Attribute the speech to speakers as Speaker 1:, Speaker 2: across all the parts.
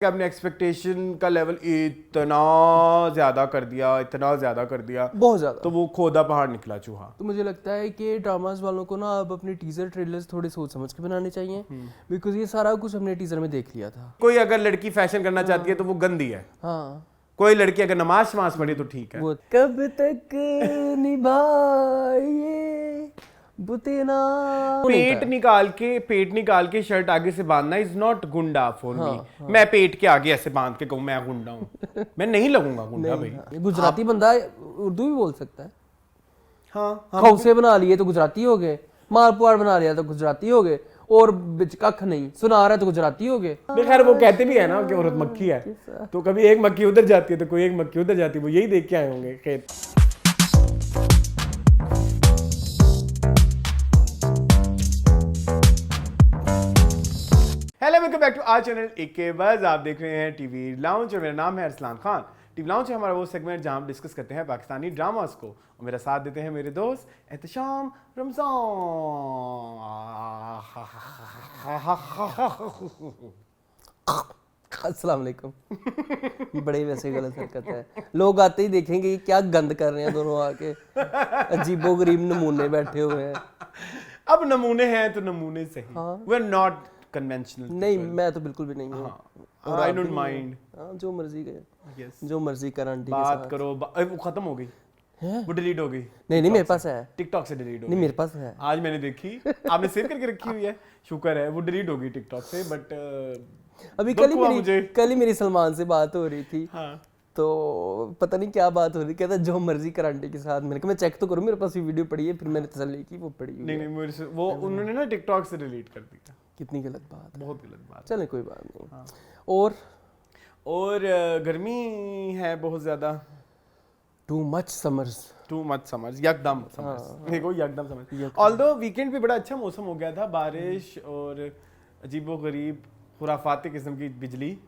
Speaker 1: अपने एक्सपेक्टेशन का लेवल इतना ज्यादा कर दिया
Speaker 2: बहुत ज़्यादा।
Speaker 1: तो वो खोदा पहाड़ निकला चूहा।
Speaker 2: तो मुझे लगता है कि ड्रामास वालों को ना अब अपने टीजर ट्रेलर्स थोड़े सोच समझ के बनाने चाहिए, बिकॉज ये सारा कुछ हमने टीजर में देख लिया था।
Speaker 1: कोई अगर लड़की फैशन करना चाहती है तो वो गंदी है,
Speaker 2: हाँ,
Speaker 1: कोई लड़की अगर नमाज शमाज पढ़े तो ठीक है।
Speaker 2: वो कब तक निभाए बुतेना
Speaker 1: पेट निकाल के शर्ट आगे से बांधना इज नॉट गुंडा फॉर मी। मैं पेट के आगे ऐसे बांध के कहूँ मैं गुंडा हूँ, मैं नहीं लगूंगा गुंडा भाई।
Speaker 2: गुजराती बंदा उर्दू भी बोल सकता है।
Speaker 1: हाँ
Speaker 2: खौसे बना लिए तो गुजराती हो गए, मालपुआड़ बना लिया तो गुजराती हो गए, और बिच कख नहीं सुना रहा है तो गुजराती हो गए।
Speaker 1: खैर वो कहते भी है ना कि औरत मक्खी है, तो कभी एक मक्खी उधर जाती है तो कोई एक मक्खी उधर जाती है, वो यही देख के आए होंगे खेत। Hello welcome back to our channel एक बज़। आप देख रहे हैं टीवी लाउंज और मेरा नाम है अरसलान खान। टीवी लाउंज है हमारा वो सेगमेंट जहां हम डिस्कस करते हैं पाकिस्तानी ड्रामास को, और मेरा साथ देते हैं मेरे दोस्त एहतशाम रमजान।
Speaker 2: अस्सलाम वालेकुम। बड़े वैसे गलत हरकत है, लोग आते ही देखेंगे कि क्या गंद कर रहे हैं दोनों आके, अजीबो गरीब नमूने बैठे हुए हैं।
Speaker 1: अब नमूने हैं तो नमूने सही, वी आर नॉट कन्वेंशनल।
Speaker 2: नहीं, मैं तो बिल्कुल भी नहीं हूँ।
Speaker 1: I don't mind.
Speaker 2: जो मर्जी गए,
Speaker 1: यस
Speaker 2: जो मर्जी कर आंटी के
Speaker 1: बात
Speaker 2: साथ।
Speaker 1: करो। वो खत्म हो गई, वो डिलीट हो गई।
Speaker 2: नहीं मेरे पास है,
Speaker 1: टिकटॉक से डिलीट हो
Speaker 2: नहीं
Speaker 1: गई।
Speaker 2: मेरे पास है।
Speaker 1: आज मैंने देखी, आपने सेव करके रखी हुई है, शुक्र है। वो डिलीट हो गई टिकटॉक से, बट
Speaker 2: अभी कल ही मेरी सलमान से बात हो रही थी।
Speaker 1: हाँ।
Speaker 2: तो पता नहीं क्या बात हो रही, कहता जो मर्जी कर आंटी के साथ। मैंने कहा मैं चेक तो करूँ, मेरे पास ये वीडियो पड़ी है। फिर मैंने तसल्ली की, वो पड़ी हुई
Speaker 1: नहीं
Speaker 2: है।
Speaker 1: नहीं मेरे से वो उन्होंने ना टिकटॉक से डिलीट कर दिया।
Speaker 2: कितनी गलत बात है।
Speaker 1: बहुत गलत बात।
Speaker 2: चले कोई बात नहीं।
Speaker 1: हाँ।
Speaker 2: और
Speaker 1: गर्मी है बहुत ज्यादा।
Speaker 2: टू मच समर्स,
Speaker 1: यकदम समर्स। देखो यकदम समर्स। ऑल्दो वीकेंड पे बड़ा अच्छा मौसम हो गया था, बारिश और अजीबो गरीब खुराफाती किस्म की बिजली।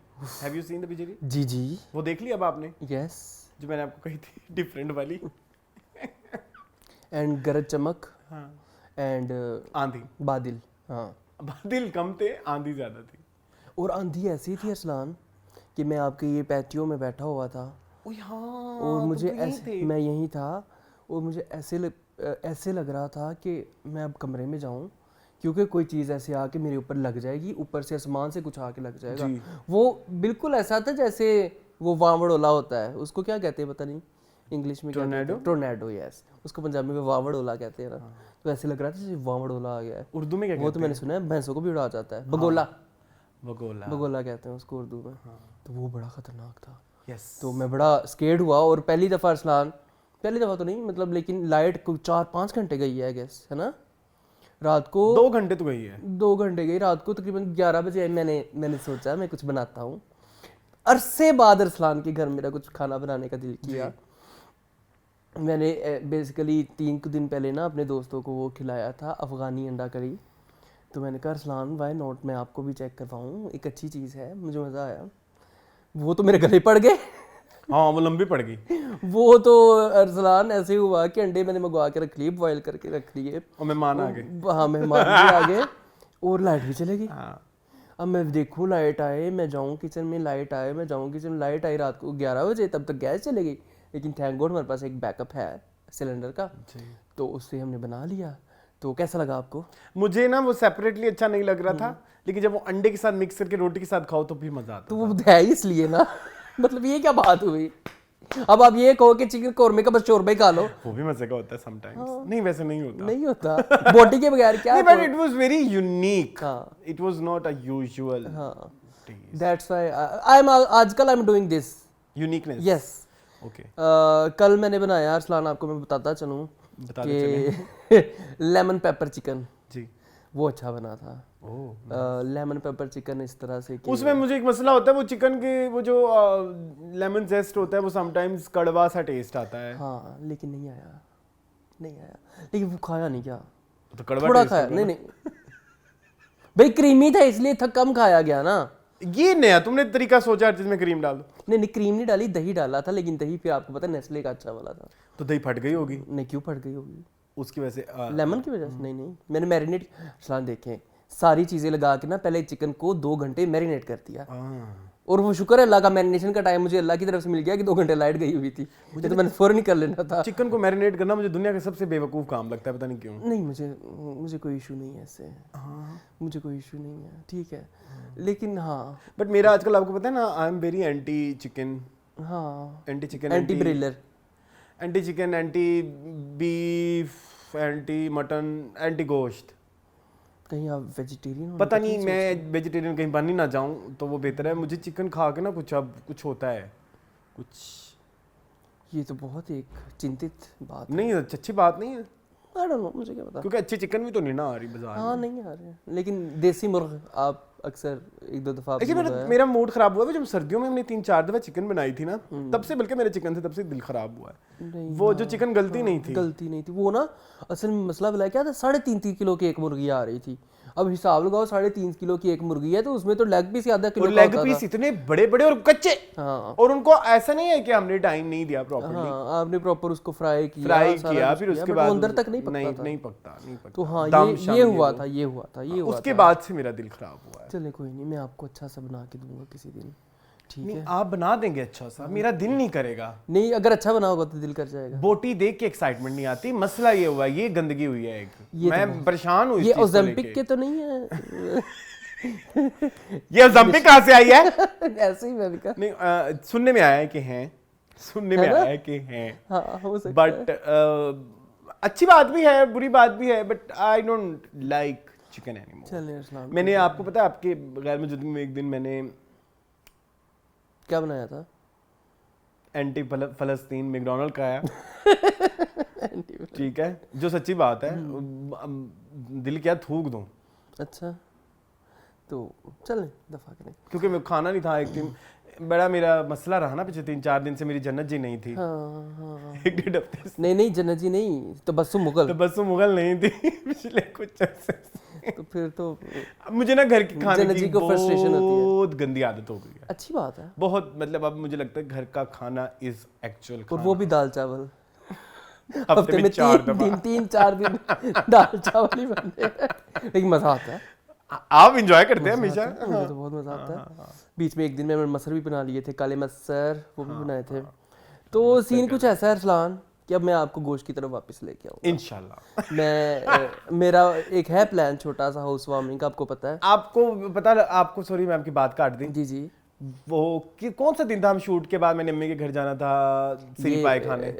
Speaker 1: हैव यू सीन द बिजली?
Speaker 2: जी जी,
Speaker 1: वो देख ली अब आपने?
Speaker 2: यस।
Speaker 1: जो मैंने आपको कही थी डिफरेंट वाली।
Speaker 2: एंड गरज चमक,
Speaker 1: हाँ।
Speaker 2: एंड
Speaker 1: आंधी
Speaker 2: बादल। हाँ,
Speaker 1: बादल कम थे, आंधी ज्यादा थी।
Speaker 2: और आंधी ऐसी थी अरसलान कि मैं आपके ये पैटियो में बैठा हुआ था, और मुझे मैं यहीं था, और मुझे ऐसे लग रहा था कि मैं अब कमरे में जाऊं, क्योंकि कोई चीज़ ऐसे आके मेरे ऊपर लग जाएगी, ऊपर से आसमान से कुछ आके लग जाएगा। वो बिल्कुल ऐसा था जैसे वो वावड़ोला होता है, उसको क्या कहते हैं पता नहीं इंग्लिश में, टोर्नेडो। यस, उसको पंजाबी में वावड़ोला कहते हैं ना। तो ऐसे लग रहा था जैसे वावड़ोला आ गया है।
Speaker 1: उर्दू में क्या
Speaker 2: वो तो मैंने सुना है भैंसों को भी उड़ा जाता है, बगोला कहते हैं उसको उर्दू में। तो वो बड़ा खतरनाक था। तो मैं बड़ा स्केर्ड हुआ, और पहली दफ़ा तो नहीं मतलब, लेकिन लाइट को 4-5 घंटे गई है गैस, है ना। रात को
Speaker 1: 2 घंटे तो गई है।
Speaker 2: 2 घंटे गई रात को। तकरीबन 11 बजे मैंने सोचा मैं कुछ बनाता हूँ। अरसे बाद अरसलान के घर मेरा कुछ खाना बनाने का दिल किया। मैंने बेसिकली 3 दिन पहले ना अपने दोस्तों को वो खिलाया था, अफ़गानी अंडा करी। तो मैंने कहा अरसलान वाई नॉट, मैं आपको भी चेक करवाऊँ, एक अच्छी चीज़ है, मुझे मज़ा आया। वो तो मेरे गले पड़ गए।
Speaker 1: हाँ, वो लंबी पड़ गई।
Speaker 2: वो तो अरसलान ऐसे हुआ कि अंडे मैंने मंगवा के रख लिए, बॉयल करके रख लिए,
Speaker 1: और मेहमान आ गए।
Speaker 2: हाँ, मेहमान भी आ गए, और लाइट भी चले गई। अब मैं देखूँ लाइट आए, मैं जाऊँ किचन में, लाइट आए, मैं जाऊँ किचन में, लाइट आई रात को 11 बजे, तब तक गैस चले गई। लेकिन थैंक गॉड हमारे पास एक बैकअप है सिलेंडर का, तो उससे हमने बना लिया। तो कैसा लगा आपको?
Speaker 1: मुझे ना वो सेपरेटली अच्छा नहीं लग रहा था, लेकिन जब वो अंडे के साथ मिक्स करके रोटी के साथ खाओ तो भी मजा आता।
Speaker 2: तो वो है इसलिए ना। मतलब ये क्या बात हुई? अब आप ये कहो कि चिकन कोरमे का बस शोरबा ही खा लो,
Speaker 1: वो भी मजे का होता है समटाइम्स। नहीं, वैसे नहीं होता
Speaker 2: बोटी के बगैर क्या।
Speaker 1: नहीं, but it was very unique. It was not a usual.
Speaker 2: That's why आजकल I am doing this
Speaker 1: uniqueness.
Speaker 2: Yes.
Speaker 1: Okay.
Speaker 2: कल मैंने बनाया अरसलान, आपको मैं बताता चलूं कि लेमन पेपर चिकन जी, वो अच्छा बना था। लेमन पेपर चिकन इस तरह से कि
Speaker 1: उसमें मुझे एक मसला होता है, वो चिकन के वो जो लेमन जेस्ट होता है वो समटाइम्स कड़वा सा टेस्ट आता है।
Speaker 2: हाँ, लेकिन नहीं आया, लेकिन वो खाया नहीं क्या,
Speaker 1: तो कड़वा
Speaker 2: थोड़ा खाया। नहीं भाई, क्रीमी था इसलिए था, कम खाया गया ना।
Speaker 1: ये नया तुमने तरीका सोचा जिसमें क्रीम डाल दो।
Speaker 2: नहीं, क्रीम नहीं डाली, दही डाला था, लेकिन दही फिर आपको पता है नेस्ले का अच्छा वाला था।
Speaker 1: तो दही फट गई होगी।
Speaker 2: नहीं, क्यों फट गई होगी?
Speaker 1: उसकी वजह से,
Speaker 2: लेमन की वजह से? नहीं, मैंने मैरिनेट, देखें सारी चीज़ें लगा के ना पहले चिकन को 2 घंटे मैरिनेट कर दिया। और वो शुक्र है अल्लाह का, मैरिनेशन का टाइम मुझे अल्लाह की तरफ से मिल गया कि 2 घंटे लाइट गई हुई थी, मुझे तो मैंने फौरन ही कर लेना था।
Speaker 1: चिकन को मैरिनेट करना मुझे दुनिया का सबसे बेवकूफ़ काम लगता है, पता नहीं क्यों।
Speaker 2: नहीं, मुझे कोई इशू नहीं है इससे। हाँ, मुझे कोई इशू नहीं है, ठीक है। लेकिन हाँ,
Speaker 1: बट मेरा आजकल आपको पता है ना, I am very anti chicken,
Speaker 2: हाँ,
Speaker 1: anti chicken,
Speaker 2: anti broiler,
Speaker 1: anti chicken, anti beef, anti mutton, anti गोश्त।
Speaker 2: कहीं आप वेजिटेरियन?
Speaker 1: पता नहीं, मैं वेजिटेरियन कहीं बन ही ना जाऊं तो वो बेहतर है। मुझे चिकन खा के ना कुछ होता है कुछ।
Speaker 2: ये तो बहुत एक चिंतित बात
Speaker 1: नहीं, अच्छी बात नहीं है।
Speaker 2: आई डोंट नो, मुझे क्या पता,
Speaker 1: क्योंकि अच्छी चिकन भी तो नहीं ना आ रही बाजार में।
Speaker 2: हाँ नहीं आ रहे, लेकिन देसी मुर्ग आप अक्सर 1-2 दफा
Speaker 1: एक्चुअली मेरा मूड खराब हुआ जब सर्दियों में हमने 3-4 दफा चिकन बनाई थी ना, तब से, बल्कि मेरे चिकन से तब से दिल खराब हुआ है। वो जो चिकन गलती नहीं थी
Speaker 2: वो ना, असल में मसला बताया क्या था, 3.5 किलो की एक मुर्गी आ रही थी। अब हिसाब लगाओ, 3.5 किलो की एक मुर्गी है तो उसमें तो लेग पीस आधा किलो का
Speaker 1: लेग पीस इतने बड़े बड़े और कच्चे।
Speaker 2: हाँ,
Speaker 1: और उनको ऐसा नहीं है कि हमने टाइम नहीं दिया प्रॉपर्ली।
Speaker 2: हाँ, आपने प्रॉपर उसको फ्राई किया
Speaker 1: फिर उसके बाद
Speaker 2: अंदर तक नहीं पकता था।
Speaker 1: नहीं पकता।
Speaker 2: तो हाँ, ये हुआ था।
Speaker 1: उसके बाद से मेरा दिल खराब हुआ है।
Speaker 2: चले कोई नहीं, मैं आपको अच्छा सा बना के दूंगा किसी दिन, ठीक है?
Speaker 1: आप बना देंगे अच्छा सा, मेरा दिल नहीं करेगा।
Speaker 2: नहीं, अगर अच्छा बना होगा तो दिल कर जाएगा।
Speaker 1: बोटी देख के एक्साइटमेंट नहीं आती। मसला ये हुआ, ये गंदगी हुई है एक, मैं परेशान हूँ।
Speaker 2: ये ओलंपिक के तो नहीं है?
Speaker 1: ये ओलंपिक कहाँ से आई है?
Speaker 2: ऐसे ही मैंने कहा।
Speaker 1: नहीं, सुनने में आया है कि हैं, सुनने में आया है कि हैं।
Speaker 2: हाँ, हो सकता है।
Speaker 1: बट अच्छी बात भी है, बुरी बात भी है, but I don't like chicken anymore.
Speaker 2: चलिए अस्सलाम।
Speaker 1: मैंने आपको पता है, आपके गैर मौजूदगी में एक दिन मैंने
Speaker 2: क्या बनाया था?
Speaker 1: एंटी फलस्तीन मैकडोनल्ड का आया। ठीक है, जो सच्ची बात है, दिल क्या थूक दूं।
Speaker 2: अच्छा, तो चलें दफा करें,
Speaker 1: क्योंकि मैं खाना नहीं था एक दिन। बड़ा मेरा मसला रहा ना पिछले 3-4 दिन से, मेरी जन्नत जी नहीं थी।
Speaker 2: हाँ।
Speaker 1: 1-1.5 हफ्ते से।
Speaker 2: नहीं जन्नत जी नहीं, तबस्सुम मुगल
Speaker 1: नहीं थी पिछले कुछ अर्से से।
Speaker 2: तो फिर तो
Speaker 1: मुझे ना घर की खाने की
Speaker 2: बहुत
Speaker 1: गंदी आदत हो गई है।
Speaker 2: अच्छी बात है,
Speaker 1: बहुत, मतलब अब मुझे लगता है घर का खाना इज एक्चुअल
Speaker 2: और वो भी दाल चावल।
Speaker 1: हफ्ते में 4 दफा।
Speaker 2: 3-4 दिन दाल चावल ही बनते हैं, लेकिन मजा आता है।
Speaker 1: आप एंजॉय करते हैं हमेशा?
Speaker 2: मुझे तो बहुत मजा आता है। बीच में एक दिन मैंने मसर भी बना लिए थे, काले मसर, वो भी बनाए थे। तो सीन कुछ ऐसा है अरसलान कि अब मैं आपको गोश्त की तरफ वापस लेके आऊंगा
Speaker 1: इंशाल्लाह।
Speaker 2: मेरा एक है प्लान, छोटा सा हाउस वार्मिंग का, आपको पता है?
Speaker 1: आपको सॉरी मैं आपकी बात काट दी।
Speaker 2: जी।
Speaker 1: वो कि कौन सा दिन था, हम शूट के बाद मैंने अम्मी के घर जाना था सिरी पाए खाने।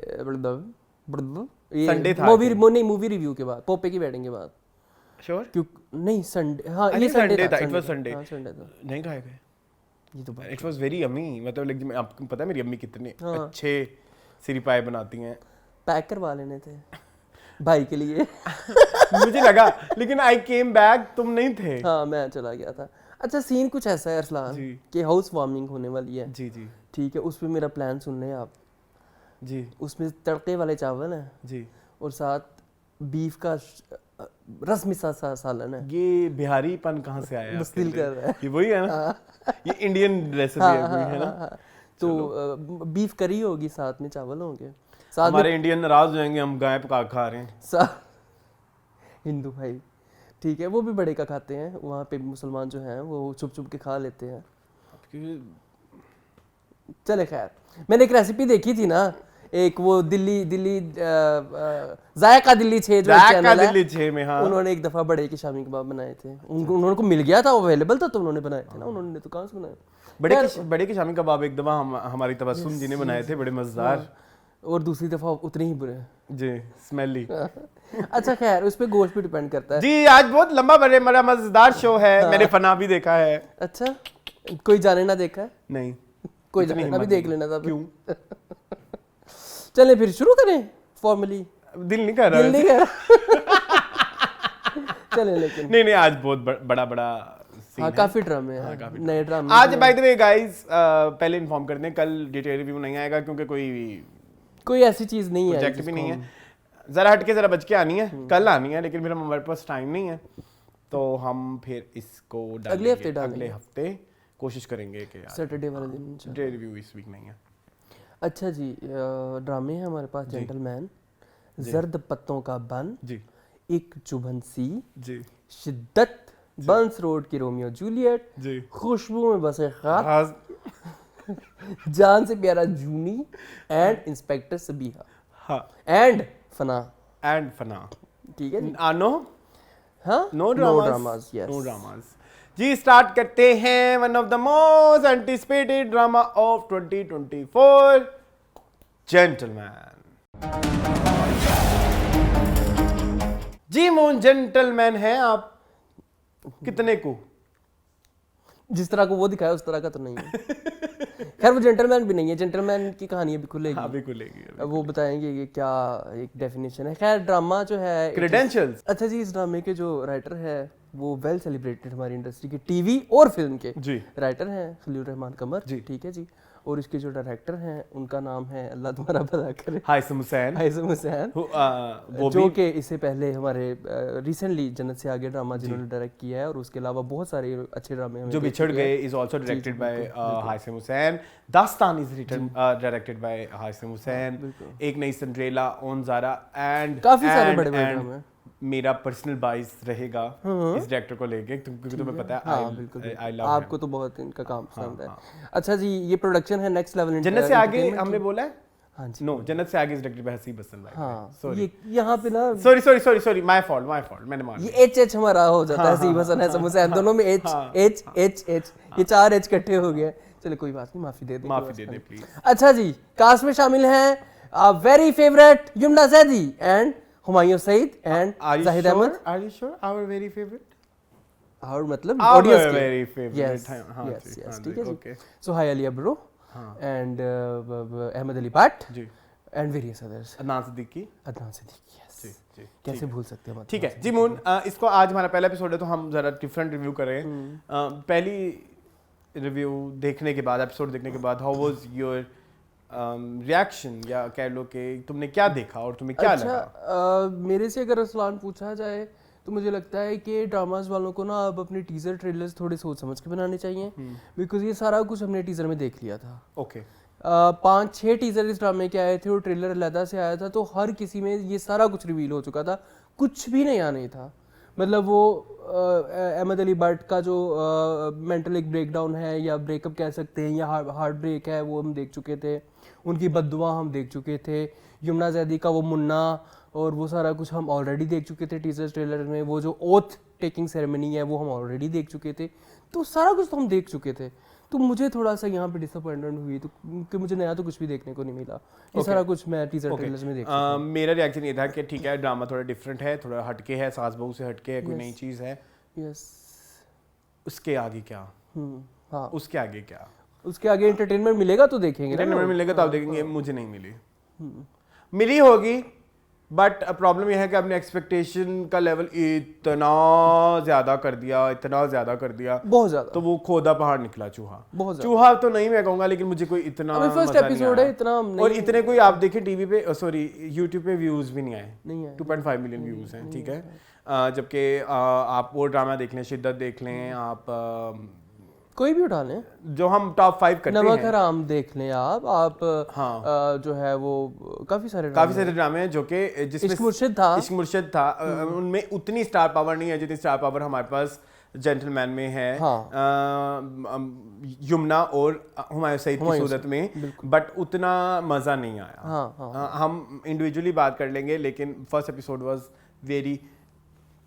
Speaker 1: संडे था।
Speaker 2: मूवी रिव्यू के बाद, पोपे की वेडिंग के बाद।
Speaker 1: श्योर?
Speaker 2: क्यों नहीं, संडे, हाँ ये
Speaker 1: संडे
Speaker 2: था।
Speaker 1: It was Sunday.
Speaker 2: हाँ, संडे था।
Speaker 1: नहीं खाए गए।
Speaker 2: ये तो
Speaker 1: इट वाज वेरी यम्मी। मतलब लाइक, आपको पता है मेरी अम्मी कितने अच्छे सिरी पाए बनाती हैं।
Speaker 2: पैक करवा लेने थे भाई के लिए।
Speaker 1: मुझे लगा, लेकिन आई केम बैक, तुम नहीं थे।
Speaker 2: हाँ, मैं चला गया था। अच्छा, सीन कुछ ऐसा है अरसलान कि हाउस वार्मिंग होने वाली है।
Speaker 1: जी।
Speaker 2: ठीक है, उसमें मेरा प्लान सुन लें आप
Speaker 1: जी।
Speaker 2: उसमें तड़के वाले चावल हैं
Speaker 1: जी, और
Speaker 2: साथ बीफ का रस्मी सा सालन है।
Speaker 1: ये बिहारीपन कहाँ से आया?
Speaker 2: बस दिल कर रहा है।
Speaker 1: ये वही है ना? ये इंडियन रेसिपी है ना?
Speaker 2: तो बीफ करी होगी, साथ में चावल होंगे।
Speaker 1: हमारे इंडियन नाराज हो जाएंगे, हम गाय पका खा रहे हैं।
Speaker 2: हिंदू भाई, ठीक है, वो भी बड़े का खाते हैं वहाँ पे, मुसलमान जो हैं वो छुप के खा लेते हैं। चले खैर, मैंने एक रेसिपी देखी थी ना, एक वो दिल्ली जायका दिल्ली 6 जो चैनल है, दिल्ली 6 में, हाँ, उन्होंने एक दफा बड़े के शामी कबाब बनाए थे। उन्होंने को मिल गया था, अवेलेबल था, तो उन्होंने बनाए थे ना। उन्होंने तो कहाँ से बनाए? बड़े के शामी कबाब एक दफा हमारी तबस्सुम जी ने बनाए थे, बड़े मजेदार। और दूसरी दफा उतने ही बुरे जी, स्मेली। अच्छा खैर, उस पे गोश्त भी डिपेंड करता है। जी, आज बहुत लंबा बड़ा मजेदार शो है। मैंने फना भी देखा है। अच्छा, कोई जाने ना देखा है? नहीं, कोई जाने ना भी देख लेना था। क्यों? चले फिर शुरू करें फॉर्मली। दिल नहीं कर रहा। चले, लेकिन नहीं, आज बहुत बड़ा हाँ, काफी ड्रामे हैं। हाँ, नए ड्रामे। आज बाय द वे गाइस, पहले इन्फॉर्म कर दें, कल डिटेल रिव्यू नहीं आएगा क्योंकि कोई ऐसी चीज नहीं है, प्रोजेक्ट भी नहीं है। जरा हट के जरा बच के आनी है, कल आनी है, लेकिन फिर हमारे पास टाइम नहीं है, तो हम फिर इसको अगले हफ्ते कोशिश करेंगे कि सैटरडे वाले दिन डिटेल रिव्यू इस वीक नहीं है। अच्छा जी, ड्रामे हैं हमारे पास। जेंटलमैन, जर्द पत्तों का बन जी, एक चुभन सी जी, शिद्दत, बंस रोड की रोमियो जूलियट जी, खुशबू में बसे खास, जान से प्यारा जूनी एंड इंस्पेक्टर सबीहा
Speaker 1: हाँ
Speaker 2: एंड फना
Speaker 1: एंड फना
Speaker 2: ठीक है जी
Speaker 1: नो
Speaker 2: हाँ
Speaker 1: no
Speaker 2: dramas
Speaker 1: dramas
Speaker 2: yes
Speaker 1: no dramas जी स्टार्ट करते हैं one of the most anticipated drama of 2024 gentleman जी मून जेंटलमैन है आप कितने को
Speaker 2: जिस तरह को वो दिखाया उस तरह का तो नहीं है खैर वो जेंटलमैन भी नहीं है जेंटलमैन की कहानी अभी खुलेगी
Speaker 1: हाँ भी खुलेगी
Speaker 2: अब वो बताएंगे कि क्या एक डेफिनेशन है खैर ड्रामा जो है
Speaker 1: क्रेडेंशियल्स
Speaker 2: अच्छा जी इस ड्रामे के जो राइटर है वो वेल सेलिब्रेटेड हमारी इंडस्ट्री के टीवी और फिल्म के
Speaker 1: जी
Speaker 2: राइटर हैं खलील रहमान कमर
Speaker 1: जी।
Speaker 2: ठीक है जी और इसके जो डायरेक्टर हैं उनका नाम है अल्लाह तुम्हारा भला करे
Speaker 1: हाइसम हुसैन
Speaker 2: हाइसम हुसैन
Speaker 1: वो
Speaker 2: जो
Speaker 1: भी
Speaker 2: कि इससे पहले हमारे रिसेंटली जन्नत से आगे ड्रामा जिन्होंने डायरेक्ट किया है और उसके अलावा बहुत सारे अच्छे ड्रामे हमें
Speaker 1: जो
Speaker 2: देख
Speaker 1: बिछड़
Speaker 2: चुके हैं।
Speaker 1: गए is also directed by Haisam Hussain Dastaan is written directed by Haisam Hussain एक नई सिंड्रेला ओन ज़ारा एंड
Speaker 2: काफी सारे बड़े बड़े ड्रामे हैं।
Speaker 1: मेरा पर्सनल बाइस रहेगा इस डायरेक्टर को लेके क्योंकि तुम्हें पता है
Speaker 2: हाँ बिल्कुल
Speaker 1: आई लव
Speaker 2: आपको तो बहुत इनका काम पसंद है अच्छा जी ये प्रोडक्शन है नेक्स्ट लेवल
Speaker 1: जन्नत से आगे हमने बोला है
Speaker 2: हाँ जी
Speaker 1: नो जन्नत से आगे is directed by Haseeb Hasan भाई
Speaker 2: हाँ
Speaker 1: सॉरी
Speaker 2: ये यहाँ पे ना
Speaker 1: सॉरी माय फॉल्ट मैंने मान
Speaker 2: ये एच हमारा हो जाता है हसीब हसन है हुसैन दोनों में एच ये 4 एच इकट्ठे हो गए चलो कोई बात नहीं माफी दे दे
Speaker 1: प्लीज
Speaker 2: अच्छा जी कास्ट में शामिल हैं very favourite Yumna Zaidi and Humayun Saeed and Zahid Ahmed
Speaker 1: are you sure our very favourite
Speaker 2: और मतलब
Speaker 1: Our
Speaker 2: ऑडियंस के
Speaker 1: very favorite,
Speaker 2: यस
Speaker 1: हाँ जी,
Speaker 2: यस
Speaker 1: हाँ
Speaker 2: ठीक
Speaker 1: जी,
Speaker 2: है जी
Speaker 1: okay.
Speaker 2: सुहाई अली अब्रो
Speaker 1: हाँ।
Speaker 2: And Ahmed Ali Butt
Speaker 1: ji
Speaker 2: and various others
Speaker 1: Adnan Siddiqui
Speaker 2: Adnan Siddiqui yes
Speaker 1: जी जी
Speaker 2: कैसे भूल सकते हैं हम
Speaker 1: ठीक है जी मून इसको आज हमारा पहला एपिसोड है तो हम जरा डिफरेंट रिव्यू कर रहे हैं पहली रिव्यू देखने के बाद एपिसोड देखने के बाद हाउ वाज योर रिएक्शन या कह लो कि तुमने क्या देखा और तुम्हें क्या लगा
Speaker 2: मेरे से अगर असलान पूछा जाए तो मुझे लगता है कि ड्रामास वालों को ना अब अपने टीजर ट्रेलर्स थोड़े सोच समझ के बनाने चाहिए बिकॉज ये सारा कुछ हमने टीजर में देख लिया था
Speaker 1: ओके
Speaker 2: 5-6 टीजर इस ड्रामे के आए थे और ट्रेलर अलहदा से आया था तो हर किसी में ये सारा कुछ रिवील हो चुका था कुछ भी नया नहीं था मतलब वो अहमद अली भट्ट का जो मेंटल एक ब्रेकडाउन है या ब्रेकअप कह सकते हैं या हार्ट ब्रेक है वो हम देख चुके थे उनकी बद्दुआ हम देख चुके थे यमुना जैदी का वो मुन्ना और वो सारा कुछ हम ऑलरेडी देख चुके थे टीजर ट्रेलर में वो जो ओथ टेकिंग सेरेमनी है वो हम ऑलरेडी देख चुके थे तो सारा कुछ तो हम देख चुके थे तो मुझे थोड़ा सा यहाँ पे डिसअपॉइंटमेंट हुई तो कि मुझे नया तो कुछ भी देखने को नहीं मिला ये सारा कुछ मैं टीजर ट्रेलर्स में देख चुका हूं।
Speaker 1: मेरा रिएक्शन ये था कि ठीक है ड्रामा थोड़ा डिफरेंट है थोड़ा हटके है सास बहू से हटके है कोई नई चीज़ है
Speaker 2: यस
Speaker 1: उसके आगे क्या
Speaker 2: हाँ
Speaker 1: उसके आगे क्या
Speaker 2: उसके आगे एंटरटेनमेंट मिलेगा तो देखेंगे ना
Speaker 1: एंटरटेनमेंट मिलेगा तो आप देखेंगे मुझे नहीं मिली मिली होगी बट प्रॉब्लम यह है कि आपने एक्सपेक्टेशन का लेवल इतना ज्यादा कर दिया
Speaker 2: बहुत ज्यादा
Speaker 1: तो वो खोदा पहाड़ निकला चूहा
Speaker 2: बहुत ज्यादा
Speaker 1: चूहा तो नहीं मैं कहूंगा लेकिन मुझे कोई इतना
Speaker 2: अभी फर्स्ट
Speaker 1: मजा नहीं
Speaker 2: एपिसोड
Speaker 1: आया।
Speaker 2: है इतना
Speaker 1: और इतने कोई आप देखें टीवी पे सॉरी यूट्यूब पे व्यूज भी नहीं आए
Speaker 2: नहीं है
Speaker 1: 2.5 मिलियन व्यूज हैं ठीक है जबकि आप वो ड्रामा देख लें शिद्दत देख लें आप
Speaker 2: कोई भी उठा लें
Speaker 1: जो हम टॉप 5 करते
Speaker 2: नमक
Speaker 1: हैं
Speaker 2: हराम देख लें आप
Speaker 1: हाँ
Speaker 2: जो है वो काफी सारे
Speaker 1: ड्रामे हैं जो कि जिसमें इश्क मुर्शिद था उनमें उतनी स्टार पावर नहीं है जितनी स्टार पावर हमारे पास जेंटलमैन में है यमुना और हुमायूं सईद की सूरत में बट उतना मजा नहीं आया हम इंडिविजुअली बात कर लेंगे लेकिन फर्स्ट एपिसोड वाज वेरी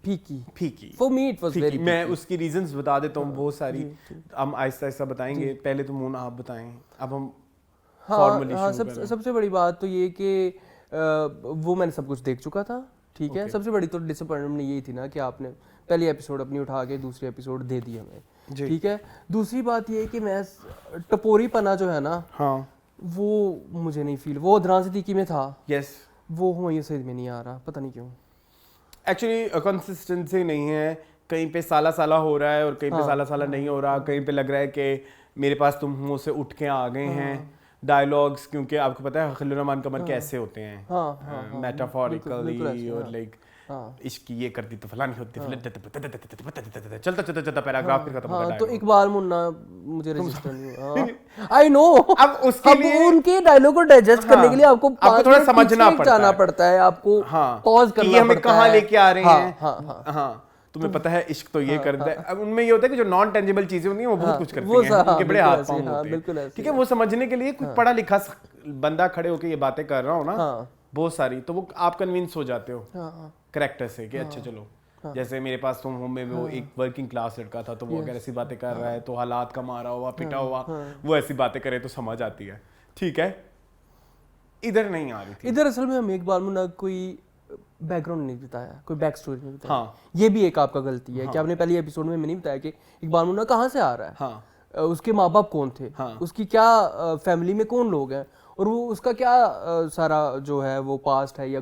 Speaker 1: फीकी
Speaker 2: for me it was very
Speaker 1: मैं उसकी रीजंस बता देता हूँ बहुत सारी हम आहिस्ता आहिस्ता बताएंगे पहले तो मून आप बताएं अब हम
Speaker 2: सबसे बड़ी बात तो ये कि वो मैंने सब कुछ देख चुका था ठीक है सबसे बड़ी तो डिसअपॉइंटमेंट यही थी ना कि आपने पहली एपिसोड अपनी उठा के दूसरी एपिसोड दे दी हमें ठीक है दूसरी बात ये कि मैं टपोरी पना जो है ना वो मुझे नहीं फील वो अदनान सिद्दीकी में था वो हुमायूं सईद में नहीं आ रहा पता नहीं क्यों
Speaker 1: एक्चुअली कंसिस्टेंसी नहीं है कहीं पे साला साला हो रहा है और कहीं पे साला साला नहीं हो रहा कहीं पे लग रहा है कि मेरे पास तुम मुंह से उठ के आ गए हैं डायलॉग्स क्योंकि आपको पता है खलील रहमान कमर कैसे होते हैं मेटाफोरिकली और लाइक इश्क ये करती तो फलानी होती चलता पैराग्राफ फिर खत्म
Speaker 2: तो इकबाल मुन्ना मुझे रजिस्टर नहीं हुआ आई नो अब उसके लिए उनके डायलॉग को डाइजेस्ट करने के लिए आपको
Speaker 1: थोड़ा समझना
Speaker 2: पड़ता है आपको पॉज करना
Speaker 1: पड़ता है ये हमें कहां लेके आ रहे हैं तुम्हें पता है इश्क तो ये करता है। अब उनमें ये होता है कि जो नॉन टेंजिबल चीजें होती हैं वो बहुत कुछ करती हैं, उनके बड़े हाथ पांव होते हैं, ठीक है। वो समझने के लिए कोई पढ़ा लिखा बंदा खड़े होकर ये बातें कर रहा हो ना बहुत सारी, तो वो आप कन्विंस हो जाते हो कैरेक्टर से कि अच्छा चलो, जैसे मेरे पास तुम हो में वो एक वर्किंग क्लास लड़का था, तो वो अगर ऐसी बातें कर रहा है तो हालात का मारा हुआ पिटा हुआ वो ऐसी बातें करे तो समझ आती है, ठीक है। इधर नहीं आ रही थी,
Speaker 2: इधर असल में हम इकबाल मुन्ना कोई बैकग्राउंड नहीं बताया, कोई बैक स्टोरी नहीं बताया। ये भी एक आपका गलती है कि आपने पहले एपिसोड में नहीं बताया कि इकबाल मुन्ना कहाँ से आ रहा है, उसके माँ बाप कौन थे, उसकी क्या फैमिली में कौन लोग हैं, और वो उसका क्या सारा जो है वो पास्ट है, या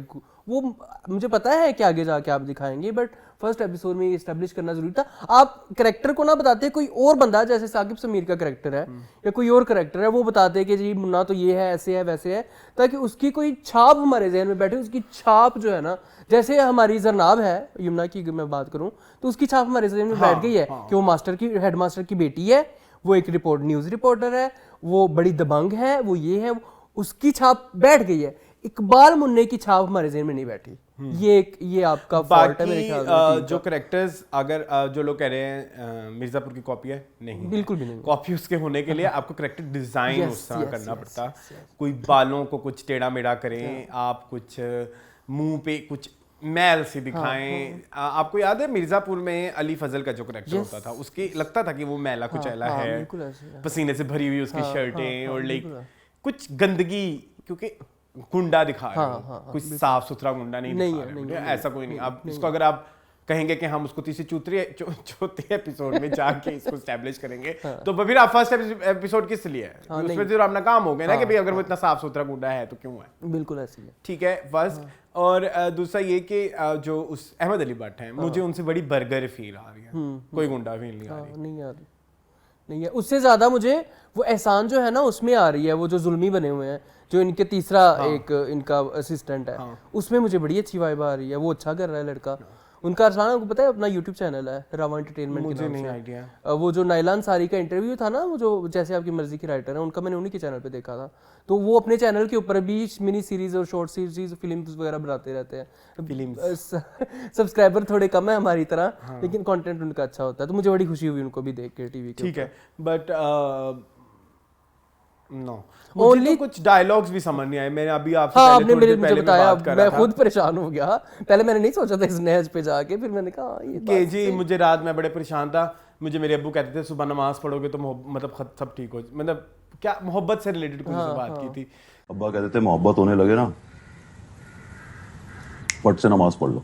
Speaker 2: वो मुझे पता है कि आगे जाके आप दिखाएंगे, बट फर्स्ट एपिसोड में एस्टेब्लिश करना जरूरी था। आप कैरेक्टर को ना बताते, कोई और बंदा जैसे साकिब समीर का कैरेक्टर है या कोई और कैरेक्टर है वो बताते कि जी मुन्ना तो ये है, ऐसे है, वैसे है, ताकि उसकी कोई छाप हमारे जहन में बैठे। उसकी छाप जो है ना, जैसे हमारी जरनाब है यमुना की मैं बात करूं तो उसकी छाप हमारे जहन में बैठ गई है कि वो मास्टर की हेड मास्टर की बेटी है, वो एक न्यूज़ रिपोर्टर है, वो बड़ी दबंग है, वो ये है, उसकी छाप बैठ गई है। इकबाल मुन्ने की छाप हमारे जहन में नहीं बैठी। ये आपका फॉल्ट है मेरे ख्याल में।
Speaker 1: जो कैरेक्टर्स अगर जो लोग कह रहे हैं मिर्जापुर की कॉपी है, नहीं,
Speaker 2: बिल्कुल भी नहीं।
Speaker 1: कॉपी उसके होने के लिए आपको कैरेक्टर डिजाइन उस तरह करना पड़ता। कोई बालों को कुछ टेढ़ा मेढ़ा करें, आप कुछ मुंह पे कुछ मैल से दिखाएं। आपको याद है मिर्जापुर में अली फजल का जो कैरेक्टर होता था, उसके लगता था कि वो मैला कुचैला है, पसीने से भरी हुई उसकी शर्टें और लाइक कुछ गंदगी, क्योंकि गुंडा दिखा रहे हो, कुछ साफ सुथरा गुंडा नहीं दिखा रहे हो, ऐसा कोई नहीं। अब इसको अगर आप कहेंगे कि हम उसको तीसरी चौथे एपिसोड में जाके इसको एस्टैब्लिश करेंगे तो फिर आप फर्स्ट एपिसोड किस लिए है, उसमें जो अपना काम हो गया ना कि भाई अगर वो इतना साफ सुथरा गुंडा है तो क्यों है।
Speaker 2: बिल्कुल ऐसी है, ठीक
Speaker 1: है फर्स्ट। और दूसरा ये कि जो उस अहमद अली भट्ट हैं, मुझे उनसे बड़ी बर्गर फील आ रही है, कोई गुंडा फील नहीं आ रही,
Speaker 2: नहीं है। उससे ज्यादा मुझे वो एहसान जो है ना उसमें आ रही है, वो जो जुल्मी बने हुए हैं, जो इनके तीसरा एक इनका असिस्टेंट है, उसमें मुझे बड़ी अच्छी वाइब आ रही है, वो अच्छा कर रहा है लड़का। उनका अरसलान आपको पता है अपना यूट्यूब चैनल है रावा एंटरटेनमेंट के नाम से। आइडिया। वो जो नाइलान सारी का इंटरव्यू था ना, वो जो जैसे आपकी मर्जी की राइटर है, उनका मैंने उन्हीं के चैनल पे देखा था। तो वो अपने चैनल के ऊपर भी मिनी सीरीज और शॉर्ट सीरीज फिल्म्स वगैरह बनाते रहते हैं। सब्सक्राइबर थोड़े कम है हमारी तरह, लेकिन कंटेंट उनका अच्छा होता है, तो मुझे बड़ी खुशी हुई उनको भी देख के टीवी के।
Speaker 1: ठीक है, बट नो ओनली कुछ डायलॉग्स भी समझ नहीं आए। मैंने अभी आपसे
Speaker 2: आपने मुझे बताया, मैं खुद परेशान हो गया। पहले मैंने नहीं सोचा था इस नहज पे जाके, फिर मैंने कहा ये
Speaker 1: कि जी मुझे रात में बड़े परेशान था, मुझे मेरे अब्बू कहते थे सुबह नमाज पढ़ोगे तो मतलब सब ठीक हो, मतलब क्या मोहब्बत से रिलेटेड कोई बात की थी।
Speaker 3: अब्बा कहते थे मोहब्बत होने लगे ना फट से नमाज पढ़ लो,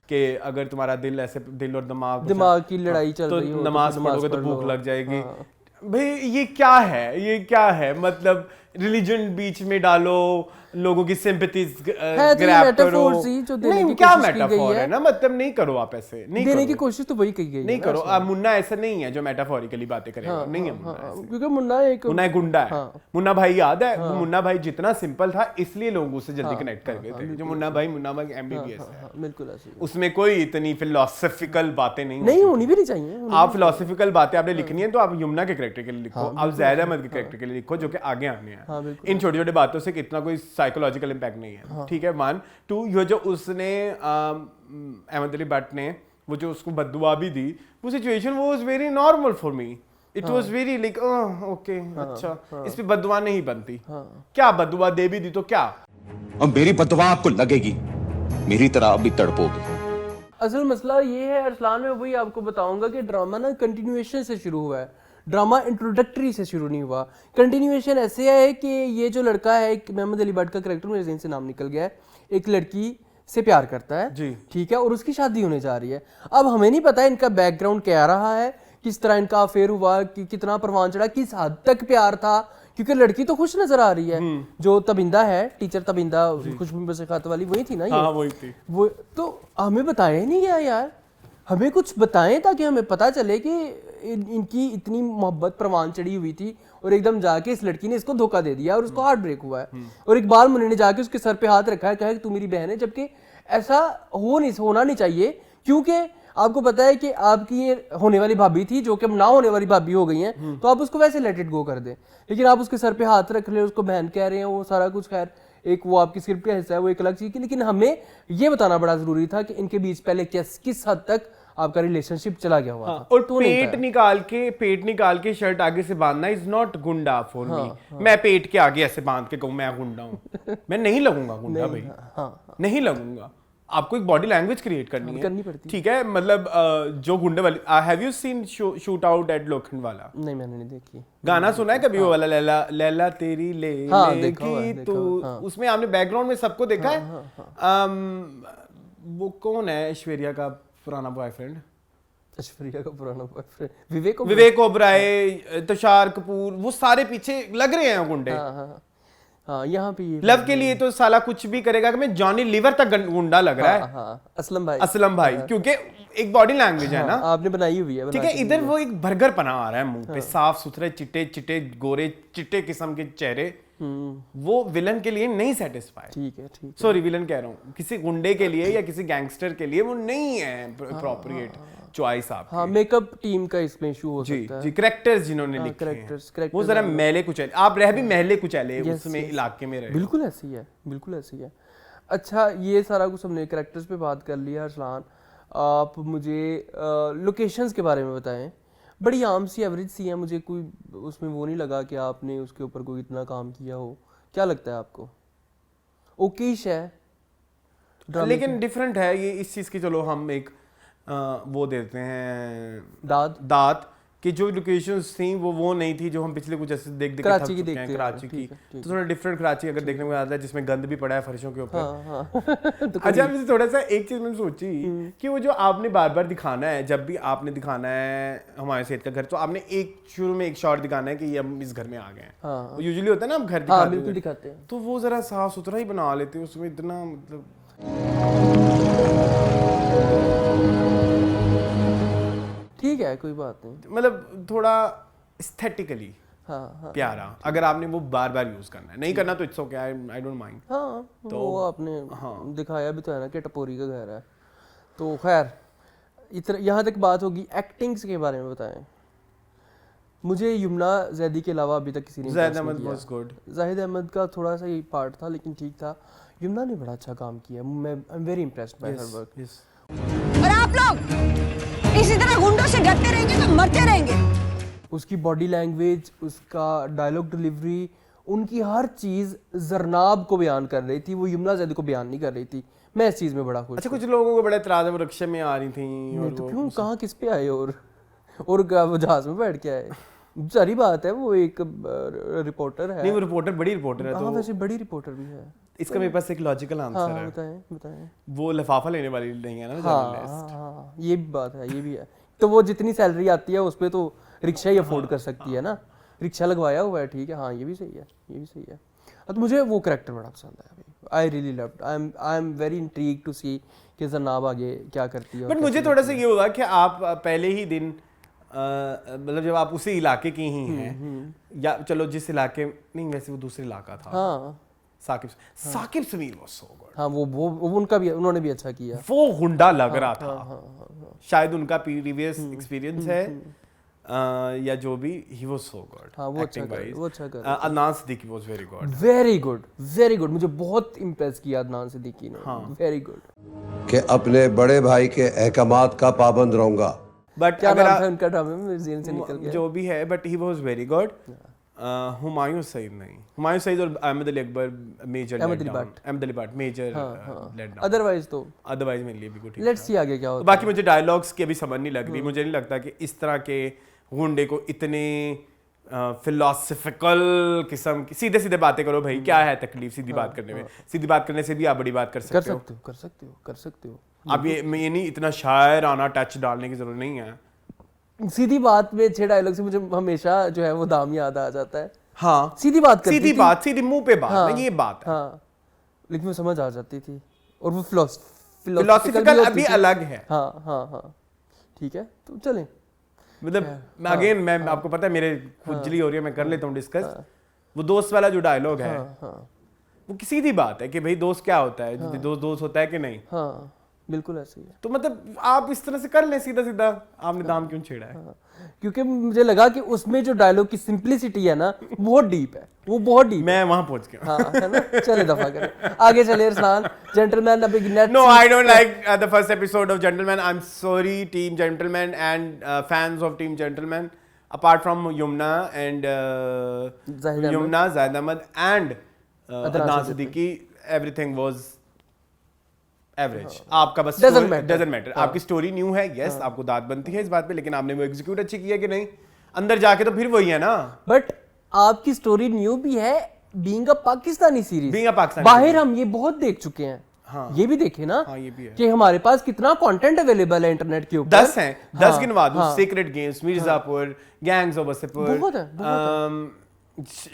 Speaker 1: कि अगर तुम्हारा दिल ऐसे दिल और
Speaker 2: दिमाग की लड़ाई चल रही हो
Speaker 1: तो नमाज पढ़ोगे तो भूख लग जाएगी। भाई ये क्या है मतलब रिलीजन बीच में डालो, लोगों की सिंपैथीज ग्रैब करो, नहीं क्या मेटाफोर है ना, मतलब नहीं करो आप ऐसे, नहीं
Speaker 2: देने की कोशिश तो वही की गई है,
Speaker 1: नहीं करो। मुन्ना ऐसा नहीं है जो मेटाफोरिकली बातें करेगा, नहीं है मुन्ना,
Speaker 2: क्योंकि मुन्ना एक
Speaker 1: गुंडा है। मुन्ना भाई याद है, मुन्ना भाई जितना सिंपल था इसलिए लोग उससे जल्दी कनेक्ट कर गए थे। जो मुन्ना भाई एमबीबीएस है,
Speaker 2: बिल्कुल ऐसे,
Speaker 1: उसमें कोई इतनी फिलोसॉफिकल बातें नहीं
Speaker 2: होनी भी नहीं चाहिए।
Speaker 1: आप फिलोसॉफिकल बातें आपने लिखनी है तो आप यमुना के कैरेक्टर के लिए लिखो, आप ज़ैद अहमद के कैरेक्टर के लिए लिखो जो कि आगे आने हैं। इन छोटी छोटी बातों से कितना कोई साइकोलॉजिकल इम्पैक्ट नहीं है, ठीक है। 1 2 ये जो उसने अहमद अली भट्ट ने वो जो उसको बद्दुआ भी दी, वो सिचुएशन वो was very normal for me, it was very like okay अच्छा, इस पे बद्दुआ नहीं बनती। क्या बद्दुआ दे भी दी तो क्या,
Speaker 4: अब मेरी बद्दुआ आपको लगेगी, मेरी तरह आप भी तड़पोगे।
Speaker 2: असल मसला ये है अरसलान, में वही आपको बताऊंगा कि ड्रामा ना कंटिन्यूएशन से शुरू हुआ है, ड्रामा इंट्रोडक्टरी से शुरू नहीं हुआ। कंटिन्यूएशन ऐसे है कि ये जो लड़का है, मोहम्मद अली भट्ट का कैरेक्टर, मेरे ज़हन से नाम निकल गया है, एक लड़की से प्यार करता है जी, ठीक है, और उसकी शादी होने जा रही है। अब हमें नहीं पता इनका बैकग्राउंड क्या रहा है, किस तरह इनका अफेयर हुआ, कि कितना परवान चढ़ा, किस हद तक प्यार था, क्योंकि लड़की तो खुश नजर आ रही है। जो तबिंदा है, टीचर तबिंदा, खुशबू बसखात वाली, वही थी ना ये?
Speaker 1: हाँ, वही थी।
Speaker 2: वो तो हमें बताया ही नहीं गया यार, हमें कुछ बताएं ताकि हमें पता चले कि इनकी इतनी मोहब्बत परवान चढ़ी हुई थी और एकदम जाके इस लड़की ने इसको धोखा दे दिया और उसको हार्ट ब्रेक हुआ है, और इकबाल मुन्नी ने जाके उसके सर पे हाथ रखा है, कहा कि तू मेरी बहन है, जबकि ऐसा होना नहीं चाहिए। क्योंकि आपको पता है कि आपकी ये होने वाली भाभी थी जो कि अब ना होने वाली भाभी हो गई हैं, तो आप उसको वैसे लेट इट गो कर दें, लेकिन आप उसके सर पे हाथ रख ले, उसको बहन कह रहे हैं, वो सारा कुछ खैर एक वो आपकी स्क्रिप्ट का हिस्सा है, वो एक अलग चीज़ की, लेकिन हमें ये बताना बड़ा ज़रूरी था कि इनके बीच पहले किस हद तक आपका रिलेशनशिप चला गया हुआ था।
Speaker 1: और पेट निकाल के शर्ट आगे से बांधना इज नॉट गुंडा फॉर मी। मैं पेट के आगे ऐसे बांध के कहूँ मैं गुंडा हूँ, मैं नहीं लगूंगा गुंडा भाई। नहीं लगूंगा। आपको एक बॉडी लैंग्वेज क्रिएट करनी
Speaker 2: पड़ती।
Speaker 1: ठीक है, मतलब जो गुंडे वाली, have you seen shoot out eight Lokhandwala?
Speaker 2: नहीं, मैंने नहीं देखी।
Speaker 1: गाना सुना है कभी वो वाला लैला लैला तेरी लेगी तू? उसमें आपने बैकग्राउंड में सबको देखा है? वो कौन है ऐश्वर्या का पुराना बॉयफ्रेंड?
Speaker 2: ऐश्वर्या का पुराना बॉयफ्रेंड
Speaker 1: विवेक ओबराय, तुषार कपूर, वो सारे पीछे लग रहे हैं गुंडे।
Speaker 2: हाँ, यहाँ पे
Speaker 1: लव के लिए तो साला कुछ भी करेगा कि मैं जॉनी लीवर तक गुंडा लग रहा है। असलम भाई क्योंकि एक बॉडी लैंग्वेज है ना,
Speaker 2: आपने बनाई हुई है।
Speaker 1: ठीक है, इधर वो एक बर्गर पना आ रहा है मुंह पे, साफ सुथरे चिट्टे चिट्टे गोरे चिट्टे किस्म के चेहरे, वो विलन के लिए नहीं सेटिस्फाई।
Speaker 2: ठीक है।
Speaker 1: सॉरी, विलन कह रहा हूँ, किसी गुंडे के लिए या किसी गैंगस्टर के लिए वो नहीं है अप्रोप्रिएट चॉइस आपकी।
Speaker 2: हाँ, मेकअप टीम का इसमें इशू हो सकता है।
Speaker 1: जी, कैरेक्टर्स जिन्होंने लिखे हैं वो जरा मैले कुचैले, आप रह भी मैले कुचैले उसमें इलाके में रहे।
Speaker 2: बिल्कुल ऐसी है। अच्छा, ये सारा कुछ हमने कैरेक्टर्स पे बात कर लिया। अरसलान, आप मुझे लोकेशंस के बारे में बताएं। बड़ी आम सी एवरेज सी है, मुझे कोई उसमें वो नहीं लगा कि आपने उसके ऊपर कोई इतना काम किया हो। क्या लगता है आपको? ओकेश है
Speaker 1: लेकिन डिफरेंट है ये इस चीज़ की। चलो हम एक वो देते हैं दात कि जो लोकेशंस थी वो नहीं थी जो हम पिछले कुछ ऐसे देख
Speaker 2: कराची की
Speaker 1: कराची की तो थोड़ा डिफरेंट कराची अगर देखने को आता है जिसमें गंद भी पड़ा है फर्शों के ऊपर। अच्छा, मुझे थोड़ा सा एक चीज मैंने सोची कि वो जो आपने बार बार दिखाना है, जब भी आपने दिखाना है हमारे सेठ का घर, तो आपने एक शुरू में एक शॉट दिखाना है कि हम इस घर में आ गए। यूजुअली होता है ना हम घर
Speaker 2: दिखाते हैं,
Speaker 1: तो वो जरा साफ सुथरा ही बना लेते हैं, उसमें इतना मतलब
Speaker 2: ठीक है, कोई बात नहीं,
Speaker 1: मतलब थोड़ा एस्थेटिकली प्यारा। अगर आपने वो बार बार यूज करना है, नहीं करना तो it's okay, I don't mind.
Speaker 2: तो वो आपने दिखाया भी तो है ना कि टपोरी का घर है। तो खैर, इतना यहाँ तक बात होगी। एक्टिंग्स के बारे में बताएं। मुझे यमुना जैदी के अलावा अभी तक किसी ने
Speaker 1: ज़ाहिद अहमद वाज गुड।
Speaker 2: ज़ाहिद अहमद का थोड़ा सा ही पार्ट था लेकिन ठीक था। यमुना ने बड़ा अच्छा काम किया, मैं आई am very impressed by her work.
Speaker 5: और आप लोग इसी तरह गुंडों से डरते रहेंगे तो मरते रहेंगे।
Speaker 2: उसकी बॉडी लैंग्वेज, उसका डायलॉग डिलीवरी, उनकी हर चीज़ जरनाब को बयान कर रही थी, वो यमुना जैदी को बयान नहीं कर रही थी। मैं इस चीज़ में बड़ा खुश।
Speaker 1: अच्छा, कुछ लोगों को बड़ा इतराज़ है वो रिक्शे में आ रही थी और
Speaker 2: तो क्यों, कहाँ किस पे आए और वो जहाज में बैठ के आए? सारी बात है, वो एक रिपोर्टर है।
Speaker 1: नहीं, वो रिपोर्टर बड़ी रिपोर्टर है।
Speaker 2: तो वैसे बड़ी रिपोर्टर भी है।
Speaker 1: इसका मेरे पास एक लॉजिकल आंसर है।
Speaker 2: बताएं।
Speaker 1: वो लिफाफा लेने वाली नहीं है ना जर्नलिस्ट।
Speaker 2: हाँ, ये भी बात है, ये भी है। तो वो जितनी सैलरी आती है उस पर तो रिक्शा ही अफोर्ड कर सकती है ना, रिक्शा लगवाया हुआ है, ठीक है। हाँ, ये भी सही है। तो मुझे वो कैरेक्टर बड़ा पसंद आया। I really loved, I am very intrigued to see कि जनाब आगे क्या करती है।
Speaker 1: बट मुझे थोड़ा सा ये हुआ कि आप पहले ही दिन मतलब जब आप उसी इलाके की ही हैं, या चलो जिस इलाके, नहीं वैसे वो दूसरा इलाका था।
Speaker 2: हाँ,
Speaker 1: Saqib Sameer was so good.
Speaker 2: हाँ, वो उनका भी, उन्होंने भी अच्छा किया।
Speaker 1: वो गुंडा लग रहा था। शायद उनका प्रीवियस एक्सपीरियंस है या जो भी, ही वाज सो गुड।
Speaker 2: हाँ, वो अच्छा कर।
Speaker 1: Adnan Siddiqui was
Speaker 2: very good. मुझे बहुत इम्प्रेस किया अदनान सिद्दीकी ने। Very good.
Speaker 6: कि अपने बड़े भाई के अहकामात का पाबंद रहूंगा।
Speaker 1: बट
Speaker 2: क्या नाम था उनका ड्रामे में, ज़हन से निकल गया,
Speaker 1: जो भी है, but he was very good. Humayun Saeed नहीं, हुमायूं सईद और Ahmed Ali Akbar major, Ahmed Ali Butt major let down. Otherwise मेरे लिए भी गुड।
Speaker 2: लेट्स सी आगे क्या होता है।
Speaker 1: बाकी मुझे डायलॉग्स की अभी समझ नहीं लग रही। मुझे नहीं लगता कि इस तरह के गुंडे को इतने फिलोसफिकल किस्म की सीधे सीधे बातें करो भाई, क्या है तकलीफ सीधी बात करने में? सीधी बात करने से भी आप बड़ी बात कर सकते हो। अब ये नहीं, इतना शायर आना टच डालने की जरूरत नहीं है।
Speaker 2: सीधी बात में 6 डायलॉग से मुझे हमेशा जो है वो दाम याद आ जाता है।
Speaker 1: हाँ,
Speaker 2: सीधी
Speaker 1: मुंह पे बात। हाँ, ये बात है।
Speaker 2: हाँ, लेकिन वो समझ आ जाती थी और वो
Speaker 1: फिलोसफिकल अभी अलग है।
Speaker 2: हाँ, ठीक है, तो चलें।
Speaker 1: मतलब अगेन मैं आपको पता है मेरे खुजली हो रही है, मैं कर लेता हूँ डिस्कस। वो दोस्त वाला जो डायलॉग है वो सीधी बात है कि भाई दोस्त क्या होता है, दोस्त होता है कि नहीं।
Speaker 2: बिल्कुल ऐसे ही है।
Speaker 1: तो मतलब आप इस तरह से कर लें सीधा सीधा, आपने दाम क्यों छेड़ा है?
Speaker 2: हाँ, क्योंकि मुझे लगा कि उसमें जो डायलॉग की सिंप्लिसिटी है ना बहुत डीप है, वो बहुत डीप
Speaker 1: मैं वहां पहुंच गया।
Speaker 2: हाँ है ना। चले दफा करें, आगे चले अरसलान। जेंटलमैन अभी net
Speaker 1: No, I don't like the first episode of Gentleman. I'm sorry, Team Gentleman and fans of Team Gentleman. Apart from Yumna and
Speaker 2: Zahid Ahmed.
Speaker 1: Yumna, Zahid Ahmed and
Speaker 2: Adnan
Speaker 1: Adnan
Speaker 2: Siddiqui.
Speaker 1: Siddiqui, everything was average. आपका बस
Speaker 2: Doesn't matter.
Speaker 1: doesn't matter. आपकी story new है, yes, आपको दाद बनती है इस बात पे, लेकिन आपने वो एग्जीक्यूट अच्छी की है कि नहीं? अंदर जाके तो फिर वही है ना।
Speaker 2: बट आपकी स्टोरी न्यू भी है, being a Pakistani series.
Speaker 1: Being a Pakistani
Speaker 2: बाहर हम ये बहुत देख चुके हैं।
Speaker 1: हाँ।
Speaker 2: ये भी देखे ना,
Speaker 1: हाँ, ये भी है।
Speaker 2: कि हमारे पास कितना कंटेंट अवेलेबल है इंटरनेट के ऊपर।
Speaker 1: 10 हैं, 10
Speaker 2: हाँ,
Speaker 1: गिनवा दूं।
Speaker 2: हाँ।
Speaker 1: Secret games, Mirzapur, gangs of Wasseypur,
Speaker 2: बहुत है,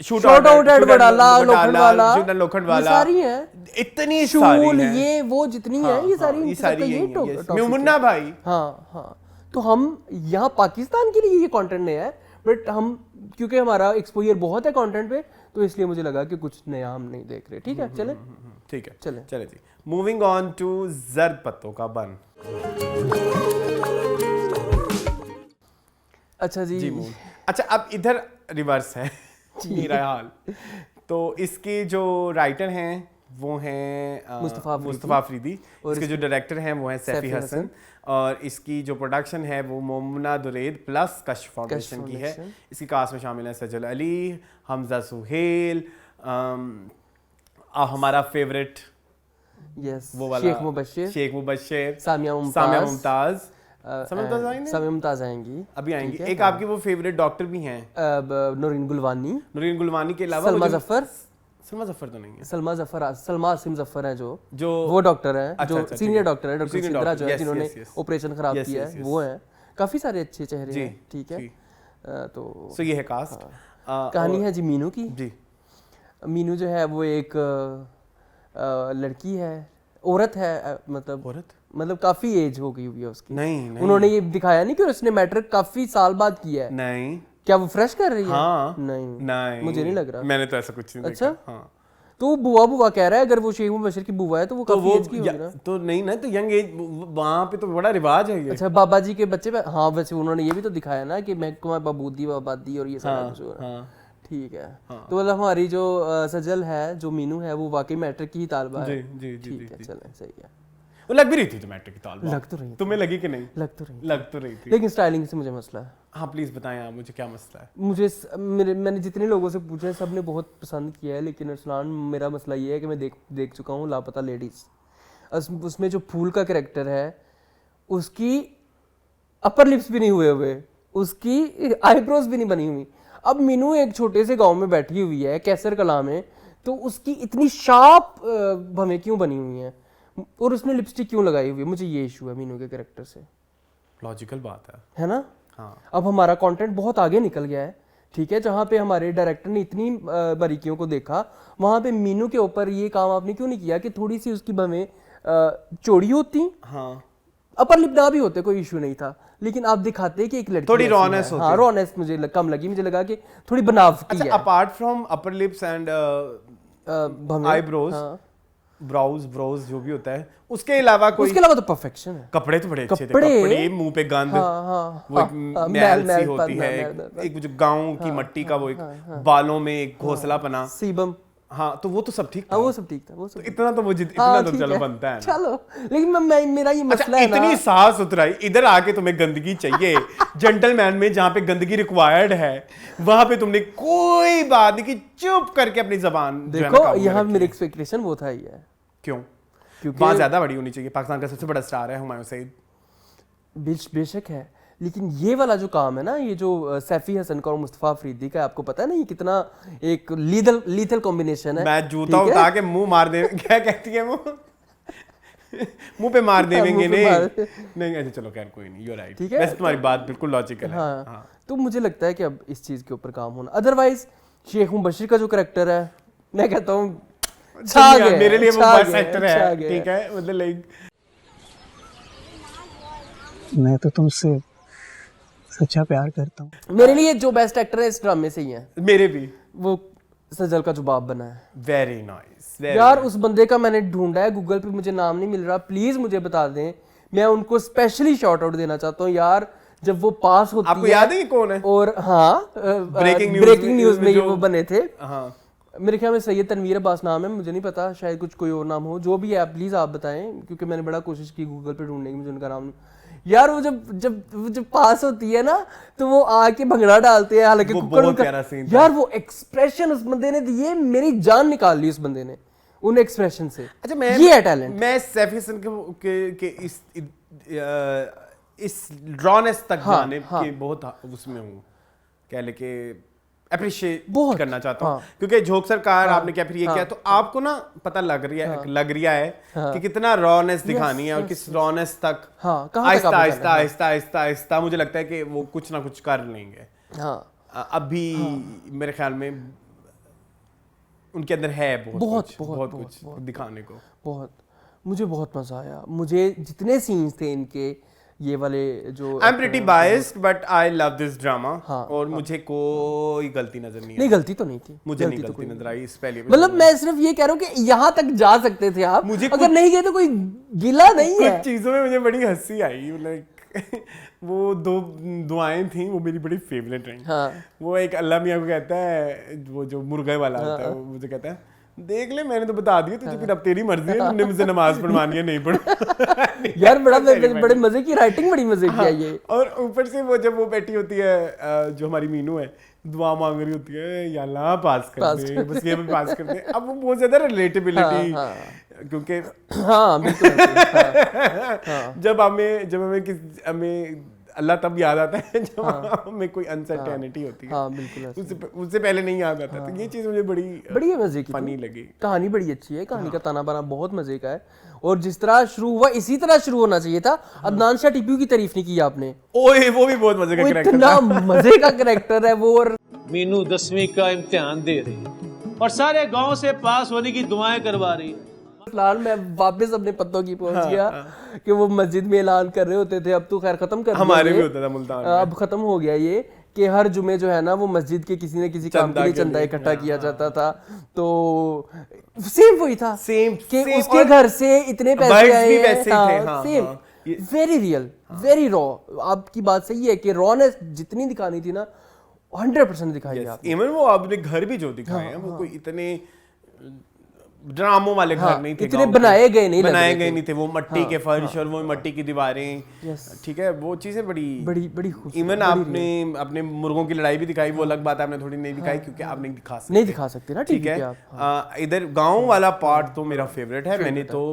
Speaker 1: shoot
Speaker 2: out at Wadala, Lokhandwala,
Speaker 1: Lokhandwala,
Speaker 2: ये सारी हैं।
Speaker 1: इतनी सारी
Speaker 2: शूल,
Speaker 1: हैं।
Speaker 2: ये वो जितनी है, ये सारी
Speaker 1: ये सारी
Speaker 2: ये
Speaker 1: यही हैं,
Speaker 2: टॉप-
Speaker 1: yes।
Speaker 2: टॉपिक
Speaker 1: मुन्ना
Speaker 2: है।
Speaker 1: भाई,
Speaker 2: हाँ हाँ, तो हम यहाँ पाकिस्तान के लिए ये कंटेंट नया है, बट हम क्योंकि हमारा एक्सपोजर बहुत है कंटेंट पे, तो इसलिए मुझे लगा कि कुछ नया हम नहीं देख रहे। ठीक है, चले।
Speaker 1: ठीक है,
Speaker 2: चले।
Speaker 1: चले जी। मूविंग ऑन टू जर्द पत्तों का बन।
Speaker 2: अच्छा जी,
Speaker 1: अच्छा, अब इधर रिवर्स है मेरा हाल। तो इसके जो राइटर हैं वो हैं मुस्तफ़ा अफरीदी, और इसके जो डायरेक्टर हैं वो हैं सैफी हसन, और इसकी जो प्रोडक्शन है वो मोमना दुरैद प्लस कश फाउंडेशन की है। इसकी कास्ट में शामिल हैं सजल अली, हमजा सुहेल, हमारा फेवरेट
Speaker 2: यस,
Speaker 1: वो वाला शेख मुबश्शिर,
Speaker 2: सामिया
Speaker 1: मुमताज
Speaker 2: सामिया मुमताज आएंगी,
Speaker 1: अभी आएंगी। एक आपकी वो फेवरेट डॉक्टर भी हैं,
Speaker 2: नूरीन गुलवानी
Speaker 1: के अलावा
Speaker 2: सलमा जफर
Speaker 1: तो नहीं है।
Speaker 2: सलमा आसिम जफर है जो वो डॉक्टर हैं,
Speaker 1: अच्छा,
Speaker 2: जो
Speaker 1: अच्छा,
Speaker 2: सीनियर
Speaker 1: ठीक है।
Speaker 2: डॉक्टर है, डॉक्टर
Speaker 1: Senior
Speaker 2: सिंद्रा
Speaker 1: doctor,
Speaker 2: जो है,
Speaker 1: yes,
Speaker 2: जिन्होंने
Speaker 1: yes, yes।
Speaker 2: ऑपरेशन खराब
Speaker 1: Yes,
Speaker 2: किया
Speaker 1: yes,
Speaker 2: है,
Speaker 1: yes।
Speaker 2: वो हैं। काफी सारे अच्छे चेहरे
Speaker 1: जी,
Speaker 2: हैं। ठीक है,
Speaker 1: जी।
Speaker 2: तो
Speaker 1: सो ये है कास्ट।
Speaker 2: कहानी है जी मीनू की।
Speaker 1: जी,
Speaker 2: मीनू जो है वो एक लड़की है, औरत है, मतलब काफी एज हो गई हुई है उसकी।
Speaker 1: नहीं
Speaker 2: उन्होंने ये दिखाया नहीं कि उसने मैट्रिक काफी साल बाद किया है।
Speaker 1: नहीं,
Speaker 2: क्या वो फ्रेश कर रही है?
Speaker 1: हाँ,
Speaker 2: नहीं, मुझे नहीं लग रहा।
Speaker 1: मैंने तो ऐसा कुछ नहीं
Speaker 2: अच्छा?
Speaker 1: देखा। हाँ,
Speaker 2: तो बुआ कह रहा है, अगर वो शेख मुबश्शिर की बुआ है तो वो काफी एज की होगी ना।
Speaker 1: तो नहीं ना, तो यंग एज वहाँ पे तो बड़ा रिवाज है ये।
Speaker 2: अच्छा, बाबा जी के बच्चे पे, हाँ वैसे उन्होंने ये भी तो दिखाया ना कि महकुमा बाबूदी बाबादी और ये सारा कुछ हो रहा है। ठीक है, तो मतलब हमारी जो सजल है, जो मीनू है, वो वाकई मैट्रिक की ही तालबा है।
Speaker 1: जी,
Speaker 2: ठीक है, चलें, सही है।
Speaker 1: वो लग भी रही थी तो मैट्रिक की तालबा।
Speaker 2: लग तो रही थी।
Speaker 1: तुम्हें लगी कि नहीं?
Speaker 2: लग तो रही थी,
Speaker 1: लेकिन
Speaker 2: स्टाइलिंग से मुझे मसला है।
Speaker 1: हाँ, प्लीज बताएं आप मुझे क्या मसला है।
Speaker 2: मैंने जितने लोगों से पूछा है, सब ने बहुत पसंद किया है, लेकिन अरसलान, मेरा मसला ये है कि मैं देख चुका हूँ लापता लेडीज। उसमें जो फूल का कैरेक्टर है, उसकी अपर लिप्स भी नहीं हुए, उसकी आईब्रोज भी नहीं बनी हुई। अब मीनू एक छोटे से गांव में बैठी हुई है, कैसर कला में, तो उसकी इतनी शार्प भवें क्यों बनी हुई हैं, और उसने लिपस्टिक क्यों लगाई हुई है? मुझे ये इशू है मीनू के कैरेक्टर से।
Speaker 1: लॉजिकल बात
Speaker 2: है ना।
Speaker 1: हाँ।
Speaker 2: अब हमारा कंटेंट बहुत आगे निकल गया है, ठीक है, जहाँ पे हमारे डायरेक्टर ने इतनी बारीकियों को देखा, वहाँ पे मीनू के ऊपर ये काम आपने क्यों नहीं किया कि थोड़ी सी उसकी भवें चौड़ी होती,
Speaker 1: हाँ,
Speaker 2: अपर लिप ना भी होते, कोई इशू नहीं था, लेकिन आप दिखाते कि एक लड़की
Speaker 1: थोड़ी
Speaker 2: ऐसी
Speaker 1: रॉनेस
Speaker 2: है।
Speaker 1: होती।
Speaker 2: हाँ, रॉनेस मुझे कम लगी, मुझे लगा कि थोड़ी बनावटी है।
Speaker 1: Apart from upper lips and eyebrows, brows जो भी होता है, उसके अलावा तो परफेक्शन है। कपड़े तो बड़े अच्छे थे, कपड़े, मुंह पे गंद, वो एक मैल सी होती है, एक जो गांव की मट्टी का वो एक बालों में एक घोंसलापना,
Speaker 2: सीबम।
Speaker 1: हाँ, तो वो तो सब ठीक था।
Speaker 2: वो सब ठीक था, वो सब
Speaker 1: इतना तो मुझे इतना तो चलो बनता है ना।
Speaker 2: चलो, लेकिन मेरा ये मसला है ना,
Speaker 1: इतनी साफ सुथराई, इधर आके तुम्हें गंदगी चाहिए। जेंटलमैन में जहाँ पे गंदगी रिक्वायर्ड है, वहां पे तुमने कोई बात नहीं की, चुप करके अपनी जबान
Speaker 2: देखो। यहाँ मेरी एक्सपेक्टेशन वो था ही है।
Speaker 1: क्यों? क्योंकि बात ज्यादा बड़ी होनी चाहिए। पाकिस्तान का सबसे बड़ा स्टार है हुमायूं सईद।
Speaker 2: बेशक है, लेकिन ये वाला जो काम है ना, ये जो सैफी हसन का और मुस्तफ़ा अफरीदी का, आपको पता है ना ये कितना एक लीथल कॉम्बिनेशन है।
Speaker 1: मैं जूता उठा के मुंह मार दे, क्या कहती है वो, मुंह पे मार देंगे। नहीं, अच्छा चलो, खैर कोई नहीं, यू आर राइट। वैसे तुम्हारी बात बिल्कुल लॉजिकल है।
Speaker 2: हाँ, तो मुझे लगता है कि अब इस चीज के ऊपर काम होना। अदरवाइज शेख मुबश्शिर का जो कैरेक्टर है, मैं कहता हूँ
Speaker 1: मेरे लिए वो बेस्ट एक्टर है। ठीक है, मतलब लाइक,
Speaker 7: मैं तो तुमसे सच्चा प्यार करता हूँ।
Speaker 2: मेरे लिए जो बेस्ट एक्टर है इस ड्रामे से ही है।
Speaker 1: मेरे भी
Speaker 2: वो सजल का जवाब बना है।
Speaker 1: वेरी नाइस
Speaker 2: यार उस बंदे का मैंने ढूंढा है गूगल पे, मुझे नाम नहीं मिल रहा, प्लीज मुझे बता दें। मैं उनको स्पेशली शॉर्ट आउट देना चाहता हूँ यार, जब वो पास होती
Speaker 1: आपको याद है ये कौन है?
Speaker 2: और हाँ
Speaker 1: ब्रेकिंग
Speaker 2: न्यूज में ये वो बने थे।
Speaker 1: हाँ
Speaker 2: मेरे ख्याल में सैयद तनवीर अब्बास नाम है, मुझे नहीं पता, शायद कुछ कोई और नाम हो, जो भी है प्लीज आप बताएं, क्योंकि मैंने बड़ा कोशिश की गूगल पे ढूंढने की, मुझे उनका नाम यार। वो जब पास होती है ना तो वो आके भंगड़ा डालते हैं, हालांकि
Speaker 1: वो
Speaker 2: कुक्कड़
Speaker 1: बहुत
Speaker 2: उनका
Speaker 1: प्यारा scene था।
Speaker 2: यार वो एक्सप्रेशन उस बंदे ने दिए, मेरी जान निकाल ली उस बंदे ने उन एक्सप्रेशन से।
Speaker 1: अच्छा मैं
Speaker 2: ये है टैलेंट।
Speaker 1: मैं सैफ हसन के इस रॉनेस तक जाने के बहुत उसमें हूँ, कह ले के अप्रिशिएट
Speaker 2: बहुत
Speaker 1: करना चाहता हूँ।
Speaker 2: हाँ।
Speaker 1: क्योंकि झोंक सरकार आपने क्या फिर ये किया, तो आपको ना पता लग रहा है कि कितना रॉनेस दिखानी है और किस रॉनेस तक आहिस्ता आहिस्ता आहिस्ता आहिस्ता आहिस्ता मुझे लगता है कि वो कुछ ना कुछ कर लेंगे। अभी मेरे ख्याल में उनके अंदर है बहुत कुछ दिखाने को।
Speaker 2: बहुत मुझे बहुत मजा आया, मुझे जितने सीन्स थे इनके ये वाले जो
Speaker 1: I am pretty biased but I love this drama. और मुझे कोई गलती नजर नहीं
Speaker 2: गलती तो नहीं थी,
Speaker 1: मुझे नहीं गलती नजर आई इस पहले।
Speaker 2: मतलब मैं सिर्फ ये कह रहा हूँ कि यहाँ तक जा सकते थे आप, मुझे अगर नहीं गए तो कोई गिला नहीं है।
Speaker 1: कुछ चीजों में मुझे बड़ी हंसी आई, लाइक वो दो दुआएं थी वो मेरी बड़ी फेवरेट रही। वो एक अल्लाह मियाँ को कहता है, वो जो मुर्गे वाला होता है, वो मुझे कहता है देख ले मैंने तो बता दिया तुझे, फिर अब तेरी मर्जी है, तुमने मुझे नमाज पढ़वानी है नहीं पढ़।
Speaker 2: यार बड़े मजे की राइटिंग, बड़ी मजे की है ये।
Speaker 1: और ऊपर से वो जब वो बैठी होती है जो हमारी मीनू है, दुआ मांग रही होती है या अल्लाह पास कर दे, बस ये भी पास कर दे। अब वो बहुत ज्यादा रिलेटेबिलिटी, क्योंकि
Speaker 2: हाँ बिल्कुल
Speaker 1: जब हमें अल्लाह तब याद आता है जब हमें कोई अनसर्टेनिटी होती है। बिल्कुल उससे पहले नहीं याद आता। तो ये चीज मुझे बड़ी मजे की फनी लगी।
Speaker 2: कहानी बड़ी अच्छी है, कहानी का ताना बाना बहुत मजे का है, और जिस तरह शुरू हुआ इसी तरह शुरू होना चाहिए था। अदनान शाह टिप्पू की तारीफ नहीं की आपने,
Speaker 1: ओए वो भी बहुत मजे का कैरेक्टर
Speaker 2: था, इतना मजे का कैरेक्टर है वो। और
Speaker 8: मीनू 10वीं का इम्तिहान दे रही और सारे गांव से पास होने की दुआएं करवा रही।
Speaker 2: फिलहाल मैं वापस अपने पत्तों की पहुंच गया कि वो मस्जिद में ऐलान कर रहे होते थे, अब तो खैर खत्म कर दिया,
Speaker 1: हमारे भी होता था मुल्तान में।
Speaker 2: अब खत्म हो गया ये कि हर जुमे जो है ना वो मस्जिद के किसी न किसी काम के लिए चंदा इकट्ठा किया जाता था। तो सेम वही था, सेम कि उसके घर से इतने पैसे आए हैं, same very real very raw. आपकी बात सही है कि रॉनेस जितनी दिखानी थी ना 100% दिखाई है।
Speaker 1: इवन वो आपने घर भी जो दिखाए हैं वो कोई इतने ड्रामों वाले घर नहीं थे,
Speaker 2: इतने बनाए गए
Speaker 1: नहीं थे। वो मट्टी के फर्श और वो मट्टी की दीवारें, ठीक है, वो चीजें बड़ी इवन आपने अपने मुर्गों की लड़ाई भी दिखाई, वो अलग बात आपने थोड़ी नहीं दिखाई क्योंकि आप नहीं दिखा सकते
Speaker 2: ना,
Speaker 1: ठीक है। इधर गाँव वाला पार्ट तो मेरा फेवरेट है। मैंने तो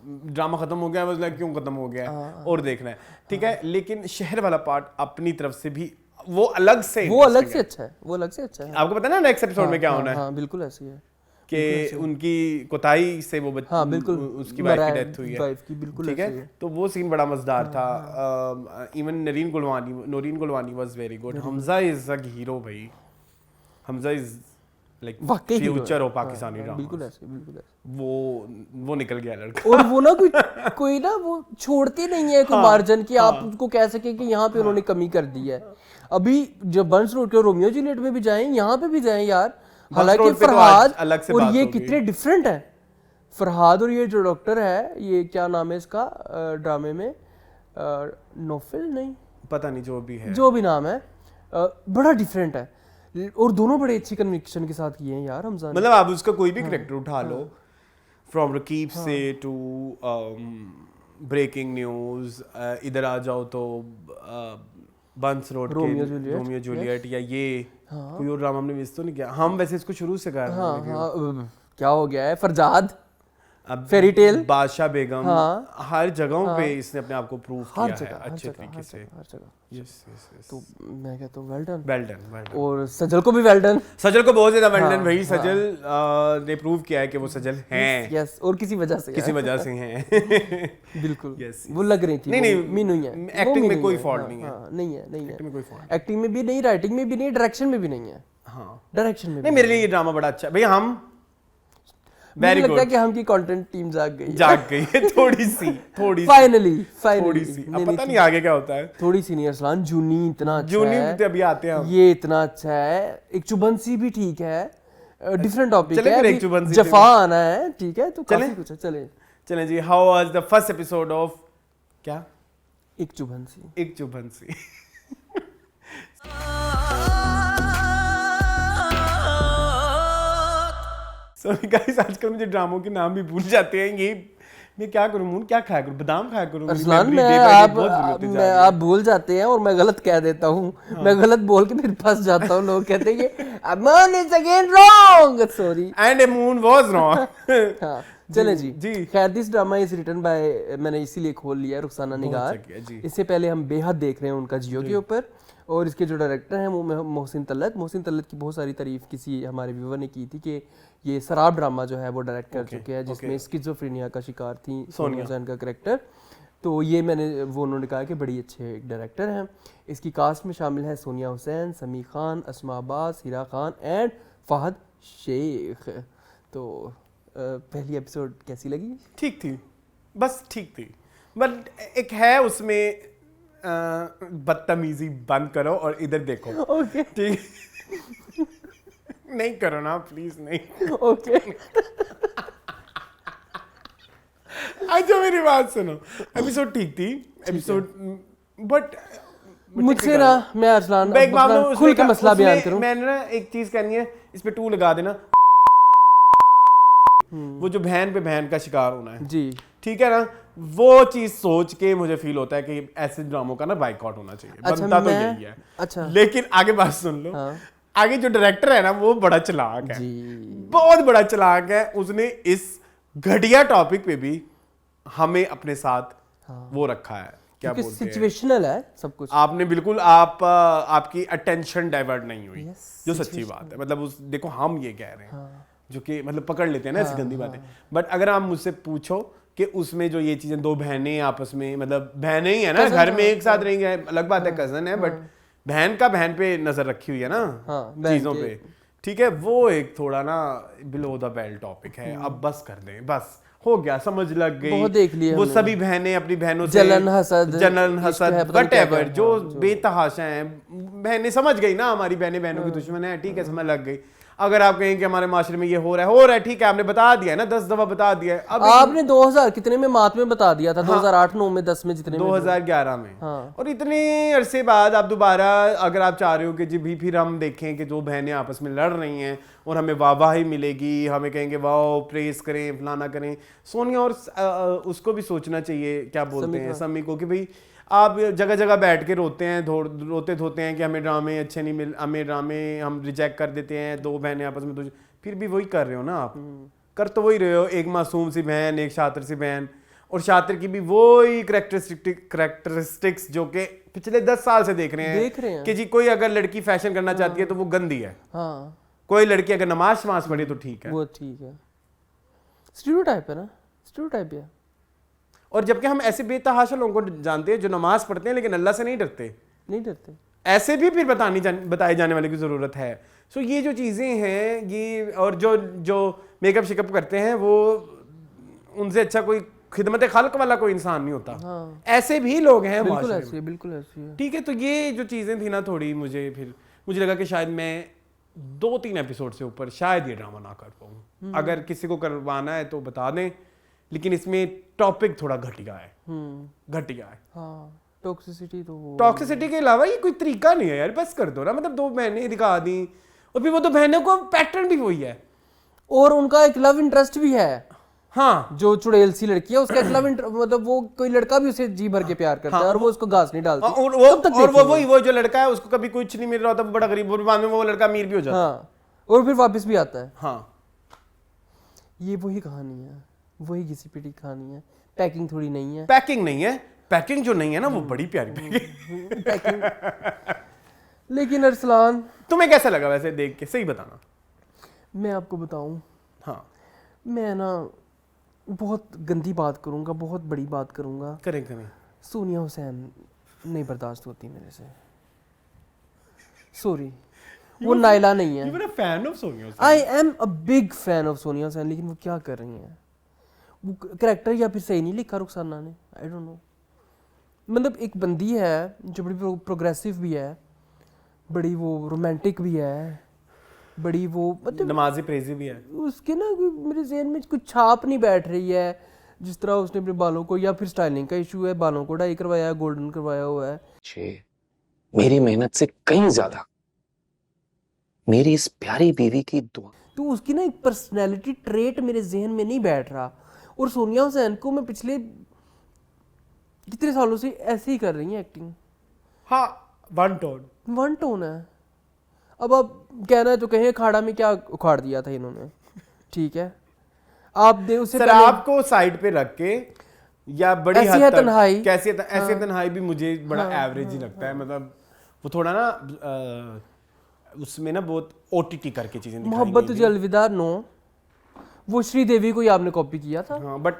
Speaker 1: ड्रामा खत्म हो गया, मतलब क्यों खत्म हो गया और देखना है, ठीक है। लेकिन शहर वाला पार्ट अपनी तरफ से भी वो अलग से
Speaker 2: अच्छा है,
Speaker 1: आपको पता है ना नेक्स्ट एपिसोड में क्या होना है।
Speaker 2: बिल्कुल ऐसी है
Speaker 1: कि उनकी कोताही से वो बिल्कुल उसकी वाइफ की डेथ हुई है, ठीक है। तो वो सीन बड़ा मजेदार था। Even Noreen Gulwani was very good. Hamza is a hero भाई, Hamza is like future of Pakistani drama.
Speaker 2: बिल्कुल ऐसे
Speaker 1: वो निकल गया लड़का।
Speaker 2: और वो ना कोई ना वो छोड़ते नहीं है कोई मार्जिन कि आप उसको कह सके कि यहाँ पे उन्होंने कमी कर दी है। अभी जब बंस रोड के रोमियो जूलियट में भी जाएं, यहाँ पे भी जाएं यार, हालांकि फरहाद और ये कितने डिफरेंट है। फरहाद और ये जो डॉक्टर है, ये क्या नाम है इसका ड्रामे में, नौफिल नहीं
Speaker 1: पता नहीं,
Speaker 2: जो भी नाम है, बड़ा डिफरेंट है और दोनों बड़े अच्छी कन्विक्शन के साथ किए हैं यार हमजा।
Speaker 1: मतलब आप उसका कोई भी कैरेक्टर उठा लो, फ्रॉम रकीब से टू ब्रेकिंग न्यूज, इधर आ जाओ तो बंस रोड के रोमियो जूलियट, या ये कोई और ड्रामा हमने मिस तो नहीं किया। हम वैसे इसको शुरू से कर रहे हैं।
Speaker 2: क्या हो गया है, फरजाद, फेरी टेल,
Speaker 1: बादशाह बेगम, हर जगहों पे इसने अपने आप को प्रूव किया है अच्छे तरीके से, हर जगह। यस।
Speaker 2: तो मैं कहता हूँ वेल
Speaker 1: डन।
Speaker 2: और सजल को भी वेल डन,
Speaker 1: सजल को बहुत ज्यादा वेल डन भाई। सजल ने प्रूव किया है कि वो सजल हैं।
Speaker 2: यस, और किसी वजह से
Speaker 1: हैं।
Speaker 2: बिल्कुल वो लग रही थी।
Speaker 1: नहीं
Speaker 2: मीनू है,
Speaker 1: एक्टिंग में कोई फॉल्ट नहीं है।
Speaker 2: नहीं है एक्टिंग में भी नहीं, राइटिंग में भी नहीं, डायरेक्शन में भी नहीं है। डायरेक्शन में
Speaker 1: नहीं, मेरे लिए ये ड्रामा बड़ा अच्छा है भाई। हम
Speaker 2: वेरी गुड कि हम की कंटेंट टीम जाग गई
Speaker 1: है थोड़ी सी
Speaker 2: फाइनली
Speaker 1: अब पता नहीं आगे क्या होता है।
Speaker 2: थोड़ी सी नहीं अरसलान, जूनी इतना अच्छा है,
Speaker 1: जूनी अभी आते हैं,
Speaker 2: ये इतना अच्छा है। एक चुबंसी भी ठीक है, डिफरेंट टॉपिक
Speaker 1: चले
Speaker 2: है,
Speaker 1: फिर एक
Speaker 2: अभी
Speaker 1: चुभन सी
Speaker 2: जफा आना है, ठीक है, तो
Speaker 1: चलें?
Speaker 2: काफी कुछ है, चले
Speaker 1: चलें जी, how was the first episode of क्या
Speaker 2: एक चुभन सी।
Speaker 1: एक चुभन सी। सो गाइस, आजकल मुझे ड्रामों के नाम भी भूल जाते हैं। ये मैं क्या करूं, मून क्या खाया करूं, बादाम खाया करूं? मेरी
Speaker 2: अरसलान,
Speaker 1: memory
Speaker 2: मैं
Speaker 1: day by day
Speaker 2: आप
Speaker 1: बहुत बुरी होती जा
Speaker 2: मैं
Speaker 1: रही है।
Speaker 2: आप भूल जाते हैं और मैं गलत कह देता हूँ, मैं गलत बोल के फिर फंस जाता हूँ, लोग कहते हैं कि Aman is again wrong, sorry.
Speaker 1: And ए मून वाज रॉन्ग।
Speaker 2: हाँ, चले जी
Speaker 1: जी।
Speaker 2: खैर, this drama is written by, मैंने इसीलिए खोल लिया है, रुखसाना निगार।
Speaker 1: सही है, जी।
Speaker 2: इससे पहले हम बेहद देख रहे हैं उनका जियो के ऊपर, और इसके जो डायरेक्टर हैं वो मोहसिन तलत की बहुत सारी तारीफ किसी हमारे व्यूवर ने की थी कि ये शराब ड्रामा जो है वो डायरेक्ट कर चुके हैं, जिसमें स्किज़ोफ्रेनिया का शिकार थी सोनिया हुसैन का कैरेक्टर। तो ये वो उन्होंने कहा कि बड़ी अच्छे डायरेक्टर हैं। इसकी कास्ट में शामिल है सोनिया हुसैन, समी खान, अस्मा अब्बास, हिरा खान एंड फहद शेख। तो पहली एपिसोड कैसी लगी?
Speaker 1: ठीक थी, बस ठीक थी, बट एक है उसमें बदतमीजी बंद करो और इधर देखो।
Speaker 2: ओके
Speaker 1: ठीक नहीं करो ना प्लीज, नहीं।
Speaker 2: ओके
Speaker 1: अच्छा मेरी बात सुनो, एपिसोड ठीक थी, एपिसोड बट
Speaker 2: मुझसे ना, मैं अरसलान
Speaker 1: मैं एक मामला
Speaker 2: अपना खुल के मसला बयान करूं।
Speaker 1: मैंने ना एक चीज कहनी है, इस पे 2 लगा देना। वो जो बहन पे बहन का शिकार होना है
Speaker 2: जी,
Speaker 1: ठीक है ना, वो चीज सोच के मुझे फील होता है कि ऐसे ड्रामों का ना बाइकआउट होना चाहिए।
Speaker 2: अच्छा,
Speaker 1: बनता तो यही है।
Speaker 2: अच्छा,
Speaker 1: लेकिन आगे बात सुन लो।
Speaker 2: हाँ।
Speaker 1: आगे जो डायरेक्टर है ना वो बड़ा चालाक है,
Speaker 2: जी,
Speaker 1: बहुत बड़ा चालाक है। उसने इस घटिया टॉपिक पे भी हमें अपने साथ वो रखा है, क्या
Speaker 2: क्योंकि
Speaker 1: बोलते हैं,
Speaker 2: सिचुएशनल है सब कुछ।
Speaker 1: आपने बिल्कुल आपकी अटेंशन डाइवर्ट नहीं हुई,
Speaker 2: Yes,
Speaker 1: जो सच्ची बात है। मतलब उस देखो हम ये कह रहे हैं, जो कि मतलब पकड़ लेते हैं ना ऐसी गंदी बातें, बट अगर आप मुझसे पूछो कि उसमें जो ये चीजें 2 बहनें आपस में, मतलब बहनें ही है ना, घर में एक साथ रहेंगे, अलग बात है कजन है, बट बहन का बहन पे नजर रखी हुई है ना चीजों पे, ठीक है, वो एक थोड़ा ना बिलो द बेल्ट टॉपिक है। अब बस कर दें, बस हो गया, समझ लग गई,
Speaker 2: बहुत देख लिया
Speaker 1: वो
Speaker 2: हमने।
Speaker 1: सभी बहनें अपनी बहनों से
Speaker 2: जलन हसद
Speaker 1: इश्क है,
Speaker 2: पता नहीं क्या
Speaker 1: whatever,
Speaker 2: क्या,
Speaker 1: जो
Speaker 2: हाँ,
Speaker 1: बेतहाशा है, बहनें समझ गई ना, हमारी बहनें बहनों की दुश्मन है, ठीक है, समझ लग गई। अगर आप कहें कि हमारे माशरे में ये हो रहा है, ठीक है, आपने बता दिया है ना, 10 दफा बता दिया है। अब
Speaker 2: आपने 2000 कितने में मात में बता दिया था, 2008, 9 में, 10 में, जितने में
Speaker 1: 2011 में,
Speaker 2: हाँ।
Speaker 1: और इतने अरसे बाद आप दोबारा अगर आप चाह रहे हो कि जी भी फिर हम देखें कि जो बहनें आपस में लड़ रही हैं और हमें वाहवाही मिलेगी, हमें कहेंगे वाह प्रेस करें, फलाना करें, सोनिया और उसको भी सोचना चाहिए, क्या बोलते हैं, समी को, कि भाई आप जगह जगह बैठ के रोते हैं, रोते धोते हैं कि हमें ड्रामे अच्छे नहीं मिल, हमें ड्रामे हम रिजेक्ट कर देते हैं, 2 बहनें आपस में, फिर भी वही कर रहे हो ना आप, कर तो वही रहे हो, एक मासूम सी बहन, एक शातिर सी बहन, और शातिर की भी वही करेक्टरिस्टिक्स जो कि पिछले 10 साल से देख रहे हैं कि जी कोई अगर लड़की फैशन करना चाहती है तो वो गंदी है,
Speaker 2: हाँ,
Speaker 1: कोई लड़की अगर नमाज पढ़े तो ठीक है,
Speaker 2: वो ठीक है, स्टीरियोटाइप है ना, स्टीरियोटाइप है।
Speaker 1: और जबकि हम ऐसे बेतहाशा लोगों को जानते हैं जो नमाज पढ़ते हैं लेकिन अल्लाह से नहीं डरते, ऐसे भी फिर बताए जाने वाले की ज़रूरत है। सो ये जो चीज़ें हैं ये, और जो मेकअप शेकअप करते हैं वो, उनसे अच्छा कोई खिदमत खालक वाला कोई इंसान नहीं होता।
Speaker 2: हाँ।
Speaker 1: ऐसे भी लोग हैं,
Speaker 2: बिल्कुल ऐसी है, बिल्कुल ऐसी है।
Speaker 1: ठीक है, तो ये जो चीज़ें थी ना, थोड़ी मुझे लगा कि शायद मैं 2-3 एपिसोड से ऊपर शायद ये ड्रामा ना कर पाऊँ। अगर किसी को करवाना है तो बता दें, लेकिन इसमें टॉपिक थोड़ा घटिया है, घटिया है।
Speaker 2: हाँ,
Speaker 1: टॉक्सिसिटी के अलावा ये कोई तरीका नहीं है यार, बस कर दो ना, मतलब 2 बहनें दिखा दी और फिर वो 2 बहनों को पैटर्न भी वही है, और
Speaker 2: उनका एक लव इंटरेस्ट भी है।
Speaker 1: हाँ,
Speaker 2: जो चुड़ैल सी लड़की है उसका एक लव मतलब वो कोई लड़का भी उसे जी भर के प्यार करता है और वो उसको घास नहीं डालती,
Speaker 1: और वो जो लड़का है उसको कभी कुछ नहीं मिल रहा होता, बड़ा गरीब, और बाद में वो लड़का अमीर भी हो जाता है,
Speaker 2: हाँ, और फिर वापस भी आता है।
Speaker 1: हाँ,
Speaker 2: ये वही कहानी है, वही घिसी पिटी कहानी है, पैकिंग थोड़ी नहीं है,
Speaker 1: पैकिंग जो नहीं है ना वो बड़ी प्यारी पैकिंग।
Speaker 2: लेकिन अरसलान,
Speaker 1: तुम्हें कैसा लगा वैसे देख के, सही बताना।
Speaker 2: मैं आपको बताऊं,
Speaker 1: हाँ,
Speaker 2: मैं ना बहुत गंदी बात करूंगा, बहुत बड़ी बात करूंगा,
Speaker 1: करें।
Speaker 2: सोनिया हुसैन नहीं बर्दाश्त होती मेरे से, सॉरी, वो नाइला नहीं है।
Speaker 1: You were a fan of Sonia Hussain.
Speaker 2: I am a big fan of Sonia Hussain, लेकिन वो क्या कर रही हैं, वो करेक्टर या फिर सही नहीं लिखा रुखसाना ने, आई डोंट नो। मतलब एक बंदी है जो बड़ी प्रोग्रेसिव भी है, बड़ी वो रोमांटिक भी है, बड़ी वो मतलब
Speaker 1: नमाज़ी प्रेजी भी है।
Speaker 2: उसके ना मेरे जहन में कुछ छाप नहीं बैठ रही है, जिस तरह उसने अपने बालों को, या फिर स्टाइलिंग का इशू है, बालों को डाई करवाया, गोल्डन करवाया हुआ है।
Speaker 9: मेरी मेहनत से कहीं ज्यादा मेरी इस प्यारी बीवी की दुआ।
Speaker 2: तो उसकी ना एक पर्सनैलिटी ट्रेट मेरे जहन में नहीं बैठ रहा। और सोनिया हुसैन को मैं पिछले कितने सालों से ऐसे ही कर रही है एक्टिंग।
Speaker 1: हाँ, वन टोन
Speaker 2: है। अब आप कहना है तो कहें अखाड़ा में क्या उखाड़ दिया था इन्होंने, ठीक है। आप दे उससे
Speaker 1: सर आपको साइड पे रख के या बड़ी
Speaker 2: ऐसी
Speaker 1: हद
Speaker 2: है
Speaker 1: तक
Speaker 2: तन्हाई,
Speaker 1: ऐसी तन्हाई भी मुझे बड़ा एवरेज ही लगता है। मतलब वो थोड़ा ना उसमें ना बहुत ओटीटी करके चीजें दिखाई
Speaker 2: मोहब्बत तुझे अलविदा नो, वो श्रीदेवी को ही आपने कॉपी किया था।
Speaker 1: हाँ, बट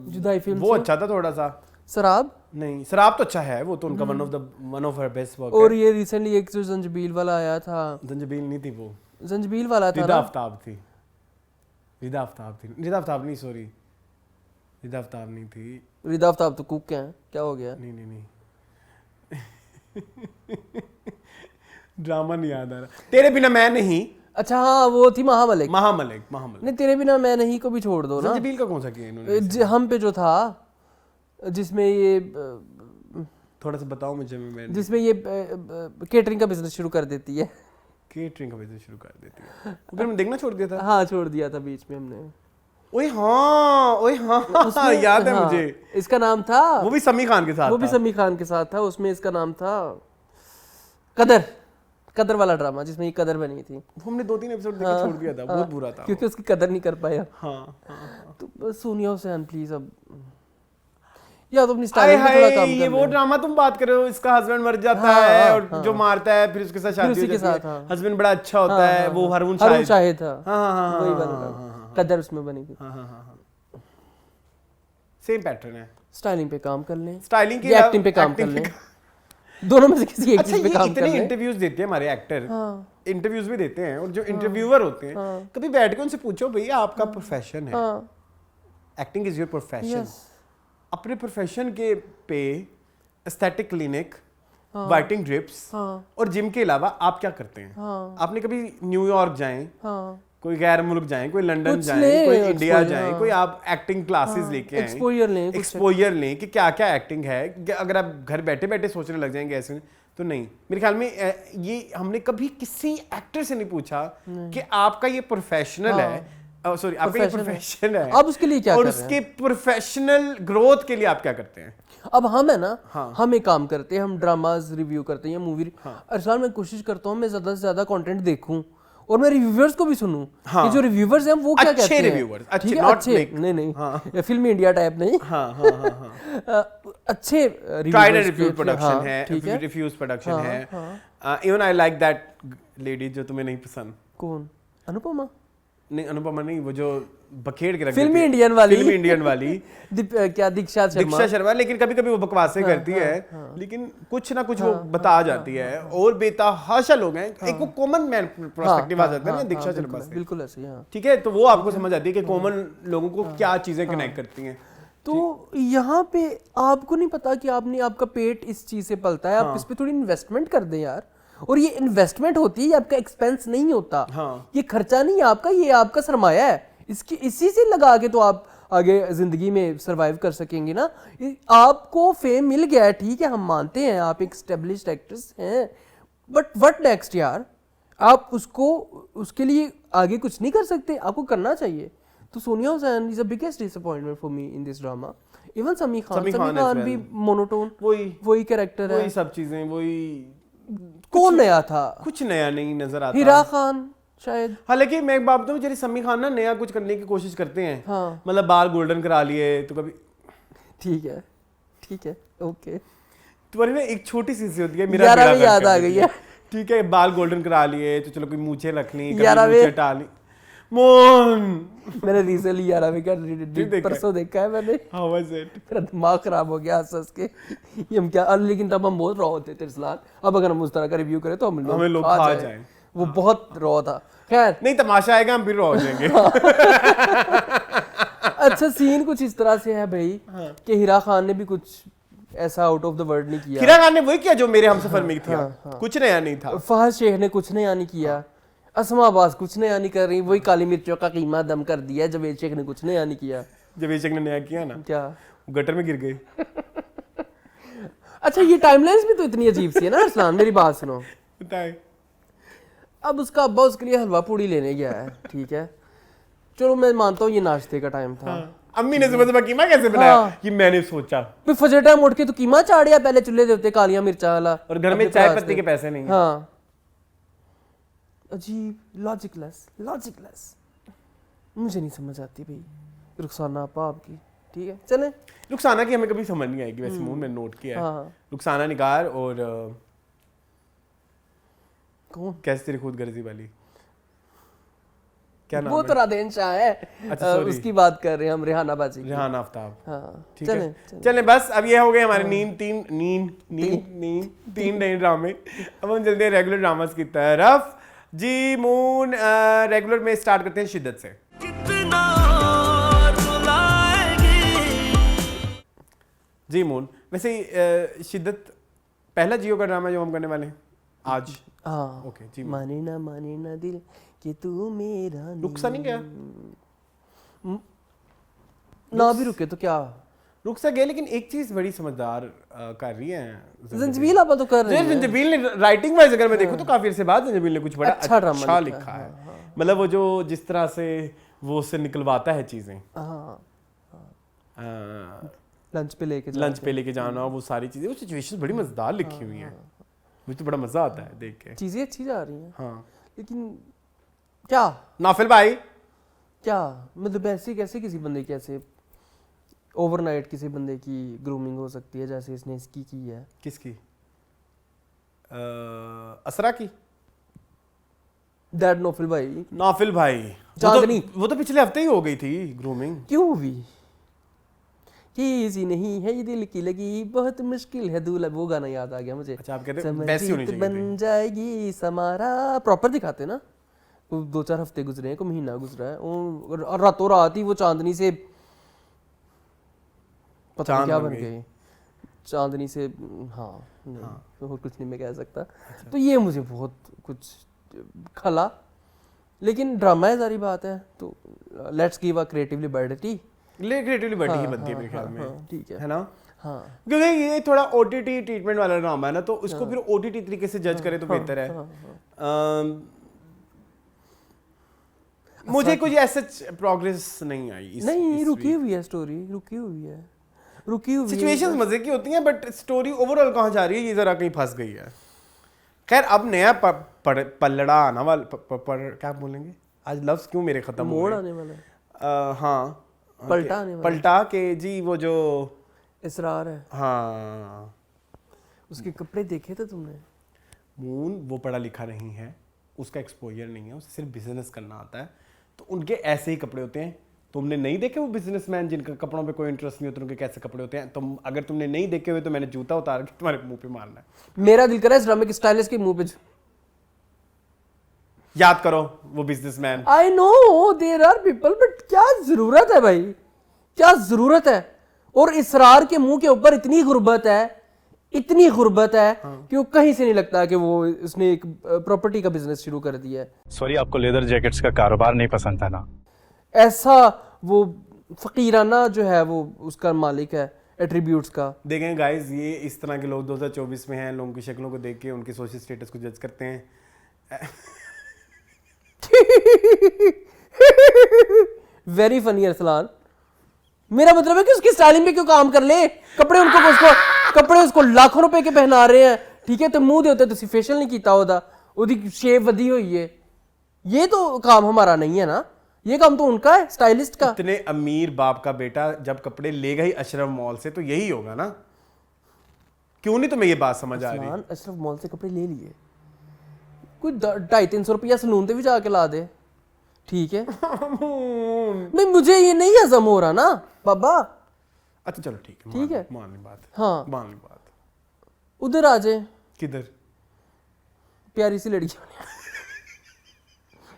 Speaker 2: जुदाई फिल्म
Speaker 1: वो अच्छा था थोड़ा सा।
Speaker 2: शराब
Speaker 1: नहीं, शराब तो अच्छा है, वो तो उनका one of her best work.
Speaker 2: और ये रिसेंटली एक जो जंजीबील वाला आया था।
Speaker 1: जंजीबील नहीं थी वो,
Speaker 2: जंजीबील वाला था।
Speaker 1: रिदा आफ्ताब थी। रिदा आफ्ताब नहीं, सॉरी, रिदा आफ्ताब नहीं थी।
Speaker 2: रिदा आफ्ताब तो कुक हैं, क्या हो गया?
Speaker 1: नहीं ड्रामा नहीं याद आ रहा। तेरे बिना मैं नहीं।
Speaker 2: अच्छा हाँ, वो थी महामलिक। नहीं, तेरे बिना मैं नहीं को भी छोड़ दो ना।
Speaker 1: जंजीबील का कौन सा किया इन्होंने?
Speaker 2: हम पे जो था, जिसमें ये
Speaker 1: थोड़ा सा बताओ मुझे। मैं
Speaker 2: जिसमें ये केटरिंग का बिजनेस शुरू कर देती है।
Speaker 1: केटरिंग का बिजनेस शुरू कर देती है, फिर हमने देखना छोड़ दिया था।
Speaker 2: हाँ, छोड़ दिया था बीच में हमने।
Speaker 1: ओए हाँ याद है मुझे।
Speaker 2: इसका नाम था,
Speaker 1: वो भी समी खान के साथ,
Speaker 2: वो भी समी खान के साथ था। उसमें इसका नाम था कदर वाला ड्रामा, जिसमें ये कदर बनी थी।
Speaker 1: हमने 2-3 एपिसोड देख के छोड़ दिया था। बहुत बुरा था
Speaker 2: क्योंकि उसकी कदर नहीं कर पाया।
Speaker 1: हाँ।
Speaker 2: तो सोनिया हुसैन प्लीज अब या तो अपनी स्टाइल में थोड़ा काम कर।
Speaker 1: ये वो ड्रामा तुम बात कर रहे हो, इसका हस्बैंड मर जाता है और जो मारता है फिर उसके साथ शादी हो जाती है। हस्बैंड बड़ा अच्छा होता है, वो हरून शाहिद
Speaker 2: था।
Speaker 1: हाँ,
Speaker 2: वही वाला कदर उसमें बनी थी।
Speaker 1: सेम पैटर्न है।
Speaker 2: स्टाइलिंग पे काम कर लें,
Speaker 1: स्टाइलिंग की
Speaker 2: एक्टिंग पे काम कर लें, दोनों में से किसी एक चीज पे काम कर लें।
Speaker 1: इतने इंटरव्यूज देते हैं हमारे एक्टर, इंटरव्यूज भी देते हैं, और जो इंटरव्यूअर होते हैं कभी बैठ के उनसे पूछो भैया आपका प्रोफेशन है, एक्टिंग इज योर प्रोफेशन। अपने प्रोफेशन के पे एस्थेटिक क्लिनिक, वाइटिंग ड्रिप्स और जिम के अलावा आप क्या करते हैं? आपने कभी न्यूयॉर्क जाएं, कोई गैर मुल्क जाएं, कोई लंदन जाएं, कोई इंडिया जाएं, कोई आप एक्टिंग क्लासेस लेके आए, एक्सपोजर लें कि क्या क्या एक्टिंग है। अगर आप घर बैठे बैठे सोचने लग जाएंगे ऐसे, तो नहीं। मेरे ख्याल में ये हमने कभी किसी एक्टर से नहीं पूछा कि आपका ये प्रोफेशनल है, सॉरी आपका ये प्रोफेशन है,
Speaker 2: अब उसके लिए क्या
Speaker 1: और
Speaker 2: कर रहे
Speaker 1: उसके प्रोफेशनल ग्रोथ के लिए आप क्या करते हैं?
Speaker 2: अब हम है ना, हम एक काम करते हैं, हम ड्रामाज रिव्यू करते हैं, मूवी। अरसलान, मैं कोशिश करता हूँ मैं ज्यादा से ज्यादा कंटेंट देखूं और मैं रिव्यूअर्स को भी सुनूं कि जो रिव्यूअर्स हैं वो क्या कहते हैं। अच्छे नहीं फिल्मी इंडिया टाइप नहीं, अच्छे
Speaker 1: रिव्यू प्रोडक्शन है, रिव्यूज प्रोडक्शन है। Even I like that lady जो तुम्हें नहीं पसंद।
Speaker 2: कौन? अनुपमा?
Speaker 1: नहीं, अनुपमा नहीं, वो जो बखेड़ के रख
Speaker 2: फिल्मी इंडियन वाली क्या दीक्षा
Speaker 1: शर्मा। लेकिन कभी कभी वो बकवासें करती है, लेकिन कुछ ना कुछ वो बता जाती है। और बेतहाशा लोग हैं, एक वो कॉमन मैन पर्सपेक्टिव आ जाता है ना दीक्षा शर्मा से,
Speaker 2: बिल्कुल ऐसे ही।
Speaker 1: ठीक है, तो वो आपको समझ आती है कि कॉमन लोगों को क्या चीजें कनेक्ट करती हैं।
Speaker 2: तो यहाँ पे आपको नहीं पता कि आपका पेट इस चीज से पलता है, आप इस पे थोड़ी इन्वेस्टमेंट कर दें यार। और ये इन्वेस्टमेंट होती है, ये आपका एक्सपेंस नहीं होता। ये खर्चा नहीं है आपका, ये आपका सरमाया है। इसी से लगा के तो आप आगे जिंदगी में सरवाइव कर सकेंगे ना। आपको फेम मिल गया है, ठीक है, हम मानते हैं आप एक एस्टेब्लिश्ड एक्ट्रेस हैं, बट व्हाट नेक्स्ट यार? आप उसके लिए आगे कुछ नहीं कर सकते, आपको करना चाहिए। तो Sonia Hussain is the biggest disappointment for me in this drama. Even समी खान भी मोनोटोन, वही कैरेक्टर है,
Speaker 1: वही सब चीजें, वही।
Speaker 2: कौन नया था?
Speaker 1: कुछ नया नहीं नजर आता।
Speaker 2: हिरा खान शायद।
Speaker 1: हालांकि मैं एक बात बताऊं, जैसे समी खान ना नया कुछ करने की कोशिश करते हैं, मतलब बाल गोल्डन करा लिए तो कभी,
Speaker 2: ठीक है ओके,
Speaker 1: तुम्हारी ना एक छोटी सी होती है, मेरा
Speaker 2: याद आ गई है,
Speaker 1: ठीक है, बाल गोल्डन करा लिए तो चलो कोई मूछें रखनी, मूछें टालनी। मोन
Speaker 2: मैंने रिसेंटली परसों देखा है मैंने।
Speaker 1: How was it?
Speaker 2: मेरा दिमाग खराब हो गया हंस के। ये हम क्या, लेकिन तब हम बहुत रॉ होते थे इस्लान। अब अगर हम उस तरह का रिव्यू करें तो हमें लोग खा जाएं। वो बहुत रॉ था। खैर
Speaker 1: नहीं, तमाशा आएगा हम फिर रॉ हो जाएंगे।
Speaker 2: अच्छा, सीन कुछ इस तरह से है भाई कि हिरा खान ने भी कुछ ऐसा आउट ऑफ द वर्ड नहीं किया।
Speaker 1: हिरा खान ने वही किया जो मेरे हमसफर में था, कुछ नया नहीं था।
Speaker 2: फहद शेख ने कुछ नया नहीं किया। असमा अब्बास कुछ नया नहीं कर रही, वही काली मिर्चों का कीमा दम कर दिया है। जवेद शेख ने कुछ नया नहीं किया।
Speaker 1: जवेद शेख ने नया किया ना,
Speaker 2: क्या
Speaker 1: गटर में गिर गए।
Speaker 2: अच्छा, ये टाइमलाइंस भी तो इतनी अजीब सी है ना अरसलान, मेरी बात सुनो।
Speaker 1: बताए
Speaker 2: अब उसका अब्बा उसके लिए हलवा पूड़ी लेने गया है, ठीक है, चलो मैं मानता हूँ ये नाश्ते का टाइम था।
Speaker 1: अम्मी ने सुबह सुबह कीमा कैसे बनाया?
Speaker 2: हाँ।
Speaker 1: ये मैंने सोचा।
Speaker 2: फिर फजर टाइम उठ के तो कीमा चाड़िया पहले चूल्हे दे होते कालियां मिर्चा वाला,
Speaker 1: और घर में
Speaker 2: अपने
Speaker 1: चाय
Speaker 2: पास
Speaker 1: पत्ती
Speaker 2: से।
Speaker 1: के पैसे नहीं।
Speaker 2: हाँ, अजीब, लॉजिकलेस मुझे नहीं समझ आती भाई। रुखसाना आपा आपकी, ठीक है, चले।
Speaker 1: रुखसाना की हमें कभी समझ नहीं आएगी वैसे, मून में नोट किया है।
Speaker 2: हाँ।
Speaker 1: रुखसाना निगार और
Speaker 2: कौन?
Speaker 1: कैसे तेरी खुद गर्जी वाली, क्या नाम
Speaker 2: वो
Speaker 1: है?
Speaker 2: तो राधेन शाह है।
Speaker 1: अच्छा, sorry।
Speaker 2: उसकी बात कर रहे हैं हम, रेहाना बाजी की।
Speaker 1: रेहाना आफ्ताब।
Speaker 2: हाँ,
Speaker 1: ठीक
Speaker 2: चले,
Speaker 1: है, चले बस। अब ये हो गए हमारे तीन नए ड्रामे। अब हम चलते हैं रेगुलर ड्रामास की तरफ। जी मून, रेगुलर में स्टार्ट करते हैं शिद्दत से। जी मून, वैसे शिद्दत पहला जियो का ड्रामा जो हम करने वाले हैं आज।
Speaker 2: हाँ,
Speaker 1: ओके जी।
Speaker 2: माने ना दिल कि तू मेरा नहीं।
Speaker 1: रुक सा नहीं गया?
Speaker 2: ना भी रुके तो क्या,
Speaker 1: रुक सा गया, लेकिन एक चीज बड़ी समझदार कर रही है
Speaker 2: जंजीबील आपा तो कर रहे हैं।
Speaker 1: जंजीबील ने राइटिंग वाइज अगर मैं देखूं तो काफी अरसे बाद जंजीबील ने कुछ बड़ा
Speaker 2: अच्छा ड्रामा
Speaker 1: अच्छा
Speaker 2: लिखा
Speaker 1: लिखा
Speaker 2: है।
Speaker 1: है। मतलब वो जो जिस तरह से वो उससे निकलवाता है चीजें,
Speaker 2: हाँ,
Speaker 1: हाँ,
Speaker 2: लंच पे लेके
Speaker 1: लंच पे लेके जाना, वो सारी चीजें, वो सिचुएशंस बड़ी मजेदार लिखी हुई हैं। मुझे तो बड़ा मजा आता है देख के।
Speaker 2: चीजें अच्छी जा रही हैं।
Speaker 1: हाँ,
Speaker 2: लेकिन क्या
Speaker 1: नाफिल भाई,
Speaker 2: क्या मतलब ऐसे कैसे किसी बंदे की ऐसे ओवरनाइट किसी बंदे की ग्रूमिंग हो सकती है जैसे इसने इसकी की है?
Speaker 1: किसकी? असरा की?
Speaker 2: दैट नोफिल भाई,
Speaker 1: नाफिल भाई,
Speaker 2: चांदनी।
Speaker 1: वो तो पिछले हफ्ते ही हो गई थी ग्रूमिंग।
Speaker 2: क्यों हुई? कि इजी नहीं है ये दिल की लगी, बहुत मुश्किल है दूल्हा। वो गाना याद आ गया मुझे।
Speaker 1: अच्छा, आप कहते हैं वैसी होनी चाहिए
Speaker 2: बन
Speaker 1: थी।
Speaker 2: जाएगी समारा, प्रॉपर दिखाते ना। वो 2-4 हफ्ते गुजरे हैं, कोई महीना गुजरा है, और रातों रात ही वो चांदनी से पता नहीं
Speaker 1: चांद
Speaker 2: क्या
Speaker 1: बन
Speaker 2: बन
Speaker 1: गई।
Speaker 2: गए, चांदनी से। हाँ, नहीं, और कुछ नहीं मैं कह सकता। तो ये मुझे बहुत कुछ खला, लेकिन ड्रामा है सारी बात है, तो let's give a creative liberty.
Speaker 1: Creatively बड़ी ही बनती है मेरे ख्याल में,
Speaker 2: ठीक
Speaker 1: है ना?
Speaker 2: हाँ,
Speaker 1: क्योंकि ये थोड़ा ओटीटी ट्रीटमेंट वाला ड्रामा है ना, तो उसको फिर ओटीटी तरीके से जज करे तो बेहतर है। मुझे कुछ ऐसा प्रोग्रेस नहीं आई इस
Speaker 2: नहीं, रुकी हुई है स्टोरी, रुकी हुई है।
Speaker 1: सिचुएशंस मजे की होती हैं, बट स्टोरी ओवरऑल कहाँ जा रही है ये जरा कहीं फंस गई है। खैर, अब नया पलड़ा आना वाला, क्या बोलेंगे आज, लफ्ज क्यों मेरे खत्म हो
Speaker 2: मोड़
Speaker 1: गए?
Speaker 2: आने वाला है,
Speaker 1: हाँ,
Speaker 2: पलटा आने वाला,
Speaker 1: पलटा के जी, वो जो
Speaker 2: इसरार है।
Speaker 1: हाँ,
Speaker 2: उसके कपड़े देखे थे तुमने?
Speaker 1: मून वो पढ़ा लिखा नहीं है, उसका एक्सपोजर नहीं है, उसे सिर्फ बिजनेस करना आता है, तो उनके ऐसे ही कपड़े होते हैं। तुमने नहीं देखे वो बिजनेसमैन जिनका कपड़ों पे कोई इंटरेस्ट नहीं होता, उनके कैसे कपड़े होते हैं? तुम अगर तुमने नहीं देखे हुए तो मैंने जूता उतार के तुम्हारे मुंह पे मारना है।
Speaker 2: मेरा दिल कर रहा है इस ड्रामे के स्टाइलिस्ट के मुंह पे।
Speaker 1: याद करो वो businessman.
Speaker 2: I know there are people, but क्या जरूरत है भाई, क्या जरूरत है? और इसरार के मुंह के ऊपर इतनी गुर्बत है, इतनी गुर्बत है कि वो कहीं से नहीं लगता कि वो उसने एक प्रॉपर्टी का बिजनेस शुरू कर दिया है।
Speaker 7: सॉरी, आपको लेदर जैकेट्स का कारोबार नहीं पसंद था ना?
Speaker 2: ऐसा वो फकीराना जो है वो उसका मालिक है एट्रीब्यूट्स का।
Speaker 1: देखें गाइस, ये इस तरह के लोग 2024 में हैं, लोगों की शक्लों को देख के उनके सोशल स्टेटस को जज करते हैं।
Speaker 2: Very funny Arsalan. मेरा मतलब है कि उसकी स्टाइलिंग पे क्यों काम कर ले? कपड़े उसको लाखों रुपए के पहना रहे हैं, ठीक है, तो मुंह दे होते तो फेशियल नहीं किया होता, उसकी शेप वधी हुई है। ये तो काम हमारा नहीं है ना, ये काम तो उनका है, स्टाइलिस्ट का।
Speaker 1: इतने अमीर बाप का बेटा जब कपड़े लेगा ही अशरफ मॉल से, तो यही होगा ना। क्यों नहीं तुम्हें ये बात समझ आ रही?
Speaker 2: अशरफ मॉल से कपड़े ले लिए, कोई 250-300 रुपया सलून पे भी जाके ला दे, ठीक है। नहीं, मुझे ये नहीं हजम हो रहा ना बाबा।
Speaker 1: अच्छा चलो ठीक है,
Speaker 2: ठीक है,
Speaker 1: मान ली बात।
Speaker 2: हाँ,
Speaker 1: मान ली बात।
Speaker 2: उधर आ जाए।
Speaker 1: किधर?
Speaker 2: प्यारी सी लड़की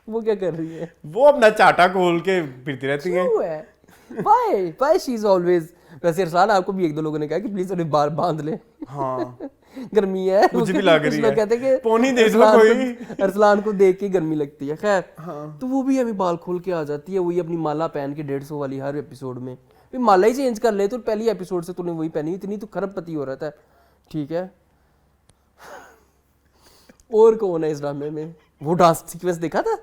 Speaker 2: वो क्या कर रही है?
Speaker 1: वो अपना चाटा खोल के फिरती रहती है।
Speaker 2: क्यों है? Why? Why she is always? वैसे अरसलान, आपको भी 1-2 लोगों ने कहा कि प्लीज उन्हें बार बांध ले।
Speaker 1: हाँ,
Speaker 2: गर्मी है।
Speaker 1: मुझे भी लग रही है।
Speaker 2: कहते हैं कि
Speaker 1: पोनी दे दो
Speaker 2: अरसलान को देख के गर्मी लगती है। खैर तो वो भी हमें बाल खोल के आ जाती है, वही अपनी माला पहन के 150 वाली हर एपिसोड में। भाई माला ही चेंज कर ले, तो पहली एपिसोड से तूने वही पहनी, इतनी तो खरबपति हो रहा था। ठीक है, और कौन है इस ड्रामे में? वो डांस सीक्वेंस देखा था?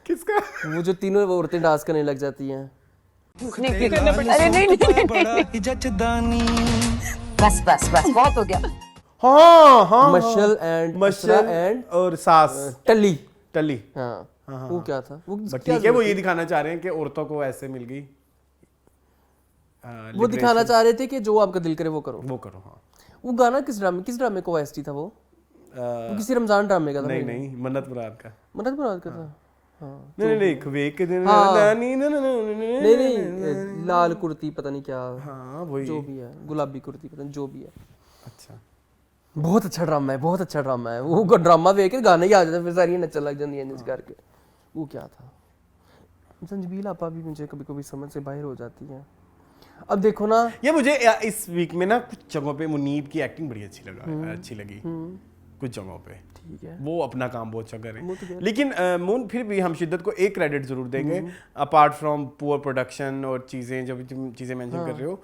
Speaker 1: किसका?
Speaker 2: वो जो तीनों औरतें डांस करने लग जाती हैं।
Speaker 5: अरे नहीं बस बस बस बहुत हो गया।
Speaker 1: हाँ
Speaker 2: मशल एंड
Speaker 1: और सास
Speaker 2: टली।
Speaker 1: हाँ,
Speaker 2: वो क्या था? वो
Speaker 1: ठीक है, वो ये दिखाना चाह रहे हैं कि औरतों को ऐसे मिल गई,
Speaker 2: वो दिखाना चाह रहे थे कि जो आपका दिल करे वो करो।
Speaker 1: हाँ।
Speaker 2: वो गाना किस ड्रामे को OST था? वो किसी रमजान ड्रामे का था।
Speaker 1: नहीं, मन्नत मुराद का।
Speaker 2: मन्नत मुराद का था। हाँ
Speaker 1: नहीं खवेक के दिन
Speaker 2: नहीं, लाल कुर्ती पता नहीं क्या,
Speaker 1: हाँ वही
Speaker 2: जो भी है, गुलाबी कुर्ती पता नहीं जो भी है।
Speaker 1: अच्छा,
Speaker 2: बहुत अच्छा ड्रामा है, बहुत अच्छा ड्रामा है। वो ड्रामा देख के गाने ही आ जाते, फिर सारी नचन लग जाती है करके। वो क्या था? संजबील आपा भी मुझे कभी कभी समझ से बाहर हो जाती है। अब देखो ना,
Speaker 1: ये मुझे इस वीक में ना कुछ जगहों पे मुनीब की एक्टिंग बड़ी अच्छी लगी कुछ जगहों पे।
Speaker 2: ठीक है,
Speaker 1: वो अपना काम बहुत अच्छा कर रहे हैं, लेकिन मून फिर भी हम शिद्दत को एक क्रेडिट जरूर देंगे, अपार्ट फ्रॉम पुअर प्रोडक्शन और चीजें जो चीजें मेंशन कर रहे हो,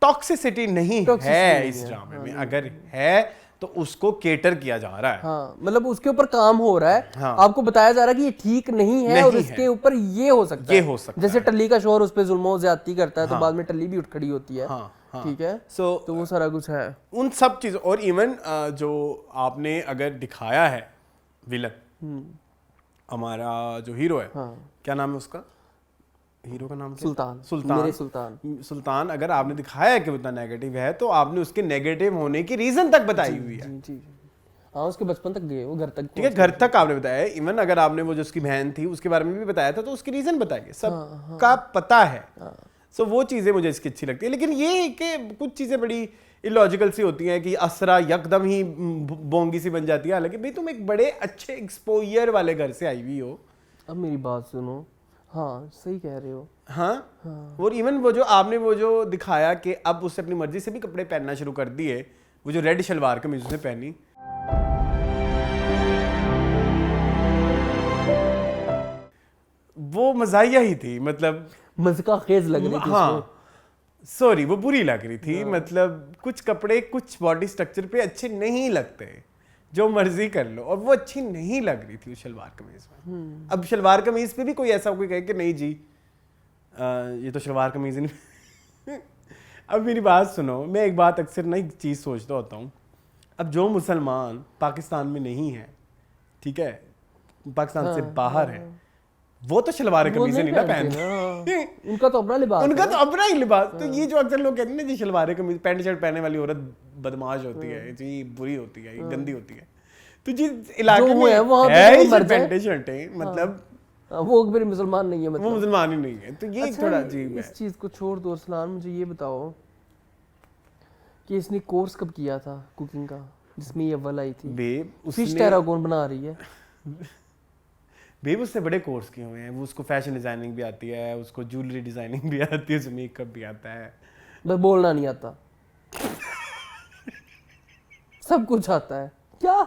Speaker 1: टॉक्सिसिटी नहीं है इस ड्रामे में। अगर है तो उसको केटर किया जा रहा है।
Speaker 2: हाँ, मतलब उसके ऊपर काम हो रहा है।
Speaker 1: हाँ।
Speaker 2: आपको बताया जा रहा है कि ये ठीक नहीं है और इसके ऊपर ये हो सकता है। जैसे टल्ली का शोहर उस पर जुल्म ज्यादती करता है, तो बाद में टल्ली भी उठ खड़ी होती है। ठीक है, तो वो सारा कुछ है
Speaker 1: उन सब चीजों। और इवन जो आपने अगर दिखाया है विलन, हमारा जो हीरो है, क्या नाम है उसका? हीरो का नाम सुल्तान। अगर आपने दिखाया है कि उतना नेगेटिव है, तो आपने उसके नेगेटिव होने की रीजन तक बताई हुई है।
Speaker 2: जी। हाँ, उसके बचपन तक गए, वो घर तक।
Speaker 1: ठीक है, घर तक आपने बताया है। इवन अगर आपने वो जो उसकी बहन थी उसके बारे में भी बताया था, तो उसकी रीजन बताइए, सब का पता है। सो वो चीजें मुझे इसकी अच्छी लगती है। लेकिन ये कि कुछ चीजें बड़ी इलॉजिकल सी होती हैं कि असरा यकदम ही बोंगी सी बन जाती है। हालांकि भाई तुम एक बड़े अच्छे एक्सपोजर वाले घर से आई हुई हो।
Speaker 2: अब मेरी बात सुनो, हाँ सही कह रहे हो।
Speaker 1: हाँ। और इवन वो जो आपने वो जो दिखाया कि अब उससे अपनी मर्जी से भी कपड़े पहनना शुरू कर दिए, वो जो रेड शलवार कमीज उसने पहनी, वो मजाहिया ही थी, मतलब
Speaker 2: मज़का खेज लग रही थी।
Speaker 1: हाँ सॉरी, वो बुरी लग रही थी। मतलब कुछ कपड़े कुछ बॉडी स्ट्रक्चर पे अच्छे नहीं लगते, जो मर्जी कर लो, और वो अच्छी नहीं लग रही थी उस शलवार कमीज में। अब शलवार कमीज पे भी कोई ऐसा कोई कहे कि नहीं जी ये तो शलवार कमीज ही नहीं। अब मेरी बात सुनो, मैं एक बात अक्सर नई चीज़ सोचता होता हूँ। अब जो मुसलमान पाकिस्तान में नहीं है, ठीक है, पाकिस्तान से बाहर है, वो तो शलवार कमीज नहीं ना पहनते।
Speaker 2: उनका तो अपना लिबास,
Speaker 1: उनका तो अपना ही लिबास। तो ये जो अक्सर लोग कहते हैं ना जी शलवार कमीज, पैंट शर्ट पहनने वाली औरत बदमाश होती है जी, बुरी होती है, गंदी होती है। तो जिस इलाके में है पैंट शर्टें, मतलब
Speaker 2: वो मेरे मुसलमान नहीं है, मतलब
Speaker 1: वो मुसलमान ही नहीं है। तो ये थोड़ा अजीब है।
Speaker 2: इस चीज को छोड़ दो अरसलान, मुझे ये बताओ कि इसने कोर्स कब किया था कुकिंग का, जिसमें ये अव्वल आई थी?
Speaker 1: बेब
Speaker 2: फिश टेरागोन बना रही है।
Speaker 1: बेब उससे बड़े कोर्स किए हुए हैं। वो उसको फैशन डिजाइनिंग भी आती है, उसको ज्वेलरी डिजाइनिंग भी आती है, उसमें मेकअप भी आता है,
Speaker 2: बस बोलना नहीं आता। सब कुछ आता है। क्या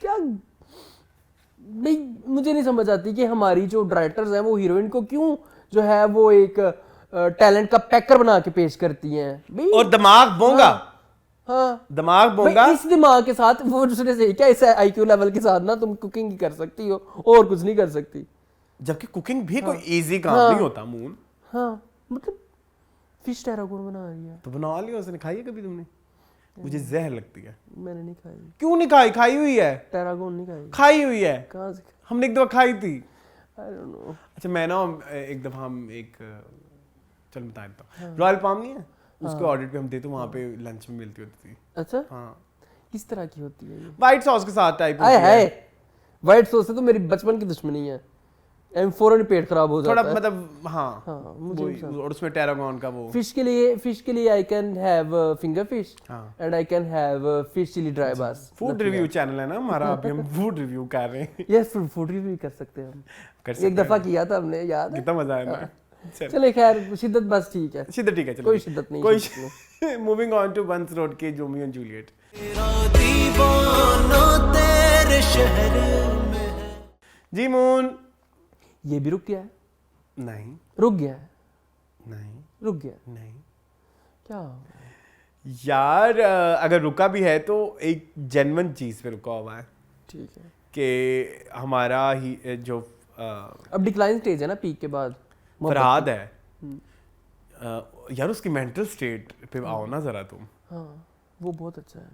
Speaker 2: क्या नहीं, मुझे नहीं समझ आती कि हमारी जो डायरेक्टर्स हैं वो हीरोइन को क्यों जो है वो एक टैलेंट का पैकर बना के पेश करती हैं।
Speaker 1: और दिमाग बोंगा।
Speaker 2: हाँ,
Speaker 1: दिमाग बोंगा।
Speaker 2: इस दिमाग के साथ वो दूसरे से क्या, इस IQ लेवल के साथ ना तुम कुकिंग ही कर सकती हो और कुछ नहीं कर सकती।
Speaker 1: जबकि कुकिंग भी कोई इजी काम नहीं होता मून।
Speaker 2: हाँ, मतलब फिश टेरागोन बना रही है,
Speaker 1: तो बना लिया उसने। खाई है कभी तुमने? मुझे जहर लगती है।
Speaker 2: मैंने नहीं खाई।
Speaker 1: क्यों नहीं खाई? खाई हुई है।
Speaker 2: टेरागोन नहीं खाई।
Speaker 1: खाई हुई है।
Speaker 2: कहाँ से?
Speaker 1: हमने एक दफा खाई थी।
Speaker 2: I don't know।
Speaker 1: अच्छा, मैं ना एक दफा हम एक चल बता देता हूँ, रॉयल पाम नहीं है, उसके ऑडिट पे हम देते, वहाँ पे लंच में मिलती होती थी।
Speaker 2: अच्छा,
Speaker 1: हाँ,
Speaker 2: किस तरह की होती है ये?
Speaker 1: व्हाइट सॉस के साथ टाइप
Speaker 2: आए हाय, व्हाइट सॉस से तो मेरी बचपन की दुश्मनी है। फौरन पेट खराब हो जाता
Speaker 1: थोड़ा
Speaker 2: है।
Speaker 1: मतलब हाँ,
Speaker 2: मुझे
Speaker 1: और उसमें टेरागोन का वो
Speaker 2: फिश के लिए I can have finger fish and I can have fish chilli dry bass.
Speaker 1: Food review channel है ना हमारा, अभी हम फूड रिव्यू कर रहे हैं।
Speaker 2: यस, फूड रिव्यू कर सकते हैं हम। एक दफा किया था हमने, याद है?
Speaker 1: कितना मजा आया ना।
Speaker 2: चले खैर, शिद्दत बस ठीक है,
Speaker 1: शिद्दत ठीक है, चलो
Speaker 2: कोई शिद्दत नहीं,
Speaker 1: कोई। मूविंग ऑन टू वंस रोड के रोमियो एंड जूलियट। जी मून।
Speaker 2: ये भी रुक गया है?
Speaker 1: नहीं
Speaker 2: रुक गया है?
Speaker 1: नहीं
Speaker 2: रुक गया है?
Speaker 1: नहीं
Speaker 2: क्या?
Speaker 1: यार अगर रुका भी है तो एक जेन्युइन चीज पे रुका हुआ है
Speaker 2: ठीक है
Speaker 1: कि हमारा ही जो
Speaker 2: अब डिक्लाइन स्टेज है ना, पीक के बाद
Speaker 1: फरहाद है यार, उसकी मेंटल स्टेट पे आओ ना जरा तुम।
Speaker 2: हाँ वो बहुत अच्छा है,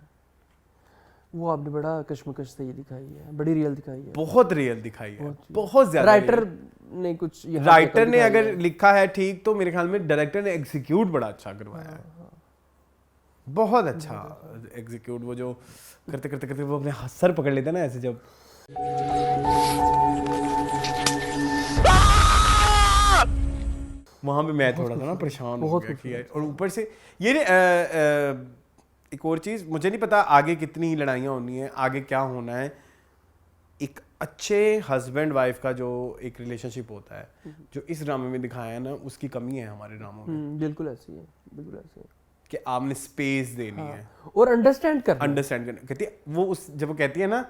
Speaker 2: वो आपने बड़ा कश्मकश से ये दिखाई है, बड़ी रियल दिखाई है,
Speaker 1: बहुत रियल दिखाई है, बहुत ज्यादा।
Speaker 2: राइटर ने कुछ
Speaker 1: राइटर ने अगर लिखा है ठीक, तो मेरे ख्याल में डायरेक्टर ने एग्जीक्यूट बड़ा अच्छा करवाया है, बहुत अच्छा एग्जीक्यूट। वो जो करते करते करते वो अपने सर पकड़ लेता ना ऐसे, जब वहां पे मैं थोड़ा सा ना परेशान हो गया कि और ऊपर से ये एक और चीज, मुझे नहीं पता आगे कितनी लड़ाइयाँ होनी है, आगे क्या होना है। एक अच्छे हस्बैंड वाइफ का जो एक रिलेशनशिप होता है, जो इस ड्रामे में दिखाया है ना, उसकी कमी है हमारे ड्रामों में।
Speaker 2: बिल्कुल ऐसी है, बिल्कुल ऐसी है
Speaker 1: कि आपने स्पेस देनी है
Speaker 2: और अंडरस्टैंड करना
Speaker 1: कहती है वो, उस जब वो कहती है ना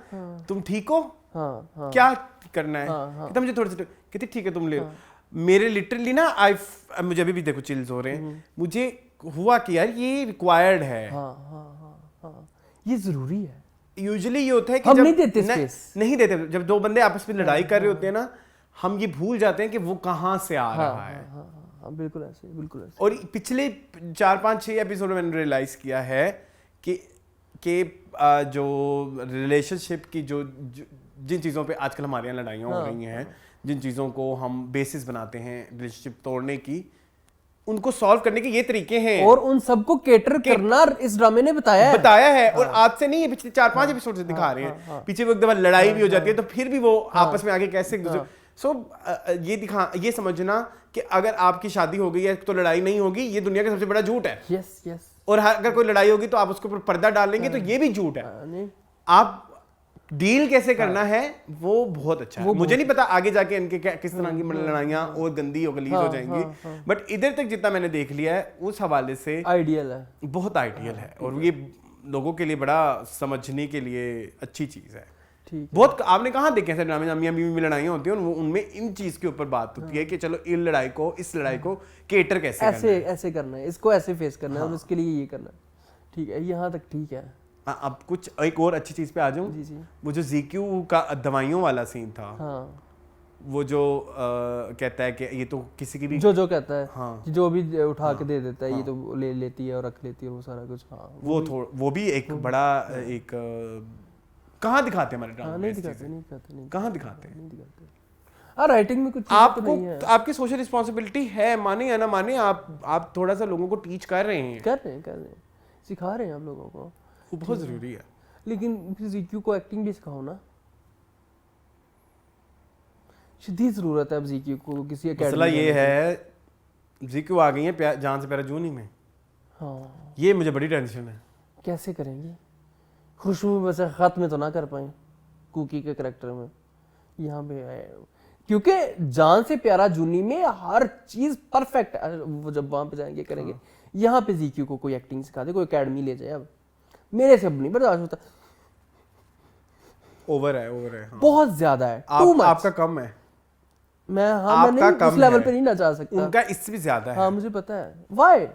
Speaker 1: तुम ठीक हो,
Speaker 2: हाँ
Speaker 1: क्या करना है, कहता मुझे थोड़ा सा, कहती ठीक है तुम ले लो। मेरे लिटरली ना मुझे अभी भी देखो चिल्स हो रहे हैं, मुझे हुआ कि यार ये रिक्वायर्ड है।
Speaker 2: हाँ ये जरूरी है।
Speaker 1: यूजुअली ये होता है कि
Speaker 2: हम
Speaker 1: जब
Speaker 2: नहीं देते स्पेस,
Speaker 1: नहीं देते, जब दो बंदे आपस में लड़ाई कर रहे होते हैं ना, हम ये भूल जाते हैं कि वो कहाँ से आ रहा है।
Speaker 2: बिल्कुल ऐसे, बिल्कुल ऐसे।
Speaker 1: और पिछले 4-5-6 एपिसोड में मैंने रियलाइज किया है कि जो रिलेशनशिप की जो जिन चीज़ों पे आजकल हमारे यहाँ लड़ाइयाँ हो रही हैं, जिन चीज़ों को हम बेसिस बनाते हैं रिलेशनशिप तोड़ने की, उनको सॉल्व करने के ये तरीके हैं,
Speaker 2: और उन सबको केटर करना इस ड्रामे ने बताया है। और आज से नहीं, ये पिछले 4-5 एपिसोड से दिखा रहे हैं। पीछे वो एक दफा लड़ाई भी हो जाती है, तो फिर भी वो आपस में आगे कैसे ये समझना कि अगर आपकी शादी हो गई है तो लड़ाई नहीं होगी, ये दुनिया का सबसे बड़ा झूठ है। यस। और
Speaker 1: अगर कोई लड़ाई होगी तो आप उसके ऊपर पर्दा डालेंगे, तो ये भी झूठ है। आप डील कैसे करना है वो बहुत अच्छा है। मुझे नहीं पता आगे जाके इनके किस तरह की लड़ाइयाँ और गंदी और गलीज हो जाएंगी, बट इधर तक जितना मैंने देख लिया है उस हवाले से
Speaker 2: आइडियल है,
Speaker 1: बहुत आइडियल है, और ये लोगों के लिए बड़ा समझने के लिए अच्छी चीज है। बहुत आपने कहाँ देखे ऐसे ड्रामे, मियां बीवी में लड़ाइयाँ होती हैं, उनमें इन चीज के ऊपर बात होती है कि चलो इस लड़ाई को केटर कैसे
Speaker 2: ऐसे करना है, इसको ऐसे फेस करना है, और उसके लिए ये करना है। ठीक है, यहाँ तक ठीक है।
Speaker 1: अब कुछ एक और अच्छी चीज पे आ जाऊं, वो जो जीक्यू का दवाइयों वाला सीन था, वो जो कहता है कि ये तो किसी की भी
Speaker 2: जो कहता है जो भी उठा के दे देता है, ये तो ले लेती है और रख लेती है, वो सारा कुछ।
Speaker 1: वो भी एक बड़ा एक कहाँ दिखाते हैं हमारे ड्रामा में?
Speaker 2: नहीं दिखाते।
Speaker 1: कहाँ दिखाते हैं?
Speaker 2: राइटिंग में कुछ
Speaker 1: आपको आपकी सोशल रिस्पॉन्सिबिलिटी है, माने या ना माने, आप थोड़ा सा लोगों को टीच कर रहे हैं,
Speaker 2: सिखा रहे हैं हम लोगों को,
Speaker 1: वो बहुत जरूरी है।
Speaker 2: लेकिन जीक्यू को एक्टिंग भी सिखाओ ना, शदीद जरूरत है अब जीक्यू को किसी एकेडमी।
Speaker 1: मसला ये है जीक्यू आ गई है जान से प्यारा जूनी में। ये मुझे बड़ी टेंशन है,
Speaker 2: कैसे करेंगे? खुशबू वैसे खत में तो ना कर पाए कुकी के करैक्टर में, यहाँ पे है क्योंकि जान से प्यारा जूनी में हर चीज परफेक्ट है। वो जब वहां पे जाएंगे करेंगे, यहाँ पे जीक्यू को कोई एक्टिंग सिखा दे, कोई एकेडमी ले जाए। अब मेरे से अब नहीं बर्दाश्त होता,
Speaker 1: ओवर है
Speaker 2: बहुत ज्यादा है।
Speaker 1: आपका कम है,
Speaker 2: मैं उस लेवल पे नहीं ना जा सकता,
Speaker 1: उनका इससे भी ज्यादा है।
Speaker 2: मुझे पता है व्हाई।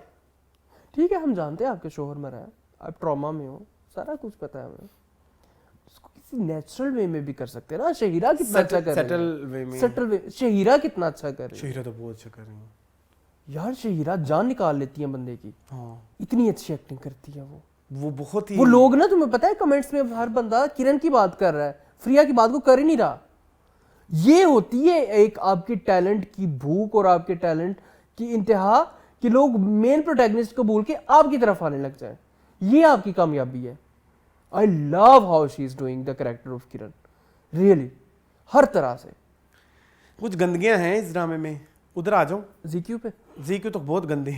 Speaker 2: ठीक है, हम जानते हैं आपके शोहर मरा है, आप ट्रॉमा में हो, सारा कुछ पता है हमें। उसको किसी नेचुरल वे में भी कर सकते हैं ना। शहीरा कितना अच्छा कर रही है, सटल वे। शहीरा कितना अच्छा कर रही है,
Speaker 1: शहीरा तो बहुत अच्छा कर रही है
Speaker 2: यार। शहीरा जान निकाल लेती है बंदे की, इतनी अच्छी एक्टिंग करती है
Speaker 1: वो बहुत ही।
Speaker 2: वो लोग ना, तुम्हें पता है कमेंट्स में हर बंदा किरण की बात कर रहा है, फ्रिया की बात को कर ही नहीं रहा। ये होती है एक आपके टैलेंट की भूख और आपके टैलेंट की इंतहा कि लोग मेन प्रोटैगनिस्ट को भूल के आपकी तरफ आने लग जाए। ये आपकी कामयाबी है। I love how she is doing the character of Kiran, really हर तरह से।
Speaker 1: कुछ गंदगियां हैं इस ड्रामे में, उधर आ जाओ।
Speaker 2: जीक्यू पे
Speaker 1: जीक्यू तो बहुत गंदी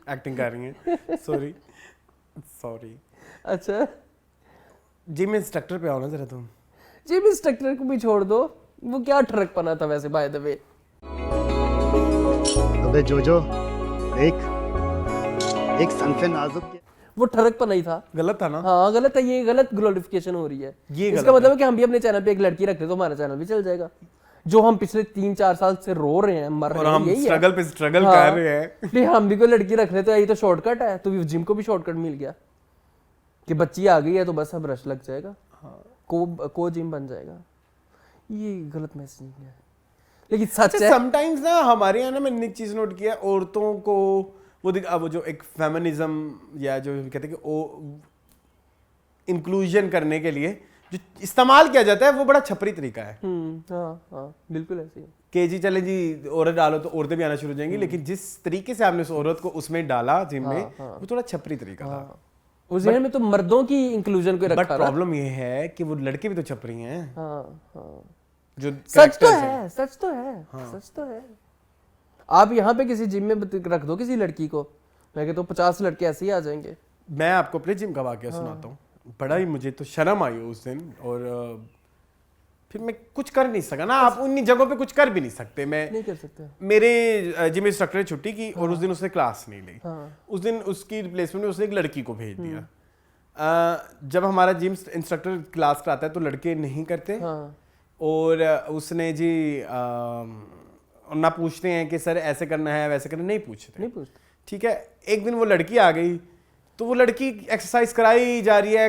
Speaker 1: एक्टिंग कर रही हैं। सॉरी।
Speaker 2: अच्छा,
Speaker 1: जिम इंस्ट्रक्टर पे आओ ना जरा तुम।
Speaker 2: जिम इंस्ट्रक्टर को भी छोड़ दो, वो क्या ठरक पना था वैसे बाय द वे।
Speaker 10: अबे जोजो, एक सनफे नाजुक
Speaker 2: वो ठरकपना ही था।
Speaker 1: गलत था ना।
Speaker 2: हाँ गलत है, ये गलत ग्लोरिफिकेशन हो रही है।
Speaker 1: ये
Speaker 2: इसका मतलब है कि हम भी अपने चैनल पे एक लड़की रखते तो हमारा चैनल भी चल जाएगा। जो हम पिछले 3-4 साल से रो रहे हैं, मर
Speaker 1: और
Speaker 2: रहे हैं,
Speaker 1: हम
Speaker 2: यही
Speaker 1: स्ट्रगल पे स्ट्रगल
Speaker 2: हाँ।
Speaker 1: कर रहे हैं।
Speaker 2: है हम भी कोई लड़की रख रहे तो यही तो शॉर्टकट है। तो जिम को भी शॉर्टकट मिल गया कि बच्ची आ गई है तो बस अब रश लग जाएगा, को जिम बन जाएगा। ये गलत मैसेजिंग है, लेकिन सच है।
Speaker 1: समटाइम्स ना हमारे यहाँ ना मैंने एक चीज नोट किया, औरतों को वो जो एक फेमिनिज्म या जो कहते हैं कि वो इंक्लूजन करने के लिए जो इस्तेमाल किया जाता है वो बड़ा छपरी तरीका है।
Speaker 2: हाँ बिल्कुल ऐसे ही
Speaker 1: कि जी चले जी औरत डालो तो औरतें भी आना शुरू हो जाएंगी, लेकिन जिस तरीके से आपने उस औरत को उसमें डाला जिम में, वो थोड़ा छपरी तरीका था।
Speaker 2: उस जहन में तो मर्दों की इंक्लूजन को
Speaker 1: बट
Speaker 2: रखा था।
Speaker 1: प्रॉब्लम ये है कि वो लड़के भी तो छपरी हैं। जो
Speaker 2: सच तो
Speaker 1: characters हैं।
Speaker 2: है, सच तो है, सच तो है। आप यहाँ पे किसी जिम में रख दो किसी लड़की को, मैं कहता हूँ 50 लड़के ऐसे ही आ जाएंगे।
Speaker 1: मैं आपको अपने जिम का वाकया सुनाता हूँ। बड़ा ही मुझे तो शर्म आई उस दिन, और फिर मैं कुछ कर नहीं सका ना। आप उन जगहों पे कुछ कर भी नहीं सकते। मैं
Speaker 2: नहीं कर सकते।
Speaker 1: मेरे जिम इंस्ट्रक्टर ने छुट्टी की और उस दिन उसने क्लास नहीं ली। उस दिन उसकी रिप्लेसमेंट में उसने एक लड़की को भेज दिया। जब हमारा जिम इंस्ट्रक्टर क्लास कराता है तो लड़के नहीं करते। और उसने जी ना पूछते हैं कि सर ऐसे करना है वैसे करना, नहीं पूछते। ठीक है, एक दिन वो लड़की आ गई तो वो लड़की एक्सरसाइज कराई जा रही है।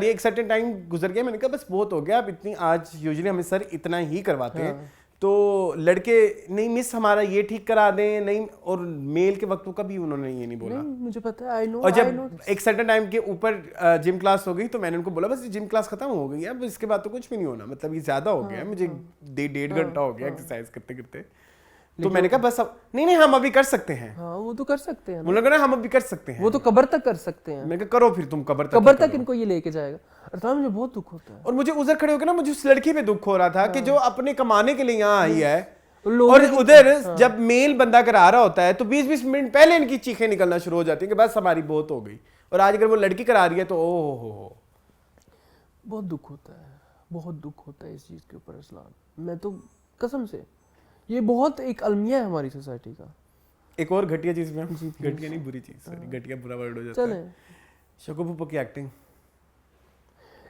Speaker 1: एक सर्टेन टाइम गुजर गया, मैंने कहा बस बहुत हो गया अब इतनी, आज यूजुअली हमें सर इतना ही करवाते हैं। तो लड़के नहीं मिस हमारा ये ठीक करा दें, नहीं, और मेल के वक्तों का भी उन्होंने ये नहीं बोला।
Speaker 2: मुझे पता है, आई नो।
Speaker 1: और जब एक सर्टेन टाइम के ऊपर जिम क्लास हो गई तो मैंने उनको बोला बस जिम क्लास खत्म हो गई है, अब इसके बाद तो कुछ भी नहीं होना, मतलब ये ज्यादा हो गया, मुझे 1.5 घंटा हो गया एक्सरसाइज करते करते। तो मैंने कहा बस अब नहीं हम अभी कर सकते हैं।
Speaker 2: हाँ वो तो कर सकते हैं,
Speaker 1: उन्होंने कहा हम अभी कर सकते हैं,
Speaker 2: वो तो कब्र तक कर सकते हैं।
Speaker 1: मैंने कहा करो फिर तुम कब्र
Speaker 2: तक इनको ये लेके जाएगा। अर्थात मुझे बहुत दुख होता है।
Speaker 1: और मुझे उधर खड़े होकर ना मुझे उस लड़की पे दुख हो रहा था कि जो अपने कमाने के लिए यहाँ आई है, और उधर जब मेल बंदा करा रहा होता है तो 20-20 मिनट पहले इनकी चीखें निकलना शुरू हो जाती है कि बस हमारी बहुत हो गई। और आज अगर वो लड़की करा रही है तो ओ हो
Speaker 2: बहुत दुख होता है, बहुत दुख होता है इस चीज के ऊपर इस्लाम। मैं तो कसम से, ये बहुत एक अलमिया है हमारी सोसाइटी का।
Speaker 1: एक और घटिया चीज में, घटिया नहीं बुरी चीज, सॉरी घटिया बुरा वर्ड हो जाता है। शको फूफो की एक्टिंग,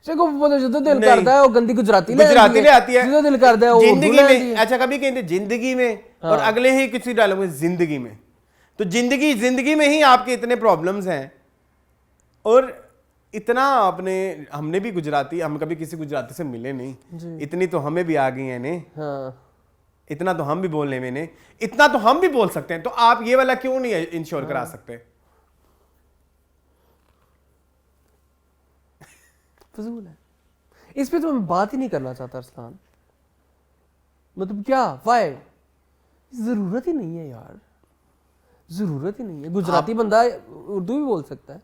Speaker 2: शको फूफो तो जो दिल करता है वो गंदी गुजराती ले
Speaker 1: आती है,
Speaker 2: जो दिल करता है वो
Speaker 1: जिंदगी में। अच्छा कभी कहते जिंदगी में, और अगले ही किसी डायलॉग में जिंदगी में, तो जिंदगी में ही आपके इतने प्रॉब्लम्स हैं। और इतना हमने भी गुजराती, हम कभी किसी गुजराती से मिले नहीं, इतनी तो हमें भी आ गई है ने। इतना तो हम भी बोलने में ने, इतना तो हम भी बोल सकते हैं, तो आप ये वाला क्यों नहीं इंश्योर करा सकते?
Speaker 2: फजूल है, इस पे तो मैं बात ही नहीं करना चाहता अरसलान। मतलब क्या वाई, जरूरत ही नहीं है यार, जरूरत ही नहीं है। गुजराती बंदा उर्दू भी बोल सकता है।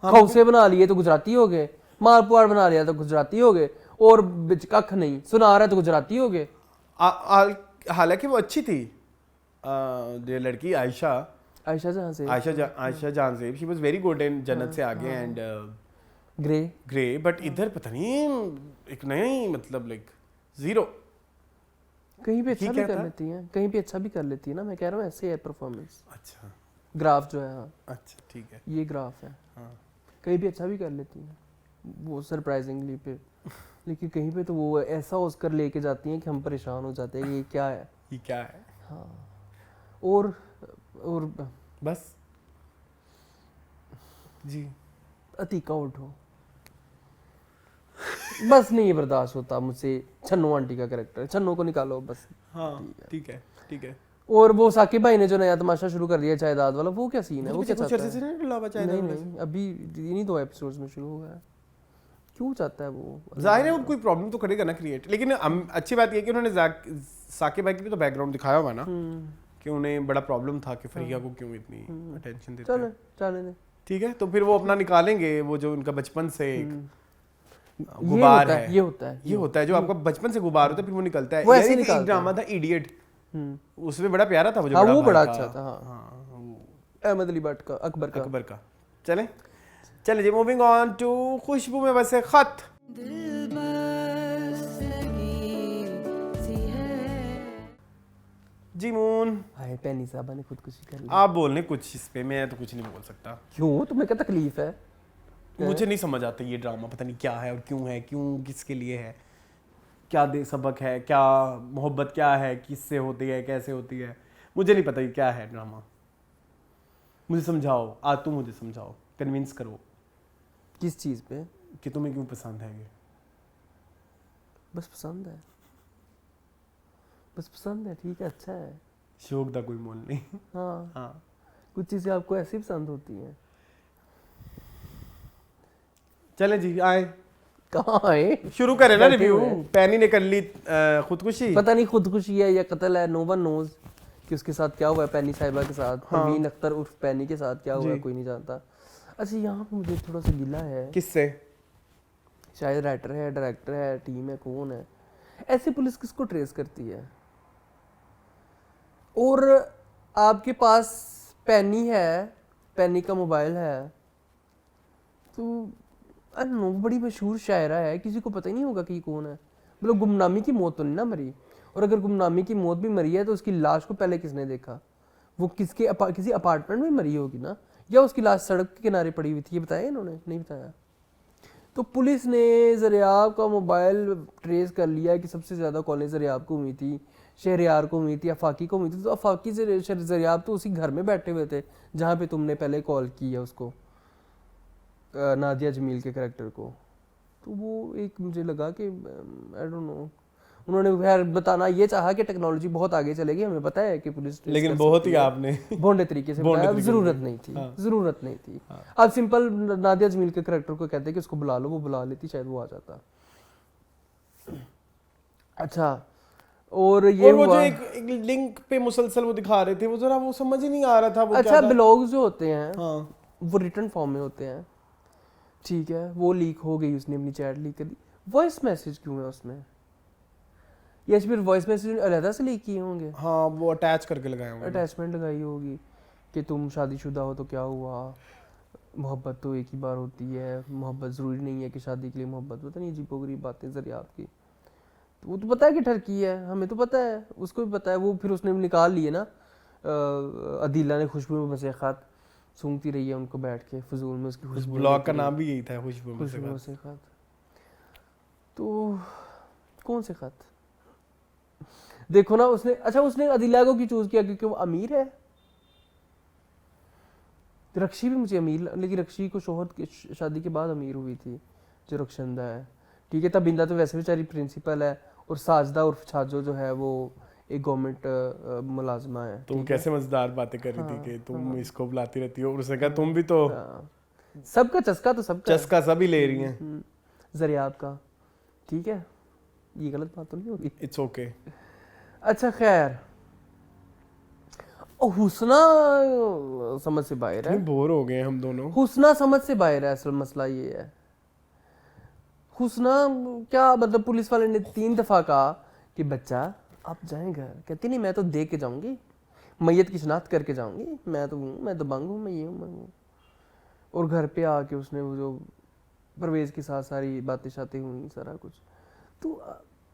Speaker 2: खौसे बना लिए तो गुजराती हो गए, मालपुआर बना लिया तो गुजराती हो गए, और बिच कख नहीं सुना रहा तो गुजराती हो गए।
Speaker 1: हालांकि वो अच्छी थी जो लड़की आयशा जहां से, she was very good in जन्नत से आगे एंड ग्रे, बट इधर पता नहीं एक नया ही, मतलब लाइक जीरो।
Speaker 2: कहीं पे अच्छा भी कर लेती हैं, कहीं पे अच्छा भी कर लेती है ना। मैं कह रहा हूँ ऐसे है परफॉर्मेंस।
Speaker 1: अच्छा
Speaker 2: ग्राफ जो है, हाँ
Speaker 1: अच्छा ठीक है,
Speaker 2: ये ग्राफ है। कहीं पे अच्छा भी कर लेती हैं वो सरप्राइजिंगली पे, लेकिन कहीं पे तो वो ऐसा ऑस्कर लेके जाती हैं कि हम परेशान हो जाते हैं कि ये क्या है। हाँ, और
Speaker 1: बस जी
Speaker 2: अतीका उठो, बस नहीं बर्दाश्त होता मुझसे। छन्नू आंटी का कैरेक्टर, छन्नू को निकालो बस।
Speaker 1: हाँ ठीक है।
Speaker 2: और वो साकिब भाई ने जो नया तमाशा शुरू कर दिया जायदाद वाला, वो क्या सीन है? वो क्या चाहता है? नहीं अभी इन्हीं 2 एपिसोड्स में शुरू हुआ है। क्यों चाहता है वो?
Speaker 1: जाहिर है वो कोई प्रॉब्लम तो करेगा ना क्रिएट, लेकिन अच्छी बात ये कि उन्होंने साकिब भाई की भी तो बैकग्राउंड दिखाया हुआ ना, कि उन्हें बड़ा प्रॉब्लम था कि फरिया को क्यों इतनी अटेंशन देते हैं।
Speaker 2: चले
Speaker 1: ठीक है, तो फिर वो अपना निकालेंगे, वो जो उनका बचपन से गुबार है, ये होता है जो आपका बचपन से गुबार होता है, फिर वो निकलता है।
Speaker 2: वैसे
Speaker 1: एक ड्रामा था इडियट, उसमें बड़ा प्यारा था वो, जो
Speaker 2: वो बड़ा अच्छा था। अहमद अली भट्ट का, अकबर का।
Speaker 1: चले जी, मूविंग ऑन टू खुशबू में बसे खत। जी मून,
Speaker 2: हाय पैनी साहबा ने खुदकुशी कर ली।
Speaker 1: आप बोलने कुछ इस पे, मैं तो कुछ नहीं बोल सकता।
Speaker 2: क्यों, तुम्हें क्या तकलीफ है?
Speaker 1: मुझे नहीं समझ आता ये ड्रामा, पता नहीं क्या है और क्यों है, क्यों किसके लिए है, क्या दे सबक है, क्या मोहब्बत क्या है, किससे होती है, कैसे होती है, मुझे नहीं पता ये क्या है ड्रामा। मुझे समझाओ, आज तुम मुझे समझाओ, कन्विंस करो
Speaker 2: किस चीज़ पे?
Speaker 1: कि तुम्हें क्यों पसंद है ये।
Speaker 2: बस पसंद है, बस पसंद है, ठीक है, अच्छा है।
Speaker 1: शौक का कोई मोल नहीं।
Speaker 2: हाँ,
Speaker 1: हाँ,
Speaker 2: कुछ चीज़ें आपको ऐसी पसंद होती हैं।
Speaker 1: चले जी आए,
Speaker 2: कहाँ आए?
Speaker 1: शुरू करें ना
Speaker 2: बैठे
Speaker 1: रिव्यू।
Speaker 2: हुए हैं।
Speaker 1: पैनी ने कर ली खुदकुशी।
Speaker 2: पता नहीं खुदकुशी है या कत्ल है, नो वन नोज कि उसके साथ क्या हुआ है, पैनी साहिबा के साथ, परवीन अख्तर उर्फ पैनी के साथ क्या हुआ है, कोई नहीं जानता। अच्छा, यहाँ पे मुझे थोड़ा सा गिला है,
Speaker 1: किससे?
Speaker 2: शायद राइटर है, डायरेक्टर है, टीम है, कौन है? ऐसी पुलिस किसको ट्रेस करती है? और आपके पास पैनी है, पैनी का मोबाइल है, तो नो बड़ी मशहूर शायरा है, किसी को पता ही नहीं होगा कि ये कौन है। मतलब गुमनामी की मौत तो नहीं ना मरी, और अगर गुमनामी की मौत भी मरी है तो उसकी लाश को पहले किसने देखा? वो किसी अपार्टमेंट में मरी होगी ना, या उसकी लाश सड़क के किनारे पड़ी हुई थी, ये बताया इन्होंने? नहीं बताया। तो पुलिस ने ज़रियाब का मोबाइल ट्रेस कर लिया कि सबसे ज़्यादा कॉलें ज़रियाब को हुई थी, शहरियार को हुई थी, अफाकी को हुई थी। तो अफाकी से ज़रियाब तो उसी घर में बैठे हुए थे जहाँ पे तुमने पहले कॉल की है उसको, नादिया जमील के करैक्टर को। तो वो एक मुझे लगा कि आई डोंट नो, उन्होंने खैर बताना ये चाहा कि टेक्नोलॉजी बहुत आगे चलेगी, हमें पता है कि पुलिस,
Speaker 1: लेकिन बहुत ही आपने
Speaker 2: भोंडे तरीके से बताया, जरूरत नहीं थी। जरूरत नहीं थी। आप सिंपल नादिया जमील के करैक्टर को कहते कि उसको बुला लो, वो बुला लेती, शायद वो आ जाता। अच्छा, और ये
Speaker 1: वो जो एक लिंक पे मुसलसल वो दिखा रहे थे, वो जरा वो समझ ही नहीं आ रहा था वो
Speaker 2: अच्छा, ब्लॉग्स जो होते हैं
Speaker 1: हाँ,
Speaker 2: वो रिटन फॉर्म में होते हैं, ठीक है, वो लीक हो गई, उसने अपनी चैट लीक कर दी। वॉइस मैसेज क्यों है उसमें? या फिर वॉइस मैसेज अलग से लीक किए होंगे?
Speaker 1: हाँ, वो अटैच करके लगाए होंगे,
Speaker 2: अटैचमेंट लगाई होगी कि तुम शादीशुदा हो तो क्या हुआ, मोहब्बत तो एक ही बार होती है, मोहब्बत ज़रूरी नहीं है कि शादी के लिए मोहब्बत। पता नहीं अजीबोगरीब बातें ज़रिए आपकी। तो वो तो पता है कि ठरकी है, हमें तो पता है, उसको भी पता है। वो फिर उसने निकाल लिए ना, अदीला ने खुशबू में बसे ख़त सूंघती रही है उनको बैठ के फजूल में, उसकी खुशबू।
Speaker 1: ब्लॉग का नाम भी यही था, खुशबू में
Speaker 2: बसे ख़त। तो कौन से ख़त? देखो ना, उसने, अच्छा उसने अदीला को क्यों चूज किया? क्योंकि वो अमीर है। रक्षी भी मुझे अमीर, लेकिन रक्षी को शोहर की शादी के बाद अमीर हुई थी, जो रक्षंदा है, ठीक है। तबिंदा तो वैसे बेचारी प्रिंसिपल है, और साजदा और छाजो जो है वो एक गवर्नमेंट मुलाजमा है।
Speaker 1: तुम कैसे मजेदार बातें कर रही थी कि तुम इसको बुलाती रहती हो, और उसने कहा तुम भी तो,
Speaker 2: सबका चस्का तो सबका
Speaker 1: चस्का सभी ले रही हैं।
Speaker 2: ज़रियाब का, ठीक है, ये गलत बात तो नहीं होगी।
Speaker 1: It's okay.
Speaker 2: अच्छा खैर, हुस्ना समझ से बाहर है।
Speaker 1: बोर हो गए हम दोनों।
Speaker 2: हुस्ना समझ से बाहर है, असल मसला ये है। हुस्ना क्या मतलब, पुलिस वाले ने 3 दफ़ा कहा कि बच्चा आप जाएं घर, कहती नहीं मैं तो देख के जाऊंगी, मैयत की शनाख्त करके जाऊंगी, मैं तो बंग हूँ, मैं ये हूँ, मैं हूँ। और घर पे आके उसने वो जो परवेज़ के साथ सारी बातें शातें हुई, सारा कुछ। तो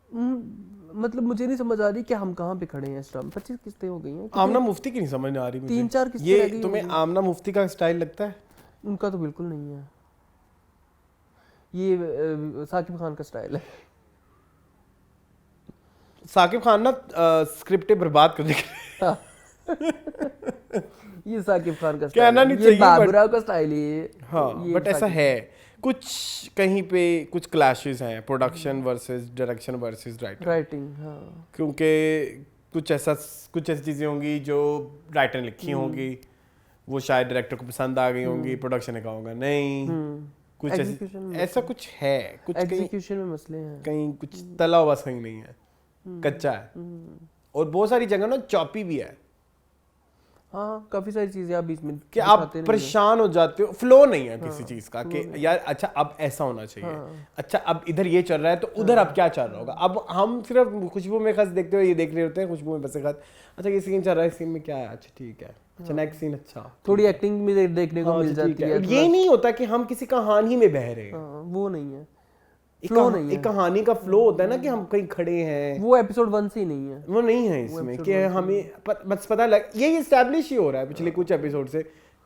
Speaker 2: मतलब मुझे नहीं समझ आ रही कि हम कहाँ पे खड़े हैं इस टाइम। 25 किस्तें हो गई हैं।
Speaker 1: आमना मुफ्ती की नहीं समझ आ रही मुझे।
Speaker 2: 3-4 किस्तें
Speaker 1: ये
Speaker 2: रह गई
Speaker 1: तुम्हें
Speaker 2: होंगी।
Speaker 1: आमना मुफ्ती का स्टाइल लगता है?
Speaker 2: उनका तो बिल्कुल नहीं है, ये साकिब खान का स्टाइल है।
Speaker 1: साकिब खान ना स्क्रिप्टें बर्बाद करने के
Speaker 2: ये साकिब खान का
Speaker 1: कहना
Speaker 2: स्टाइल
Speaker 1: नहीं
Speaker 2: है,
Speaker 1: चाहिए,
Speaker 2: ये बाबुराव का स्टाइल है ये।
Speaker 1: हाँ, बट ऐसा है कुछ कहीं पे कुछ क्लैशेस हैं, production versus direction versus
Speaker 2: writing. हाँ,
Speaker 1: क्योंकि कुछ ऐसी चीज़ें होंगी जो राइटर ने लिखी होंगी, वो शायद डायरेक्टर को पसंद आ गई होंगी, प्रोडक्शन ने कहा होगा नहीं, कुछ ऐसा कुछ है, कुछ
Speaker 2: एग्जीक्यूशन में मसले हैं,
Speaker 1: कहीं कुछ तला हुआ सही नहीं है, कच्चा है, और बहुत सारी जगह ना चॉपी भी है।
Speaker 2: हाँ, काफी सारी चीजें आप बीच में
Speaker 1: कि आप परेशान हो जाते हो, फ्लो नहीं है किसी चीज का कि यार अच्छा अब ऐसा होना चाहिए, अच्छा अब इधर ये चल रहा है तो उधर अब क्या चल रहा होगा। अब हम सिर्फ खुशबू में खत देखते हुए ये देख रहे होते हैं, खुशबू में बसे खत, अच्छा ये सीन चल रहा है, सीन में क्या है, अच्छा ठीक है, अच्छा नेक्स्ट सीन, अच्छा
Speaker 2: थोड़ी एक्टिंग में देखने को मिल जाती है।
Speaker 1: ये नहीं होता कि हम किसी कहानी में बह रहे हैं,
Speaker 2: वो नहीं है। फ्लो नहीं
Speaker 1: एक कहानी का फ्लो होता है ना कि हम कहीं खड़े हैं,
Speaker 2: वो एपिसोड 1 से ही नहीं है।
Speaker 1: वो नहीं है इसमें कि हमें बस पता लग, यही एस्टैब्लिश ही हो रहा है पिछले कुछ एपिसोड से।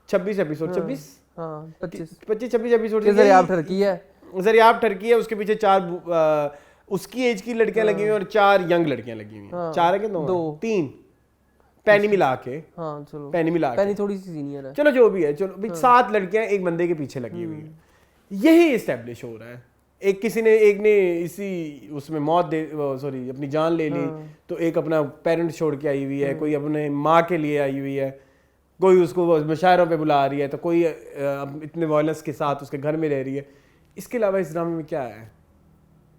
Speaker 1: 26 एपिसोड 26
Speaker 2: हाँ
Speaker 1: 25-26 एपिसोड
Speaker 2: के जरिए आप ठरकी है,
Speaker 1: ज़रियाब ठरकी है, उसके पीछे 4 उसकी एज की लड़कियां लगी हुई हैं और 4 यंग लड़कियां लगी हुई हैं। 4 है कि 2? 3 पैनी मिला के।
Speaker 2: हाँ चलो
Speaker 1: पैनी मिला के,
Speaker 2: पैनी थोड़ी सी सीनियर है,
Speaker 1: चलो जो भी है, चलो भाई 7 लड़कियां एक बंदे के पीछे लगी हुई है, यही एस्टैब्लिश हो रहा है। एक ने इसी उसमें मौत दे, सॉरी अपनी जान ले ली, तो एक अपना पेरेंट छोड़ के आई हुई है, कोई अपने माँ के लिए आई हुई है, कोई उसको मुशायरों पे बुला रही है, तो कोई इतने वायलेंस के साथ उसके घर में रह रही है। इसके अलावा इस ड्रामे में क्या है,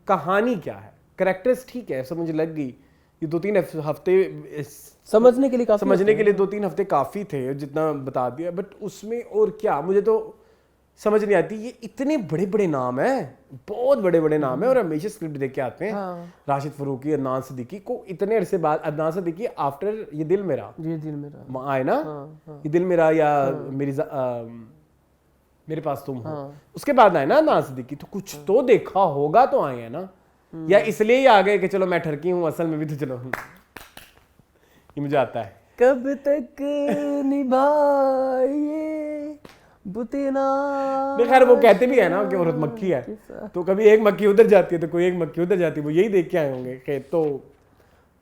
Speaker 1: कहानी क्या है, कैरेक्टर्स ठीक है, सब मुझे लग गई। ये 2-3 हफ्ते
Speaker 2: समझने के लिए काफी,
Speaker 1: समझने के लिए 2-3 हफ्ते काफ़ी थे जितना बता दिया, बट उसमें और क्या मुझे तो समझ नहीं आती। ये इतने बड़े बड़े नाम हैं, बहुत बड़े बड़े नाम हैं, और हमेशा स्क्रिप्ट देख के आते हैं। राशिद फरूकी, अदनान सिद्दीकी को इतने अरसे बाद, अदनान सिद्दीकी आफ्टर ये दिल मेरा आए ना, ये दिल मेरा या मेरे पास तुम हो, उसके बाद आए ना अदनान सिद्दीकी, तो कुछ तो देखा होगा तो आए हैं ना, या इसलिए ही आ गए कि चलो मैं ठरकी हूँ, असल में भी तो चलो ये मुझे आता है।
Speaker 2: कब तक निभाए बुतेना,
Speaker 1: खैर वो कहते भी है ना कि औरत मक्खी है, तो कभी एक मक्खी उधर जाती है तो कोई एक मक्खी उधर जाती है, वो यही देख के आए होंगे कि। तो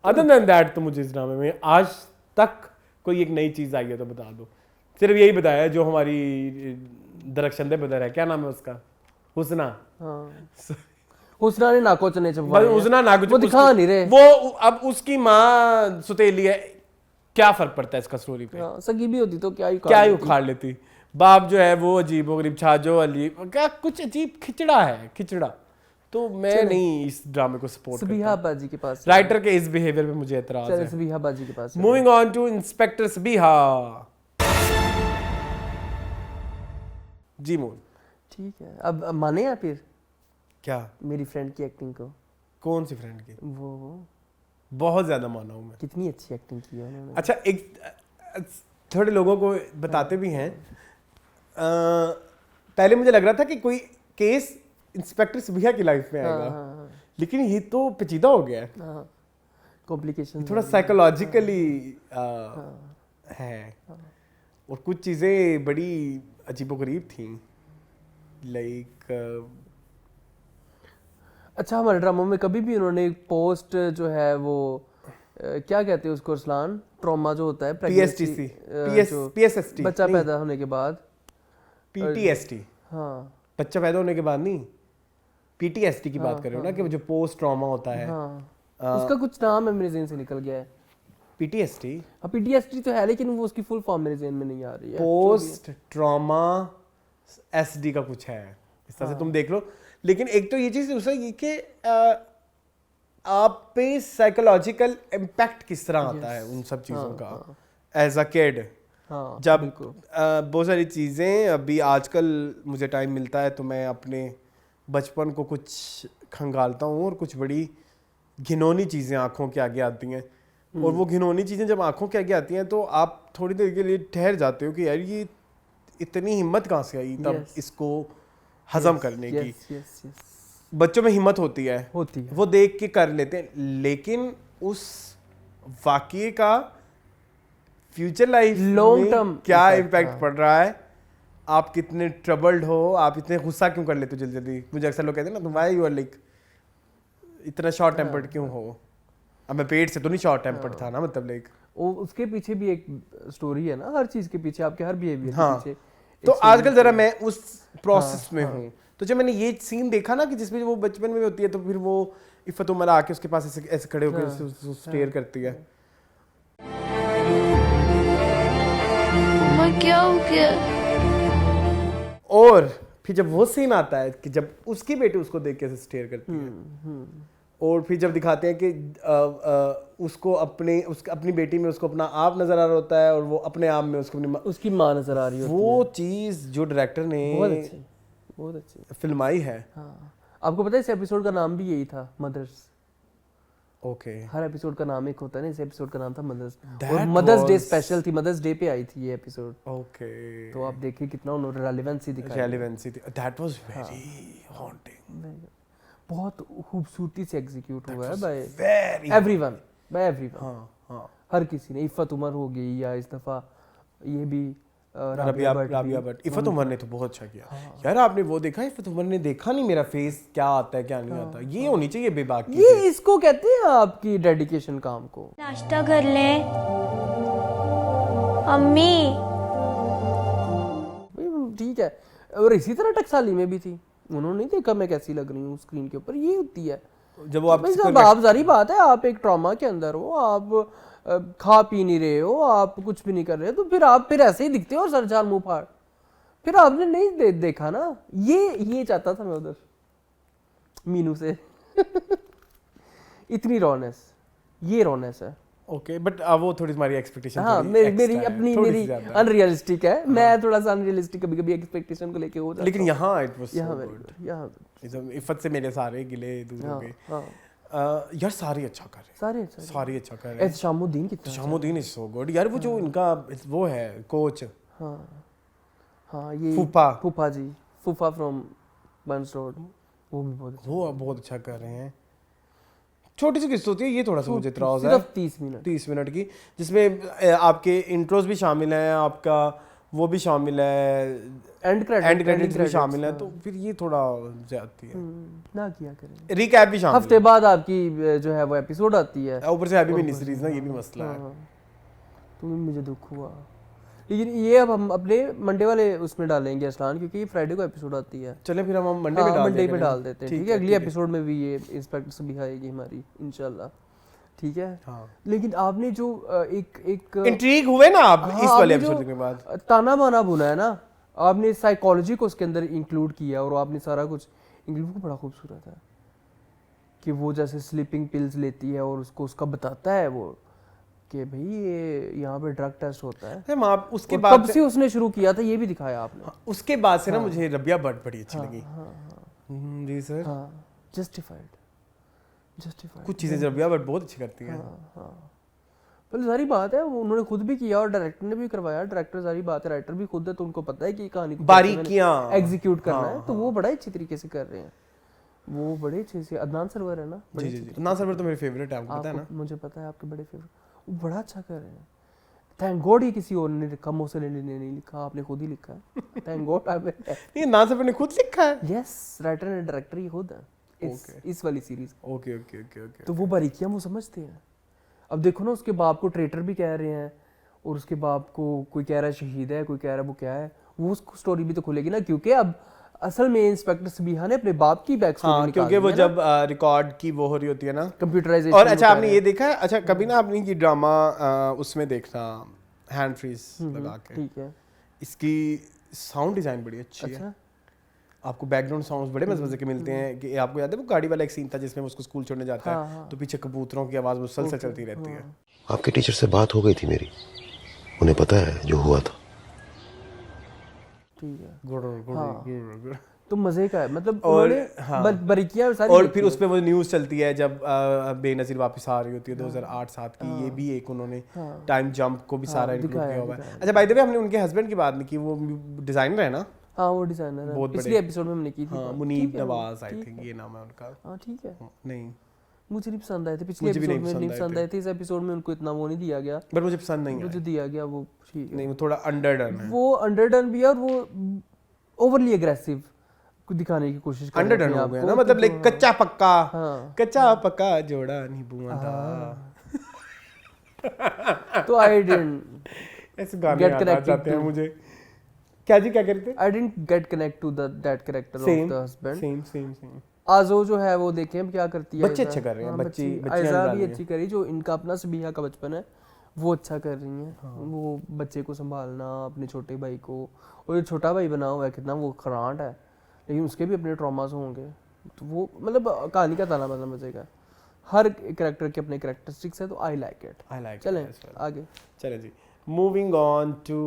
Speaker 1: अदर देन दैट तो मुझे इस ड्रामे में आज तक कोई एक नई चीज़ आई है तो बता दो। सिर्फ यही बताया जो हमारी दरख्शंदे बदर है, क्या नाम है उसका, हुस्ना।
Speaker 2: हुस्ना ने नाकोचने चबवाए,
Speaker 1: हुस्ना नाकोच,
Speaker 2: वो दिखा नहीं रहे,
Speaker 1: वो अब उसकी माँ सुतेली है, क्या फर्क पड़ता है इसका स्टोरी पे।
Speaker 2: सगी भी होती तो क्या ही
Speaker 1: उखाड़ लेती। बाप जो है वो अजीब गरीब, छाजो अली क्या कुछ अजीब खिचड़ा है, खिचड़ा। तो मैं नहीं इस ड्रामे को सपोर्ट करता।
Speaker 2: सबीहा बाजी के पास,
Speaker 1: राइटर के इस बिहेवियर पे मुझे एतराज है।
Speaker 2: सबीहा बाजी के पास।
Speaker 1: Moving on to inspector Sabiha. जी मोन,
Speaker 2: ठीक है, अब माने या फिर
Speaker 1: क्या
Speaker 2: मेरी फ्रेंड की एक्टिंग को?
Speaker 1: कौन सी फ्रेंड की?
Speaker 2: वो
Speaker 1: बहुत ज्यादा माना हूं मैं,
Speaker 2: कितनी अच्छी एक्टिंग की है उन्होंने।
Speaker 1: अच्छा एक थोड़े लोगों को बताते भी हैं, पहले मुझे लग रहा था कि कोई केस इंस्पेक्टर सबीहा की लाइफ में आएगा, लेकिन ये तो पेचीदा हो गया है,
Speaker 2: कॉम्प्लिकेशन
Speaker 1: थोड़ा साइकोलॉजिकली है, और कुछ चीज़ें बड़ी अजीबोगरीब थी, लाइक
Speaker 2: अच्छा हमारे ड्रामों में कभी भी उन्होंने एक पोस्ट जो है वो क्या कहते हैं उसको अरसलान, ट्रॉमा जो होता है,
Speaker 1: PSTC, PSST,
Speaker 2: बच्चा पैदा होने के बाद,
Speaker 1: PTSD,
Speaker 2: हाँ
Speaker 1: बच्चा पैदा होने के बाद नहीं, PTSD की बात कर रहे हो ना, कि जो पोस्ट ट्रॉमा होता है,
Speaker 2: उसका कुछ नाम है मेरे ज़हन से निकल गया है।
Speaker 1: PTSD,
Speaker 2: हाँ PTSD तो है, लेकिन वो उसकी फुल फॉर्म मेरे ज़हन में नहीं आ रही है।
Speaker 1: पोस्ट ट्रॉमा SD का कुछ है, इस तरह से तुम देख लो। लेकिन एक तो ये चीज़, दूसरा ये कि आप पे साइकोलॉजिकल इम्पैक्ट किस तरह आता है उन सब चीज़ों का एज अ किड। जब बहुत सारी चीज़ें अभी आजकल मुझे टाइम मिलता है तो मैं अपने बचपन को कुछ खंगालता हूँ, और कुछ बड़ी घिनौनी चीज़ें आँखों के आगे आती हैं, और वो घिनौनी चीज़ें जब आँखों के आगे आती हैं तो आप थोड़ी देर के लिए ठहर जाते हो कि यार ये इतनी हिम्मत कहाँ से आई तब इसको हजम करने की। बच्चों में हिम्मत होती है, वो देख के कर लेते हैं, लेकिन उस वाक़ये का फ्यूचर लाइफ
Speaker 2: लॉन्ग टर्म
Speaker 1: क्या इम्पैक्ट पड़ रहा है, आप कितने ट्रबल्ड हो, आप इतने गुस्सा क्यों कर लेते हो जल्दी जल्दी। मुझे अक्सर लोग कहते हैं ना, तुम व्हाई यू आर लाइक इतना शॉर्ट टेम्पर्ड क्यों हो। अब मैं पेट से तो नहीं शॉर्ट टेम्पर्ड था ना, मतलब लाइक
Speaker 2: उसके पीछे भी एक स्टोरी है ना, हर चीज़ के पीछे, आपके हर बिहेवियर के पीछे।
Speaker 1: तो आजकल जरा मैं उस प्रोसेस में हूँ, तो जब मैंने ये सीन देखा ना कि जिसमें वो बचपन में होती है, तो फिर वो इफ़त उमर आके उसके पास ऐसे खड़े होकर स्टेयर करती है,
Speaker 5: क्या हो गया।
Speaker 1: और फिर जब वो सीन आता है कि जब उसकी बेटी उसको देख के ऐसे स्टेयर करती है, और फिर जब दिखाते हैं कि उसको अपनी बेटी में उसको अपना आप नजर आ रहा होता है, और वो अपने आप में उसकी माँ नजर आ रही होती है। वो चीज़ जो डायरेक्टर ने
Speaker 2: बहुत अच्छी
Speaker 1: फिल्माई है।
Speaker 2: आपको पता है इस एपिसोड का नाम भी यही था, मदर्स।
Speaker 1: ओके,
Speaker 2: हर एपिसोड का नाम एक होता है ना, इस एपिसोड का नाम था मदर्स, और मदर्स डे स्पेशल थी, मदर्स डे पे आई थी ये एपिसोड।
Speaker 1: ओके,
Speaker 2: तो आप देखिए कितना उन्होंने रेलेवेंसी दिखाई,
Speaker 1: रेलेवेंसी थी, दैट वाज वेरी हॉन्टिंग।
Speaker 2: बहुत खूबसूरती से एग्जीक्यूट हुआ है by
Speaker 1: very
Speaker 2: everyone, by everyone.
Speaker 1: हाँ
Speaker 2: हर किसी ने, इफ़त उमर हो गई, या इस दफ़ा ये भी
Speaker 1: राबिया भट्ट। इफ़त उमर ने तो बहुत अच्छा किया यार। आपने वो देखा, इफ़त उमर ने देखा नहीं मेरा फेस क्या आता है क्या नहीं आता, ये होनी चाहिए बेबाकी।
Speaker 2: ये इसको कहते हैं आपकी डेडिकेशन काम को।
Speaker 5: नाश्ता कर ले अम्मी।
Speaker 2: ठीक है, और इसी तरह टकसाली में भी थी, उन्होंने नहीं देखा मैं कैसी लग रही हूँ स्क्रीन के ऊपर, ये होती है
Speaker 1: जब वो
Speaker 2: आप जारी बात है, आप एक ट्रॉमा के अंदर हो, आप खा पी नहीं रहे हो, आप कुछ भी नहीं कर रहे हो, तो फिर आप फिर ऐसे ही दिखते हो सर चार मुंह फाड़। फिर आपने नहीं देखा ना, ये चाहता था मैं उधर मीनू से इतनी रॉनेस, ये रॉनेस है।
Speaker 1: ओके बट वो थोड़ी हमारी एक्सपेक्टेशन
Speaker 2: हाँ, मेरी अनरियलिस्टिक है। मैं थोड़ा सा अनरियलिस्टिक कभी कभी एक्सपेक्टेशन को लेके हो जाता हूं।
Speaker 1: लेकिन यहाँ इट वाज
Speaker 2: यहाँ
Speaker 1: सो
Speaker 2: वेरी
Speaker 1: गुड।
Speaker 2: गुड, यहाँ
Speaker 1: इफ़त से मेरे सारे गिले दूर हो गए।
Speaker 2: हाँ,
Speaker 1: यार सारे अच्छा कर रहे
Speaker 2: सारे अच्छा
Speaker 1: हैं, सारे अच्छा कर रहे हैं।
Speaker 2: शामुद्दीन कितना
Speaker 1: शामुद्दीन इज सो गुड यार। वो जो इनका वो है कोच,
Speaker 2: हाँ ये फूफा जी, फूफा फ्रॉम बंस रोड, वो भी बहुत अच्छा,
Speaker 1: वो बहुत अच्छा कर रहे हैं। छोटी सी किस्त होती है ये, थोड़ा सा मुझे इतराज़ है,
Speaker 2: सिर्फ 30 मिनट
Speaker 1: की, जिसमें आपके इंट्रोस भी शामिल हैं, आपका वो भी शामिल है, एंड क्रेडिट्स भी शामिल है, तो फिर ये थोड़ा ज्यादती है।
Speaker 2: ना किया करें।
Speaker 1: रिकैप भी शामिल
Speaker 2: हफ्ते बाद आपकी जो है वो एपिसोड आती है,
Speaker 1: ऊपर से अभी भी मिनी सीरीज ना, ये भी मसला है।
Speaker 2: तो मुझे दुख हुआ, लेकिन ये अब हम अपने मंडे वाले उसमें डालेंगे असलान, क्योंकि ये फ्राइडे को एपिसोड आती है।
Speaker 1: चलें फिर हम मंडे पे
Speaker 2: डाल देते हैं, ठीक है। अगली एपिसोड में भी ये इंस्पेक्टर से भी आएगी हमारी इंशाल्लाह, ठीक है।
Speaker 1: हाँ।
Speaker 2: लेकिन आपने जो एक
Speaker 1: इंट्रीग हुए ना आप इस वाले एपिसोड के बाद,
Speaker 2: ताना बाना बुना है ना, आपने साइकोलॉजी को उसके अंदर इंक्लूड किया, और आपने सारा कुछ इंक्लूड को, बड़ा खूबसूरत है कि वो जैसे स्लीपिंग पिल्स लेती है और उसको उसका बताता है वो कि भाई ये यहाँ पे ड्रग टेस्ट होता है।
Speaker 1: आप उसके बाद
Speaker 2: कब से उसने शुरू किया था ये भी दिखाया आपने।
Speaker 1: उसके बाद से ना मुझे रबिया भट्ट बड़ी अच्छी लगी। जी सर।
Speaker 2: हाँ, जस्टिफाइड
Speaker 1: कुछ चीजें रबिया भट्ट बहुत अच्छी करती हैं।
Speaker 2: पर सारी बात है, उन्होंने खुद भी किया और डायरेक्टर ने भी करवाया। डायरेक्टर सारी बात है, राइटर भी खुद है, तो उनको पता है कि कहानी को
Speaker 1: बारीकियां
Speaker 2: एग्जीक्यूट करना है, तो वो बड़ा अच्छी तरीके से कर रहे हैं, वो बड़े अच्छे से। अदनान सरवर है ना,
Speaker 1: जी अदनान सरवर तो मेरे फेवरेट है, आपको पता है ना।
Speaker 2: मुझे पता है आपके बड़े फेवरेट, वो बड़ा अच्छा कर रहे हैं। थैंक गॉड ये किसी और ने लिखा, मोसेलिन ने नहीं लिखा, आपने खुद ही लिखा है। थैंक गॉड
Speaker 1: ये अदनान सरवर ने खुद लिखा है।
Speaker 2: यस, राइटर एंड डायरेक्टर ही खुद है इस वाली सीरीज।
Speaker 1: ओके।
Speaker 2: तो वो बारीकियां वो समझते हैं। अब देखो ना, उसके बाप को ट्रेटर भी कह रहे हैं, और उसके बाप को कोई कह रहा है शहीद है, कोई कह रहा है वो क्या है, वो उसको स्टोरी भी तो खुलेगी ना, क्योंकि अब असल में इंस्पेक्टर सबिहा ने अपने बाप की बैक स्टोरी निकाली,
Speaker 1: क्योंकि वो जब रिकॉर्ड की वो हो रही होती है ना,
Speaker 2: कंप्यूटराइजेशन।
Speaker 1: और अच्छा आपने ये देखा है, अच्छा कभी ना आपने ये ड्रामा उसमें देखना हैंड फ्रीज लगा के,
Speaker 2: ठीक है।
Speaker 1: इसकी साउंड डिजाइन बड़ी अच्छी है। आपको बैकग्राउंड साउंड्स बड़े मजे के मिलते हैं। कि आपको याद है वो गाड़ी वाला एक सीन था जिसमें उसको स्कूल छोड़ने जाता है, तो पीछे कबूतरों की आवाज मुसलसल चलती रहती है।
Speaker 6: आपके टीचर से बात हो गई थी मेरी, उन्हें पता है जो हुआ था।
Speaker 2: ठीक है,
Speaker 1: गुड।
Speaker 2: तो मजे का है, मतलब
Speaker 1: और
Speaker 2: बारीकियां सारी।
Speaker 1: और फिर उसपे वो न्यूज़ चलती है जब बेनज़ीर वापस आ रही होती है 2008-7 की, ये भी एक उन्होंने टाइम जंप को भी सारा इंक्लूड किया हुआ है। अच्छा बाय द वे, हमने उनके हस्बैंड की बात नहीं की, वो डिजाइनर है ना।
Speaker 2: हाँ, वो डिजाइनर है, पिछले एपिसोड में हमने की थी।
Speaker 1: हाँ, मुनीब नवाज आई थिंक ये नाम है उनका।
Speaker 2: हाँ ठीक है।
Speaker 1: नहीं,
Speaker 2: मुझे नहीं पसंद आए थे पिछले एपिसोड में, नहीं पसंद आए थे। इस एपिसोड में उनको इतना वो नहीं दिया गया,
Speaker 1: पर मुझे पसंद नहीं है।
Speaker 2: मुझे दिया गया वो ठीक है।
Speaker 1: नहीं, वो थोड़ा अंडरडन है।
Speaker 2: वो अंडरडन भी है, और वो ओवरली एग्रेसिव को दिखाने की कोशिश कर रहे हैं।
Speaker 1: अंडरडन हो गया ना, मतलब लाइक कच्चा पक्का,
Speaker 2: हाँ।
Speaker 1: कच्चा पक्का जोड़ा नहीं बुआ था।
Speaker 2: तो आई डिडंट
Speaker 1: ऐसे गाने याद आ जाते हैं मुझे। क्या जी, क्या कहते थे?
Speaker 2: I didn't get connect to that character of the husband.
Speaker 1: Same.
Speaker 2: आजो जो है वो देखें अब क्या करती है।
Speaker 1: बच्चे अच्छे कर रहे हैं, बच्ची
Speaker 2: आयजा भी अच्छी करी, जो इनका अपना सबिहा का बचपन है वो अच्छा कर रही हैं। वो बच्चे को संभालना, अपने छोटे भाई को, और जो छोटा भाई बना हुआ है कितना वो खरांट है, लेकिन उसके भी अपने ट्रॉमास होंगे। तो वो मतलब कहानी का ताना बाना मजे का, हर कैरेक्टर के अपने कैरेक्टरिस्टिक्स है, तो आई लाइक इट। चलें आगे,
Speaker 1: चलें जी। मूविंग ऑन टू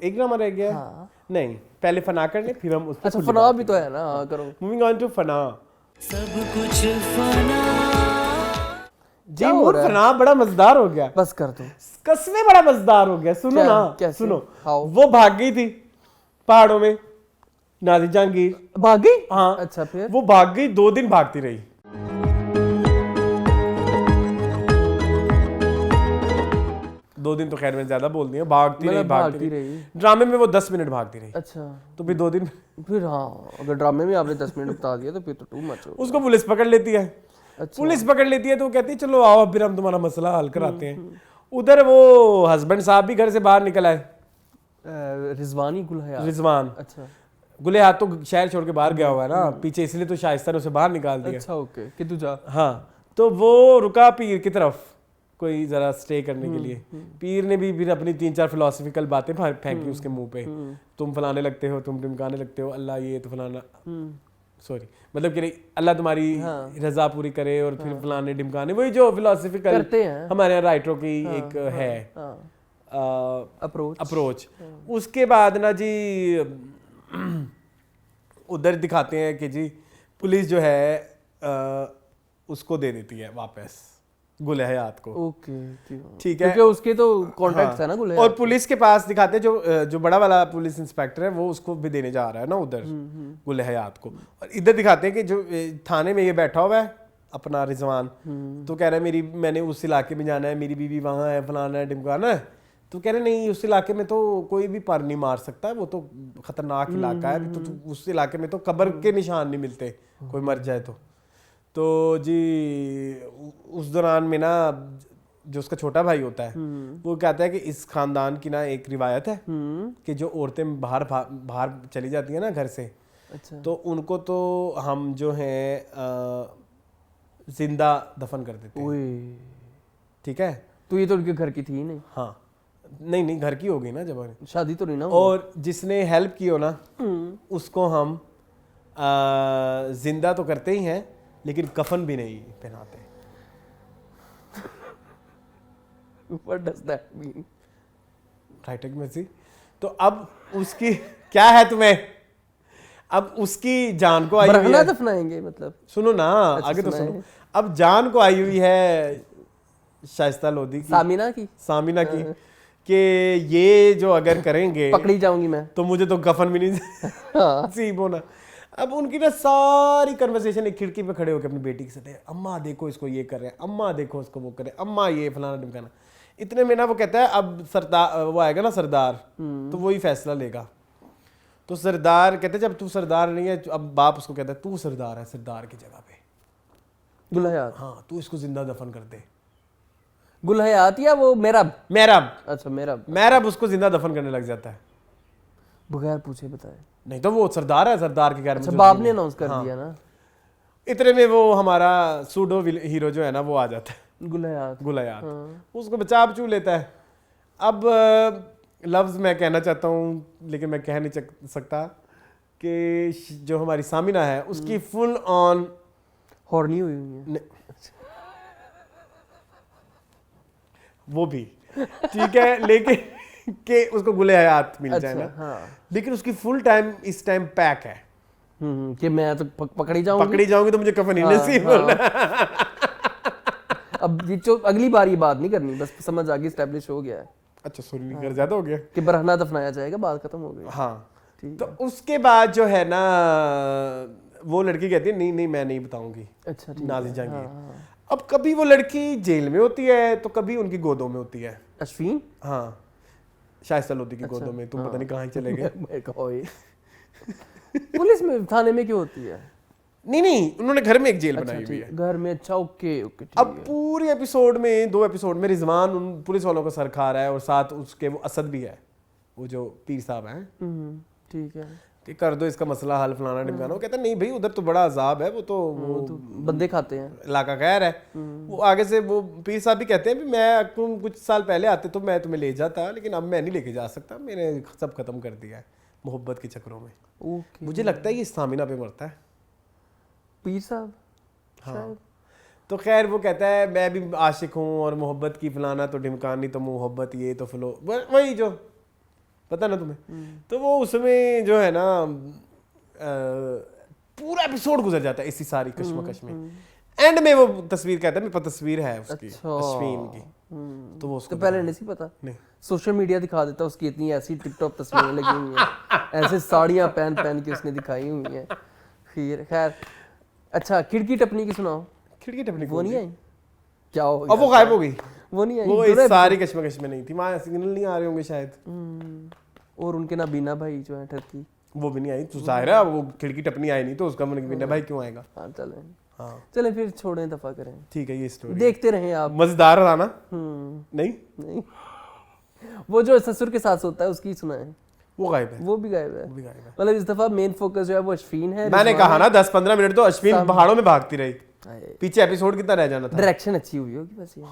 Speaker 1: एक ड्रामा रह गया।
Speaker 2: हाँ।
Speaker 1: नहीं, पहले फना कर ले, फिर हम उस पर।
Speaker 2: अच्छा, फना भी तो है ना, करो।
Speaker 1: मूविंग ऑन टू फना।
Speaker 10: सब कुछ फना
Speaker 1: जी, मूड फना बड़ा मजेदार हो गया।
Speaker 2: बस कर दो,
Speaker 1: कसमें बड़ा मजेदार हो गया। सुनो ना,
Speaker 2: कैसे?
Speaker 1: सुनो,
Speaker 2: How?
Speaker 1: वो भाग गई थी पहाड़ों में, नाज़िर जहांगीर
Speaker 2: भाग गई।
Speaker 1: हाँ,
Speaker 2: अच्छा, फिर
Speaker 1: वो भाग गई, 2 दिन भागती रही। 2 दिन तो खैर मैंने ज्यादा बोल दिया, भागती
Speaker 2: मतलब
Speaker 1: रही
Speaker 2: भागती रही।
Speaker 1: ड्रामे में वो 10 मिनट भागती रही,
Speaker 2: अच्छा
Speaker 1: तो फिर 2 दिन
Speaker 2: फिर हाँ, अगर ड्रामे में आपने 10 मिनट बता दिया तो फिर तो टू मच हो।
Speaker 1: उसको पुलिस पकड़ लेती है।
Speaker 2: अच्छा।
Speaker 1: पुलिस पकड़ लेती है तो वो कहती है चलो आओ फिर हम तुम्हारा मसला हल कराते हैं। उधर वो हस्बैंड साहब भी घर से बाहर निकल आए,
Speaker 2: रिजवानी गुल हयात।
Speaker 1: रिजवान।
Speaker 2: अच्छा
Speaker 1: गुले हाथ तो शहर छोड़ के बाहर गया हुआ है ना पीछे, इसलिए तो शाइस्ता ने उसे बाहर निकाल दिया।
Speaker 2: अच्छा ओके कि तू जा।
Speaker 1: हाँ तो वो रुका पीर की तरफ कोई जरा स्टे करने के लिए। पीर ने भी फिर अपनी 3-4 फिलोसफिकल बातें फेंकी उसके मुंह पे, तुम फलाने लगते हो, तुम टिमकाने लगते हो, अल्लाह ये तो फलाना, सॉरी मतलब कि अल्लाह तुम्हारी रजा पूरी करे और फिर फलाने टिमकाने, वही जो फिलोसफिकल
Speaker 2: करते हैं
Speaker 1: हमारे यहाँ राइटरों की एक है
Speaker 2: अप्रोच।
Speaker 1: अप्रोच। उसके बाद ना जी उधर दिखाते हैं कि जी पुलिस जो है उसको दे देती है वापस गुल हयात को।
Speaker 2: ओके
Speaker 1: ठीक है,
Speaker 2: क्योंकि उसके तो कॉन्टैक्ट्स है ना गुल हयात।
Speaker 1: और पुलिस के पास दिखाते हैं जो बड़ा वाला पुलिस इंस्पेक्टर है वो उसको भी देने जा रहा है ना उधर गुल हयात को, और इधर दिखाते हैं कि जो थाने में ये बैठा हुआ है अपना रिजवान, तो कह रहा है मैंने उस इलाके में जाना है, मेरी बीवी वहाँ है, फलाना है ढिमकाना है। तो कह रहे नहीं उस इलाके में तो कोई भी पर नहीं मार सकता, वो तो खतरनाक इलाका है, तो उस इलाके में तो कब्र के निशान नहीं मिलते कोई मर जाए तो जी उस दौरान में ना जो उसका छोटा भाई होता है वो कहता है कि इस खानदान की ना एक रिवायत है कि जो औरतें बाहर चली जाती हैं ना घर से,
Speaker 2: अच्छा।
Speaker 1: तो उनको तो हम जो हैं जिंदा दफन कर देते हैं। ठीक है,
Speaker 2: तो ये तो उनके घर की थी नहीं।
Speaker 1: हाँ नहीं घर की होगी ना जब
Speaker 2: शादी तो नहीं ना।
Speaker 1: और जिसने हेल्प की हो ना उसको हम जिंदा तो करते ही हैं लेकिन कफन भी नहीं पहनाते।
Speaker 2: What does that mean?
Speaker 1: Right में सी तो अब उसकी क्या है तुम्हें, अब उसकी जान को आई हुई है,
Speaker 2: दफनाएंगे मतलब
Speaker 1: सुनो ना आगे तो सुनो, अब जान को आई हुई है शाइस्ता लोधी की, सामिना की कि ये जो अगर करेंगे
Speaker 2: पकड़ी जाऊंगी मैं
Speaker 1: तो मुझे तो कफन भी नहीं नसीब होना। अब उनकी ना सारी कन्वर्सेशन एक खिड़की पे खड़े होकर अपनी बेटी के साथ है, अम्मा देखो इसको ये कर रहे हैं, अम्मा देखो इसको वो कर रहे हैं, अम्मा ये फलाना ढिमकाना। इतने में ना वो कहता है अब सरदार वो आएगा ना सरदार, तो वही फैसला लेगा। तो सरदार कहते जब तू सरदार नहीं है, अब बाप उसको कहता है तू सरदार है, सरदार की जगह पे
Speaker 2: गुल हयात।
Speaker 1: हाँ तू इसको जिंदा दफन कर दे।
Speaker 2: गुल हयात या वो मेरब? अच्छा मेरब
Speaker 1: उसको जिंदा दफन करने लग जाता है
Speaker 2: बगैर पूछे बताए।
Speaker 1: नहीं तो वो सरदार है, सरदार के घर में
Speaker 2: बाप ने अनाउंस कर दिया ना।
Speaker 1: इतने में वो हमारा सूडो हीरो जो है ना वो आ जाता है गुल हयात उसको बचा बचू लेता है। अब लफ्ज़ मैं कहना चाहता हूँ लेकिन मैं कह नहीं सकता कि जो हमारी सामिना है उसकी फुल ऑन
Speaker 2: हॉर्नी हुई है
Speaker 1: वो भी ठीक है, लेकिन कि उसको गुले हयात मिल जाए ना।
Speaker 2: हाँ।
Speaker 1: लेकिन उसकी फुल टाइम इस टाइम पैक है
Speaker 2: कि मैं तो पकड़ी जाऊंगी
Speaker 1: तो मुझे कफन ही नसीब होना।
Speaker 2: अब ये जो अगली बार ये बात नहीं करनी, बस समझ आ गई, एस्टैब्लिश हो गया है।
Speaker 1: अच्छा सॉरी नहीं कर ज्यादा हो गया
Speaker 2: कि बरहना दफनाया जाएगा, बात खत्म हो गई।
Speaker 1: हाँ तो उसके बाद जो है ना वो लड़की कहती है नहीं मैं नहीं बताऊंगी।
Speaker 2: अच्छा
Speaker 1: नाज़िर जहांगीर। अब कभी वो लड़की जेल में होती है तो कभी उनकी गोदों में होती है।
Speaker 2: अश्विन?
Speaker 1: हाँ शाइस्ता लोधी की गोदों में। तुम पता नहीं कहाँ चले गए।
Speaker 2: पुलिस में थाने में क्यों होती है?
Speaker 1: नहीं उन्होंने घर में एक जेल बनाई हुई है
Speaker 2: घर में। अच्छा ओके।
Speaker 1: अब पूरी एपिसोड में 2 एपिसोड में रिजवान उन पुलिस वालों का सर खा रहा है और साथ उसके वो असद भी है, वो जो पीर साहब हैं।
Speaker 2: ठीक है
Speaker 1: कि कर दो इसका मसला हल फलाना ढिमकाना। वो कहता नहीं भाई उधर तो बड़ा अजाब है, वो तो
Speaker 2: बंदे खाते हैं,
Speaker 1: इलाका खैर है। वो आगे से वो पीर साहब भी कहते हैं मैं तुम कुछ साल पहले आते तो मैं तुम्हें ले जाता, लेकिन अब मैं नहीं लेके जा सकता, मैंने सब खत्म कर दिया है मोहब्बत के चक्रों में। मुझे लगता है ये सामिना पे मरता है
Speaker 2: पीर साहब।
Speaker 1: हाँ तो खैर वो कहता है मैं भी आशिक हूँ और मोहब्बत की फलाना तो ढिमकानी तो मोहब्बत ये तो फलो वही जो पता ना तुम्हें। तो वो उसमें जो है ना पूरा एपिसोड गुजर जाता है इसी सारी कश्मकश में। एंड में वो तस्वीर कहता है मेरे पास तस्वीर है उसकी अश्विन की। तो वो उसको
Speaker 2: तो पहले नहीं पता,
Speaker 1: नहीं
Speaker 2: सोशल मीडिया दिखा देता उसकी इतनी ऐसी टिकटॉक तस्वीरें लगी हुई हैं, ऐसे साड़ियाँ पहन के उसने दिखाई हुई हैं। फिर खैर अच्छा खिड़की टपनी की सुनाओ।
Speaker 1: खिड़की टपनी
Speaker 2: वो नहीं आई क्या हो?
Speaker 1: अब वो गायब हो गई।
Speaker 2: वो नहीं आई
Speaker 1: वो
Speaker 2: दोनों
Speaker 1: इस सारी कश्मकश में नहीं थी, वहाँ सिग्नल नहीं आ रहे होंगे शायद।
Speaker 2: और उनके नाबीना भाई जो है ठरकी,
Speaker 1: वो भी नहीं आई, तो जाहिर है वो खिड़की टपनी आई नहीं तो उसका मन बिना भाई क्यों आएगा।
Speaker 2: हाँ चलें,
Speaker 1: हाँ
Speaker 2: चलें फिर छोड़ें, दफा करें,
Speaker 1: ठीक है, ये स्टोरी
Speaker 2: देखते रहें आप।
Speaker 1: मजेदार था ना? नहीं
Speaker 2: नहीं, वो जो ससुर के साथ होता है उसकी सुनाएं।
Speaker 1: वो गायब है,
Speaker 2: वो भी गायब है,
Speaker 1: वो भी गायब है।
Speaker 2: मतलब इस दफा मेन फोकस जो है वो अश्विन है।
Speaker 1: मैंने कहा ना 10-15 मिनट तो अश्विन पहाड़ों में भागती रही, पीछे एपिसोड कितना रह जाना था।
Speaker 2: डायरेक्शन अच्छी हुई होगी बस ये।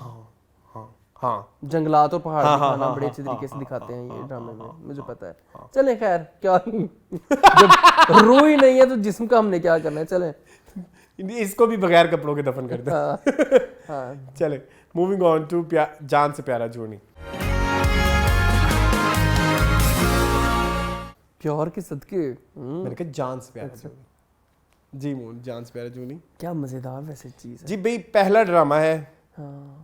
Speaker 1: हाँ
Speaker 2: जंगलात और पहाड़
Speaker 1: हाँ,
Speaker 2: दिखाना
Speaker 1: हाँ,
Speaker 2: बड़े
Speaker 1: हाँ,
Speaker 2: अच्छे तरीके से
Speaker 1: हाँ,
Speaker 2: दिखाते हैं
Speaker 1: हाँ,
Speaker 2: ये ड्रामे में,
Speaker 1: हाँ,
Speaker 2: मुझे
Speaker 1: हाँ,
Speaker 2: पता है।
Speaker 1: हाँ।
Speaker 2: चले खैर, क्या जब रूह ही नहीं है तो जिस्म का हमने क्या करना है, चले
Speaker 1: इसको भी बगैर कपड़ों के दफन कर दे।
Speaker 2: हाँ।
Speaker 1: चले मूविंग ऑन टू जान से प्यारा जूनी।
Speaker 2: प्यार के सदके
Speaker 1: मैंने कहा जान से प्यारा जूनी। जी मोहन, जान से प्यारा जूनी
Speaker 2: क्या मजेदार वैसे चीज है।
Speaker 1: जी भाई, पहला ड्रामा है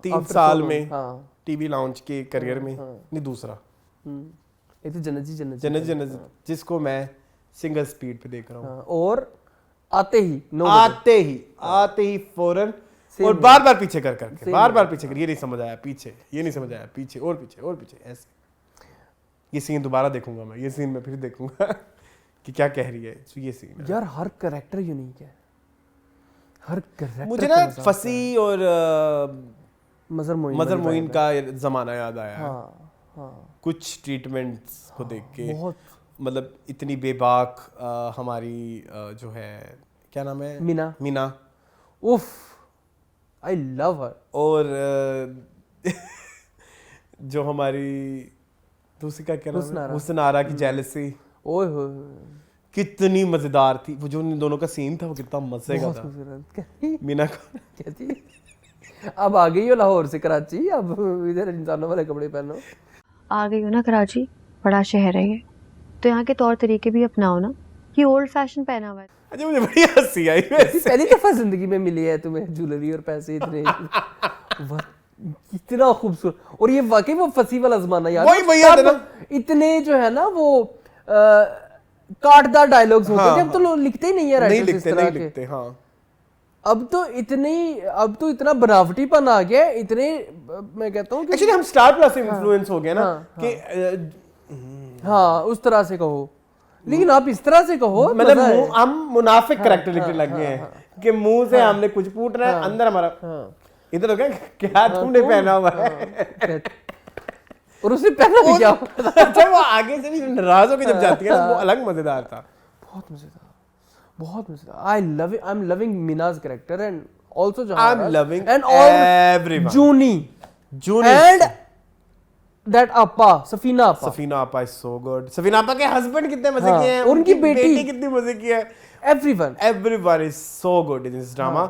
Speaker 1: 3 साल में
Speaker 2: हाँ।
Speaker 1: टीवी लॉन्च के करियर में, नहीं दूसरा
Speaker 2: ये तो जन्नत जी जन्नत जी।
Speaker 1: जन्नत जन्नत, जिसको मैं सिंगल स्पीड पे देख रहा हूँ।
Speaker 2: हाँ, और आते ही 9
Speaker 1: आते ही फौरन, और बार बार पीछे कर करके, बार बार पीछे कर, ये नहीं समझ आया पीछे, ये नहीं समझ आया पीछे, और पीछे और पीछे, ऐसे। ये सीन दोबारा देखूंगा मैं, ये सीन मैं फिर देखूंगा कि क्या कह रही है। तो ये सीन
Speaker 2: यार हर कैरेक्टर यूनिक है, हर कैरेक्टर।
Speaker 1: मुझे ना फसी और
Speaker 2: मजर
Speaker 1: मोइन का जमाना याद आया।
Speaker 2: हाँ, हाँ।
Speaker 1: कुछ ट्रीटमेंट्स को देख के
Speaker 2: बहुत,
Speaker 1: मतलब इतनी बेबाक हमारी जो है, क्या नाम है, मीना।
Speaker 2: उफ, आई लव हर।
Speaker 1: और जो हमारी दूसरी का क्या नाम है, हुस्नारा की जेलसी,
Speaker 2: ओए होए,
Speaker 1: कितनी मजेदार थी। वो जो उन दोनों का सीन था वो कितना मजे का था। मीना को
Speaker 2: कहती अब आ गई हो लाहौर से कराची, अब इधर इंसानों वाले कपड़े पहनो।
Speaker 11: आ गई हो ना कराची, बड़ा शहर है ये, तो यहाँ के तौर तरीके भी अपनाओ ना, ये ओल्ड फैशन पहना हुआ है।
Speaker 1: अच्छा, मुझे बड़ी हंसी आई।
Speaker 2: पहली दफा जिंदगी में मिली है तुम्हें ज्वेलरी और पैसे इतने इतना खूबसूरत। और ये वाकई वो फंसी वाला जमाना याद,
Speaker 1: वही याद है ना,
Speaker 2: इतने जो है ना वो काटदार डायलॉग्स होते थे। अब तो लोग लिखते ही नहीं है राइटर्स इस तरह के।
Speaker 1: हाँ,
Speaker 2: अब तो इतना बनावटीपन आ गया, इतने मैं कहता हूँ
Speaker 1: एक्चुअली हम स्टार प्लस से इन्फ्लुएंस हो गए ना कि
Speaker 2: हाँ उस तरह से कहो, लेकिन आप इस तरह से कहो,
Speaker 1: मतलब हम मुनाफिक कैरेक्टर लिखने लग गए हैं कि मुंह से हमने कुछ फूट रहा है, अंदर हमारा इधर हो गया क्या तुमने पहना हुआ है,
Speaker 2: और उसने पहना भी क्या।
Speaker 1: अच्छा, वो आगे से भी नाराज होकर जब जाती है वो अलग मजेदार था।
Speaker 2: बहुत मजेदार, बहुत मजेदार। I am loving Meena's character and also
Speaker 1: I'm loving
Speaker 2: and all
Speaker 1: everyone.
Speaker 2: Juni and that appa, Safina appa
Speaker 1: is so good. Safina appa के हस्बैंड कितने मजे किए हैं,
Speaker 2: उनकी बेटी
Speaker 1: कितनी मजे की है।
Speaker 2: everyone
Speaker 1: is so good in this drama।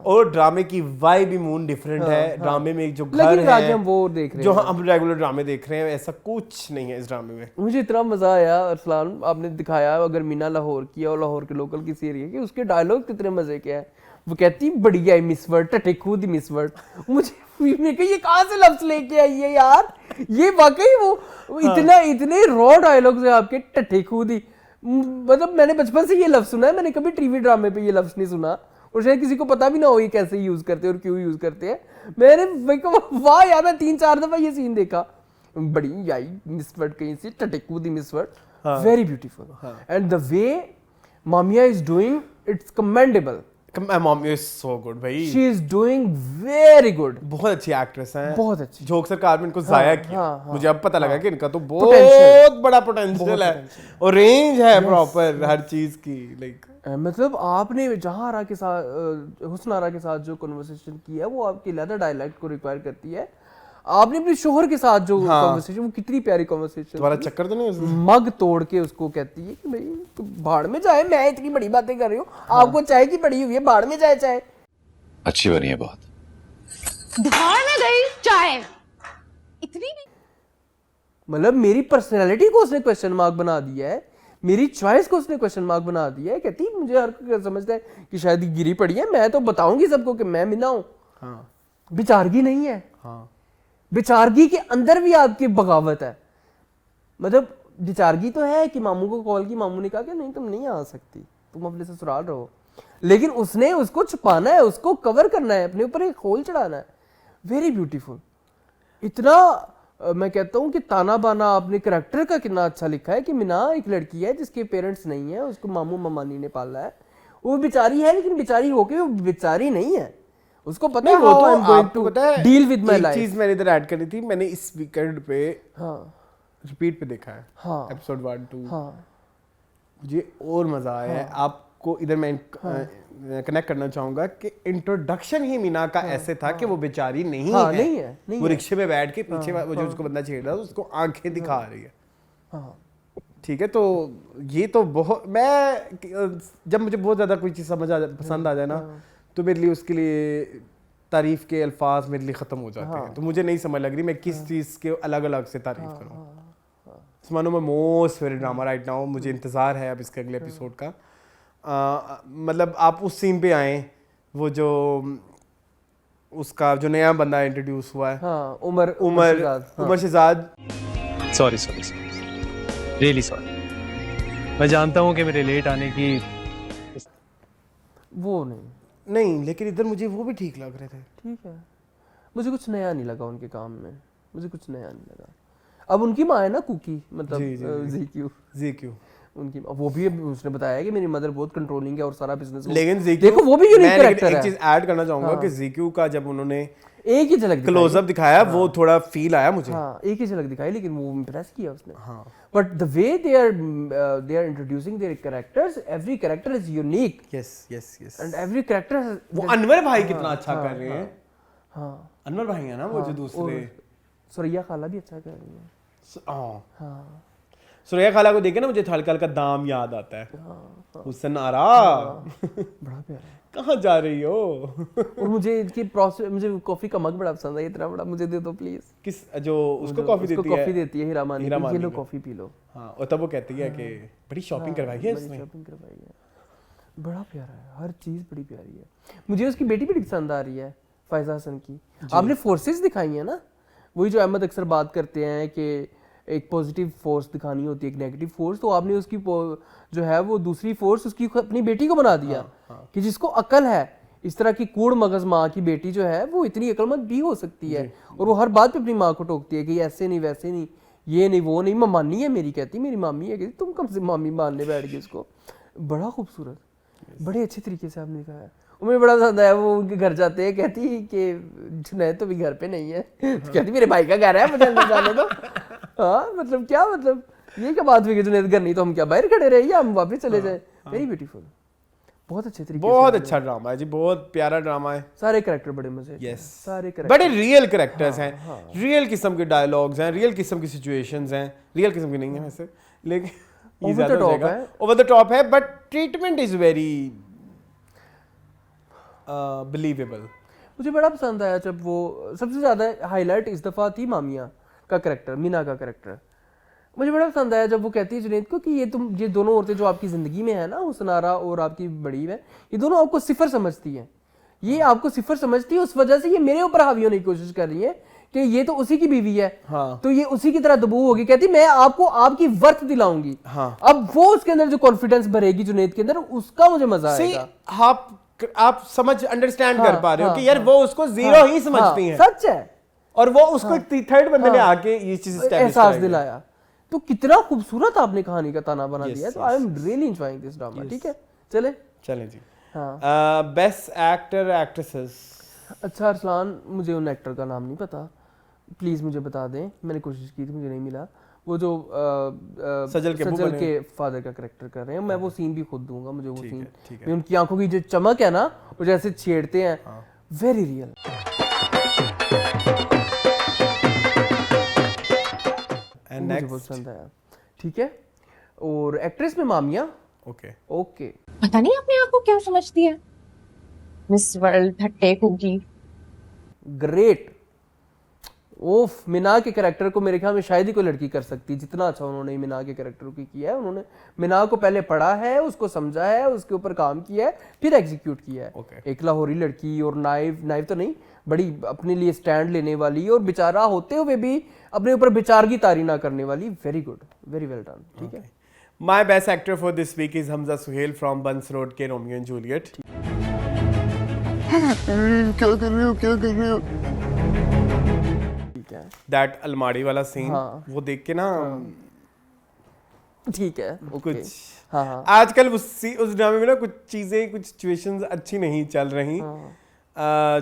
Speaker 1: और ड्रामे की वाइब भी मून डिफरेंट है। ड्रामे में एक जो घर है,
Speaker 2: हम वो देख रहे
Speaker 1: जो
Speaker 2: हैं,
Speaker 1: हम रेगुलर ड्रामे देख रहे हैं, ऐसा कुछ नहीं है इस ड्रामे में।
Speaker 2: मुझे इतना मजा आया अरसलान, आपने दिखाया अगर मीना लाहौर की और लाहौर के लोकल की सीरी है कि उसके डायलॉग कितने मजे के हैं। वो कहती बढ़िया है मिस वर्ड, टटे खुद मिस वर्ड। मुझे ये कहाँ से लफ्ज लेके आई है यार, ये वाकई वो इतने रॉ डायलॉग्स है आपके, टटे खुद ही। मतलब मैंने बचपन से ये लफ्ज सुना है, मैंने कभी टीवी ड्रामे पे ये लफ्ज नहीं सुना, और शायद किसी को पता भी ना हो ये कैसे यूज करते हैं और क्यों यूज करते हैं। मैंने वाह यार, मैं 3-4 दफा ये सीन देखा, बड़ी आई मिसवर्ड कहीं से, टटेकूदी मिसवर्ड, very beautiful and the way Mamiya is doing it's commendable.
Speaker 1: Mommy is so good भाई,
Speaker 2: she is doing very good.
Speaker 1: बहुत अच्छी एक्ट्रेस है, बहुत अच्छी। जोक सरकार में इनको जाया किया। मुझे अब पता लगा कि इनका तो बहुत बड़ा पोटेंशियल है और रेंज है प्रॉपर हर चीज की। लाइक
Speaker 2: मतलब आपने जहां आरा के साथ, हुस्नारा के साथ जो कन्वर्सेशन की है वो आपके लेदर डायलेक्ट को रिक्वायर करती है। आपने अपने शोहर के साथ जो कन्वर्सेशन, वो कितनी प्यारी कन्वर्सेशन,
Speaker 1: तुम्हारा चक्कर तो नहीं उसमें?
Speaker 2: मग तोड़ के उसको कहती है कि भाई तू भाड़ में जाए, मैं इतनी बड़ी बातें कर रही हूँ, आपको चाय की पड़ी हुई है, भाड़ में जाए चाय।
Speaker 4: अच्छी बनी है बहुत।
Speaker 5: भाड़ में गई चाय इतनी भी,
Speaker 2: मतलब मेरी पर्सनैलिटी को उसने क्वेश्चन मार्क बना दिया है, मेरी चॉइस को उसने क्वेश्चन मार्क बना दिया है। कहती मुझे हर कोई समझता है कि शायद गिरी पड़ी है, मैं तो बताऊंगी सबको कि मैं मीना हूं। बेचारगी नहीं है, बेचारगी के अंदर भी आपकी बगावत है। मतलब बेचारगी तो है कि मामू को कॉल की, मामू ने कहा कि नहीं तुम नहीं आ सकती, तुम अपने ससुराल रहो, लेकिन उसने उसको छुपाना है, उसको कवर करना है, अपने ऊपर एक खोल चढ़ाना है। वेरी ब्यूटीफुल, इतना मैं कहता हूँ कि ताना बाना आपने करैक्टर का कितना अच्छा लिखा है कि मीना एक लड़की है जिसके पेरेंट्स नहीं है, उसको मामू ममानी ने पाला है, वो बेचारी है लेकिन बेचारी होके वो बेचारी नहीं है, उसको पता है
Speaker 1: वो तो
Speaker 2: आई एम गोइंग
Speaker 1: आपको
Speaker 2: टू
Speaker 1: पता है,
Speaker 2: डील विद माय
Speaker 1: एक
Speaker 2: लाइफ।
Speaker 1: चीज मैंने इधर ऐड करी थी, मैंने इस वीकेंड पे रिपीट पे देखा है
Speaker 2: हाँ
Speaker 1: एपिसोड 1 2।
Speaker 2: हाँ
Speaker 1: मुझे और मजा आया है। आपको इधर मैं कनेक्ट करना चाहूंगा कि इंट्रोडक्शन ही मीना का ऐसे था कि वो बेचारी नहीं है,
Speaker 2: नहीं है, नहीं
Speaker 1: वो
Speaker 2: है।
Speaker 1: रिक्शे पे बैठ के पीछे वो जो उसको बंदा छेड़ रहा है उसको आंखें दिखा रही है।
Speaker 2: हाँ
Speaker 1: ठीक है, तो ये तो बहुत, मैं जब मुझे बहुत ज़्यादा कोई चीज़ पसंद आ जाए ना तो मेरे लिए उसके लिए तारीफ़ के अल्फाज मेरे लिए ख़त्म हो जाते हैं। तो मुझे नहीं समझ लग रही मैं किस चीज़ के अलग अलग से तारीफ़ करूँ। मानो मैं most favourite drama right now, मुझे इंतज़ार है अब इसके अगले एपिसोड का। मतलब आप उस सीन पे आए, वो जो उसका जो नया बंदा इंट्रोड्यूस हुआ है,
Speaker 2: हाँ Umar Shehzad.
Speaker 7: Sorry really sorry, मैं जानता हूँ कि मेरे लेट आने की
Speaker 2: वो
Speaker 1: नहीं, लेकिन इधर मुझे वो भी ठीक लग रहे थे।
Speaker 2: ठीक है, मुझे कुछ नया नहीं लगा उनके काम में, मुझे कुछ नया नहीं लगा। अब उनकी माँ है ना कुकी, मतलब ज़ीक्यू उनकी वो भी उसने बताया कि मेरी मदर बहुत कंट्रोलिंग है और सारा बिजनेस,
Speaker 1: लेकिन
Speaker 2: देखो वो भी यूनिक कैरेक्टर है।
Speaker 1: एक चीज ऐड करना चाहूंगा कि ज़ीक्यू का जब उन्होंने
Speaker 2: एक ही झलक
Speaker 1: क्लोजअप दिखाया वो थोड़ा फील आया मुझे।
Speaker 2: हाँ एक ही झलक दिखाई, लेकिन वो इम्प्रेस किया उसने। हाँ but the way they are introducing their characters, every character is unique.
Speaker 1: Yes
Speaker 2: and every character,
Speaker 1: वो अनवर भाई कितना अच्छा कर रहे हैं।
Speaker 2: हाँ
Speaker 1: अनवर भाई है ना वो जो दूसरे,
Speaker 2: सुरैया खाला भी अच्छा कर रही है।
Speaker 1: हाँ सुरैया खाला को देखे ना मुझे हल्का हल्का दाम याद आता है। हुसन आरा
Speaker 2: बड़ा प्यारा है।
Speaker 1: कहाँ जा रही हो?
Speaker 2: और मुझे इनकी प्रोसेस, मुझे कॉफी का मग बड़ा पसंद है, इतना बड़ा मुझे दे दो प्लीज।
Speaker 1: किस जो उसको कॉफी देती है?
Speaker 2: कॉफी देती है हीरामानी, ये लो कॉफी पी लो।
Speaker 1: हाँ और तब वो कहती है कि बड़ी शॉपिंग करवाई है इसने।
Speaker 2: शॉपिंग करवाई है, बड़ा प्यारा है, हर चीज बड़ी प्यारी है। मुझे उसकी बेटी बड़ी पसंद आ रही है, फायजा हसन की। आपने फोर्सेस दिखाई है ना, वही जो अहमद अक्सर बात करते हैं कि एक पॉजिटिव फोर्स दिखानी होती है, एक नेगेटिव फोर्स, तो आपने उसकी जो है वो दूसरी फोर्स उसकी अपनी बेटी को बना दिया। कि जिसको अकल है, इस तरह की कूड़ मगज माँ की बेटी जो है वो इतनी अकलमंद भी हो सकती है, और वो हर बात पे अपनी माँ को टोकती है कि ऐसे नहीं वैसे नहीं, ये नहीं वो नहीं, मामी है मेरी, कहती मेरी मामी है, कहती तुम कम से मामी मानने बैठ गई उसको। बड़ा खूबसूरत, बड़े अच्छे तरीके से आपने लिखा है। मुझे बड़ा पसंद आया, वो उनके घर जाते हैं, कहती कि जुनैद तो भी घर पे नहीं है, तो कहती मेरे भाई का घर है, मुझे अंदर जाने दो। हाँ मतलब क्या, मतलब ये क्या बात हुई कि जुनैद घर नहीं तो हम क्या बाहर खड़े रहे या हम वापस चले जाए? वेरी ब्यूटीफुल, बहुत अच्छे तरीके,
Speaker 1: बहुत अच्छा ड्रामा है जी, बहुत प्यारा ड्रामा है।
Speaker 2: सारे कैरेक्टर बड़े मजे,
Speaker 1: यस
Speaker 2: सारे कैरेक्टर
Speaker 1: बड़े रियल कैरेक्टर्स हैं, रियल किस्म के डायलॉग्स हैं, रियल किस्म की सिचुएशंस हैं, रियल किस्म की नहीं है वैसे, लेकिन ओवर द टॉप है, but treatment is very believable.
Speaker 2: मुझे बड़ा पसंद आया जब वो, सबसे ज्यादा हाईलाइट इस दफा थी मामिया का कैरेक्टर, मीना का कैरेक्टर। मुझे बड़ा पसंद आया जब वो कहती है जुनैद को कि ये दोनों औरतें जो आपकी जिंदगी में है ना, हुसनारा और आपकी बड़ी है, ये दोनों आपको सिफर समझती हैं, ये आपको सिफर समझती है, उस वजह से ये मेरे ऊपर हावी होने की कोशिश कर रही है कि ये तो उसी की बीवी है। हाँ। तो ये उसी की तरह दबू होगी, कहती मैं आपको आपकी वर्थ दिलाऊंगी। हाँ। अब वो उसके अंदर जो कॉन्फिडेंस भरेगी जुनैद के अंदर, उसका मुझे मजा आएगा।
Speaker 1: आप समझ अंडरस्टैंड कर पा रहे हो कि यार वो उसको जीरो ही समझती हैं।
Speaker 2: सच है,
Speaker 1: और वो उसको थर्ड बंदे ने आके ये चीज
Speaker 2: एहसास दिलाया। तो कितना खूबसूरत आपने कहानी का ताना बना दिया। तो आई am really enjoying this drama. ठीक है, चले
Speaker 1: जी। Best actor actresses.
Speaker 2: अच्छा अरसलान, मुझे उन एक्टर का नाम नहीं पता, प्लीज मुझे बता दें, मैंने कोशिश की थी मुझे नहीं मिला। वो जो सजल के फादर का कैरेक्टर कर रहे हैं, मैं वो सीन भी खुद दूंगा, मुझे वो सीन में उनकी आंखों की जो चमक है ना, वो जैसे छेड़ते हैं, वेरी रियल। मुझे बहुत पसंद आया। ठीक है, और एक्ट्रेस में मामिया। ओके
Speaker 5: पता नहीं अपने आप को क्या समझती है, मिस वर्ल्ड हट्टे कुकी।
Speaker 2: ग्रेट। ओफ, मिना के कैरेक्टर को मेरे ख्याल में शायद ही कोई लड़की कर सकती, जितना अच्छा उन्होंने मिना के कैरेक्टर को किया है। उन्होंने मिना को पहले पढ़ा है, उसको समझा है, उसके ऊपर काम किया है, फिर एग्जीक्यूट किया है। एक लाहौरी लड़की, और नाइव तो नहीं, बड़ी अपने लिए स्टैंड लेने वाली, और बेचारा होते हुए भी अपने ऊपर बेचारगी तारी ना करने वाली। Very good, very well done. ठीक है,
Speaker 1: my best actor for this week is Hamza Sohail from Burns Road के रोमियो एंड जूलियट।
Speaker 2: ठीक है,
Speaker 1: दैट अलमारी वाला सीन, वो देख के ना
Speaker 2: ठीक है
Speaker 1: कुछ
Speaker 2: हाँ
Speaker 1: आजकल उस ड्रामे में ना कुछ चीजें, कुछ सिचुएशंस अच्छी नहीं चल रही,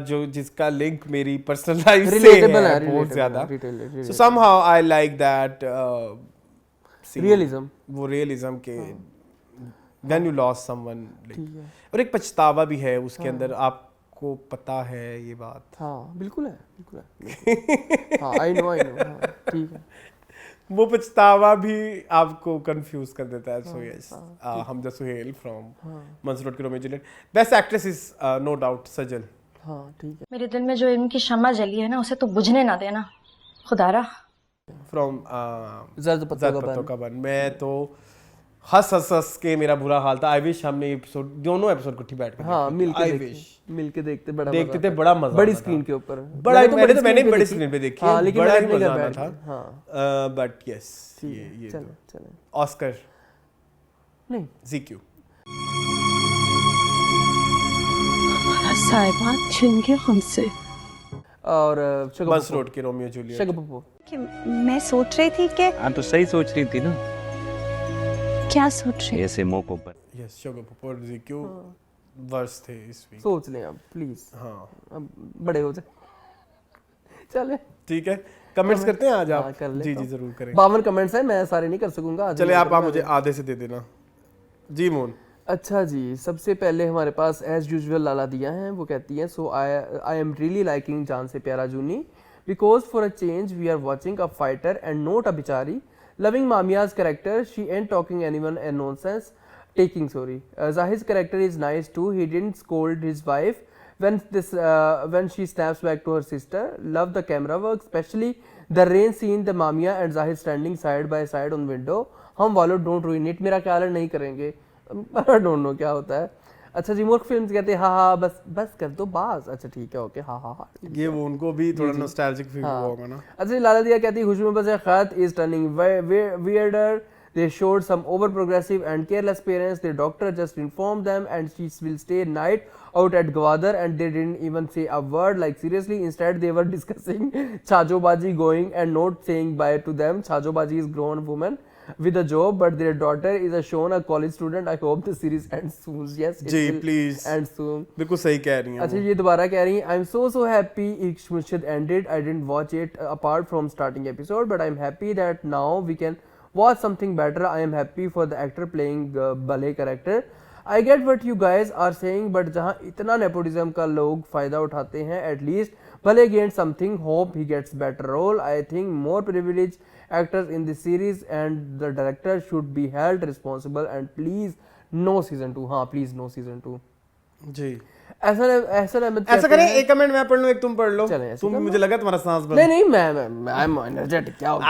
Speaker 1: जो जिसका लिंक मेरी पर्सनल लाइफ से है बहुत ज्यादा। सो somehow I like that
Speaker 2: realism,
Speaker 1: वो रियलिज्म के व्हेन यू लॉस्ट समवन, और एक पछतावा भी है उसके अंदर, आपको पता है ये बात?
Speaker 2: हाँ बिल्कुल है हाँ आई नो ठीक है।
Speaker 1: वो पछतावा भी आपको कंफ्यूज कर देता है। So yes, Hamza Sohail from Mansoor road के Romeo Juliet. Best actress is no doubt Sajal.
Speaker 2: हाँ ठीक है।
Speaker 5: मेरे दिल में जो इनकी शम्मा जली है ना, उसे तो बुझने ना देना खुदारा।
Speaker 1: फ्रॉम
Speaker 2: जर्द पत्तों
Speaker 1: का बन। मैं तो हंस के मेरा बुरा हाल था। आई विश हमने एपिसोड, दोनों एपिसोड इकट्ठी बैठ के
Speaker 2: मिलके देखते
Speaker 1: थे, बड़ा मजा
Speaker 2: बड़ी स्क्रीन के ऊपर,
Speaker 1: मैंने बड़ी स्क्रीन पे देखी है,
Speaker 2: लेकिन
Speaker 1: बड़ा
Speaker 2: ही
Speaker 1: मजा आता था। बट यस, ये
Speaker 2: चलो
Speaker 1: ऑस्कर
Speaker 2: नहीं,
Speaker 1: जीक्यू
Speaker 5: साहिबा छिन के हमसे।
Speaker 2: और
Speaker 1: बस रोड के रोमियो जूलियट।
Speaker 2: शगपपो
Speaker 5: मैं सोच रही थी कि
Speaker 7: हाँ तो सही सोच रही थी ना,
Speaker 5: क्या सोच रही?
Speaker 7: ऐसे मौकों पर
Speaker 1: यस, शगपपो और जीक्यू वर्स थे इस वीक।
Speaker 2: सोच लें आप प्लीज,
Speaker 1: हाँ
Speaker 2: अब बड़े हो जाए। चले
Speaker 1: ठीक है, कमेंट्स करते हैं आज आप?
Speaker 2: कर
Speaker 1: जी जरूर करें।
Speaker 2: 52 कमेंट्स हैं, मैं सारे नहीं कर सकूंगा।
Speaker 1: चले आप मुझे आधे से दे देना जी। मोन
Speaker 2: अच्छा जी, सबसे पहले हमारे पास एज यूजुअल लाला दिया है। वो कहती हैं, so I am really liking Jaan Se Pyara Juni because for a change we are watching a fighter and not a बिचारी, loving Mamiya's character, she ain't talking anyone and nonsense taking, sorry. Zahid's character is nice too, he didn't scold his wife when she snaps back to her sister. Love the camera work, especially the rain scene, the Mamiya and Zahid standing side by side on window. हम वालों don't ruin it, मेरा ख्याल है नहीं करेंगे, I don't know क्या होता है। अच्छा जी, मूर्ख फिल्म्स कहते हैं हाँ बस कर दो बास। अच्छा ठीक है, ओके हाँ
Speaker 1: ये वो उनको भी थोड़ा नॉस्टैल्जिक फील होगा ना।
Speaker 2: अच्छा लाला दिया कहती है, खुशबू में बस खत is turning weirder. They showed some over progressive and careless parents. Their doctor just informed them and she will stay night out at Gwadar and they didn't even say a word. Like seriously, instead they were discussing Chajobaji going and not saying bye to them. Chajobaji is grown woman with a job, but their daughter is a shown a college student. I hope the series ends soon. Yes, it will
Speaker 1: please
Speaker 2: end soon.
Speaker 1: बिल्कुल सही कह रही हैं।
Speaker 2: अच्छा ये दोबारा कह रही हैं, I'm so happy Ishq Murshid ended. I didn't watch it apart from starting episode, but I'm happy that now we can watch something better. I am happy for the actor playing Bale character. I get what you guys are saying, but जहाँ इतना nepotism का लोग फायदा उठाते हैं, at least Bale gained something. Hope he gets better role. I think more privileged actors in this series and the director should be held responsible and please no season 2. हाँ please no season 2
Speaker 1: जी।
Speaker 2: ऐसा
Speaker 1: करें, एक comment मैं पढ़ लूं, एक तुम पढ़ लो। तुम, मुझे लगा तुम्हारा सांस बंद।
Speaker 2: नहीं मैं एनर्जेटिक क्या होगा।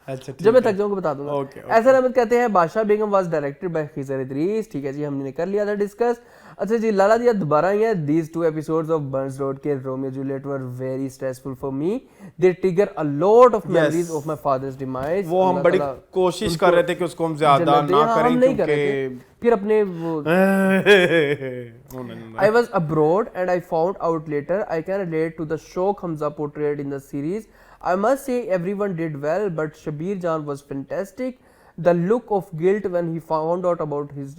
Speaker 2: अच्छा जब मैं थक जाऊंगा बता दूंगा। ऐसा अहमद कहते हैं, Badshah Begum was directed by Khizar Idrees. ठीक है जी, हमने कर लिया था डिस्कस। अच्छा जी, लाला दिया दोबारा ही है, these 2 episodes of Burns Road के Romeo Juliet were very stressful for me. They trigger a lot of memories of my father's demise.
Speaker 1: वो हम बड़ी कोशिश कर रहे थे कि उसको हम ज्यादा ना करें, क्योंकि
Speaker 2: फिर अपने वो I was abroad and I found out later. I can relate to the shock Hamza portrayed in the series. I must say everyone did well, but Shabir Jan was fantastic. The look of guilt when he found out about his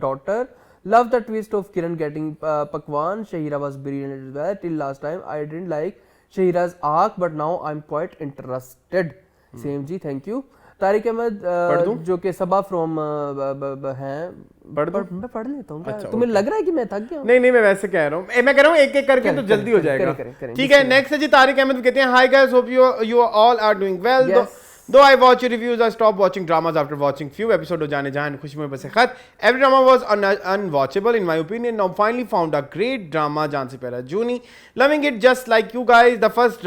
Speaker 2: daughter. Love the twist of Kiran getting Pakwan. Shahira was brilliant as well. Till last time I didn't like Shahira's arc, but now I'm quite interested. Same ji, thank you. Tariq Ahmad जो कि सबा from हैं, मैं पढ़ लेता हूँ। अच्छा, तुम्हें लग रहा है कि मैं थक गया?
Speaker 1: नहीं मैं वैसे कह रहा हूँ, मैं कह रहा हूँ एक करके तो जल्दी हो जाएगा। ठीक है, नेक्स्ट है जी तारिक अहमद कहते हैं, hi guys, hope you all are doing well. Though I watch your reviews, I stopped watching dramas after watching few episodes of Jaane Jahan Khushi Mein Base Khat. Every drama was unwatchable in my opinion. Now finally found a great drama, Jaan Se Pyara Juni. Loving it just like you guys. The first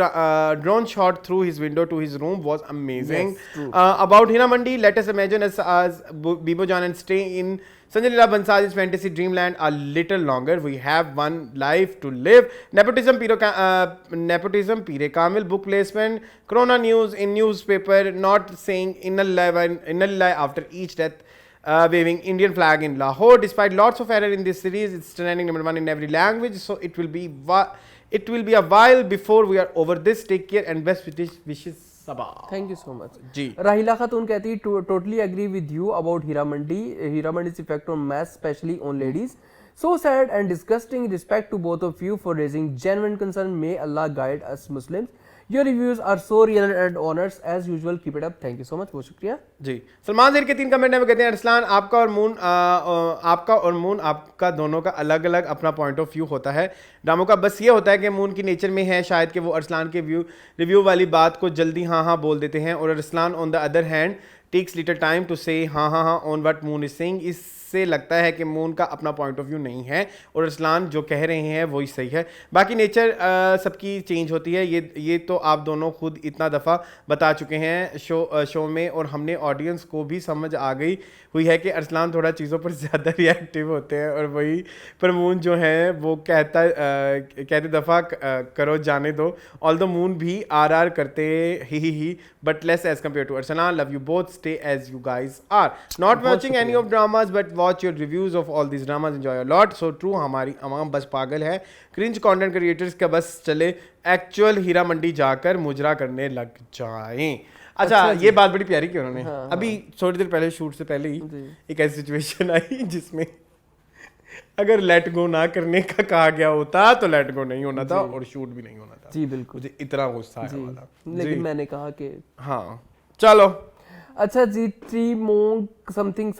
Speaker 1: drone shot through his window to his room was amazing. Yes, about Hina Mandi, let us imagine as Bibo Jan and stay in Sanjay Leela Bansali's fantasy dreamland a little longer. We have one life to live. Nepotism, Pire Kamil, book placement, Corona news in newspaper, not saying inna lillahi after each death, waving Indian flag in Lahore. Despite lots of error in this series, it's trending number 1 in every language. So it will It will be a while before we are over this. Take care and best wishes Saba.
Speaker 2: Thank you so much
Speaker 1: जी.
Speaker 2: राहिला खातून कहती है totally agree with you about Heera Mandi's effect on mass, especially on ladies. So sad and disgusting. Respect to both of you for raising genuine concern. May Allah guide us Muslims. Your reviews are so real and honest as usual. Keep it up. Thank you so much. बहुत शुक्रिया
Speaker 1: जी. सलमान ज़ेर के 3 comment है, वो कहते हैं अरसलान आपका और मून आपका दोनों का अलग अलग अपना पॉइंट ऑफ व्यू होता है ड्रामों का. बस ये होता है कि मून की नेचर में है शायद कि वो अरसलान के रिव्यू वाली बात को जल्दी हाँ बोल देते हैं, और Arsalan on the other hand takes little time to say हाँ on what Moon is saying. इससे लगता है कि मून का अपना पॉइंट ऑफ व्यू नहीं है और अरसलान जो कह रहे हैं वही सही है. बाकी नेचर सबकी चेंज होती है, ये तो आप दोनों खुद इतना दफ़ा बता चुके हैं शो में, और हमने ऑडियंस को भी समझ आ गई हुई है कि अरसलान थोड़ा चीज़ों पर ज़्यादा रिएक्टिव होते हैं, और वही पर मून जो है वो कहते दफ़ा करो जाने दो. ऑल्दो मून भी आर करते ही but less as compare to Arsalan. Love you both. Stay as you guys are. Not watching any of dramas but watch your reviews of all these dramas. Enjoy a lot. So true. हमारी आवाम बस पागल है. Cringe content creators का बस चले actual Heera Mandi जाकर मुजरा करने लग जाएं. अच्छा ये बात बड़ी प्यारी की उन्होंने. अभी थोड़ी देर पहले शूट से पहले ही एक ऐसी सिचुएशन आई जिसमें अगर लेट गो ना करने का कहा गया होता तो लेट गो नहीं होना था और शूट भी नहीं होना था.
Speaker 2: जी बिल्कुल.
Speaker 1: मुझे इतना गुस्सा आया वाला.
Speaker 2: लेकिन मैंने कहा कि
Speaker 1: हाँ चलो.
Speaker 2: अच्छा जी. Tremong something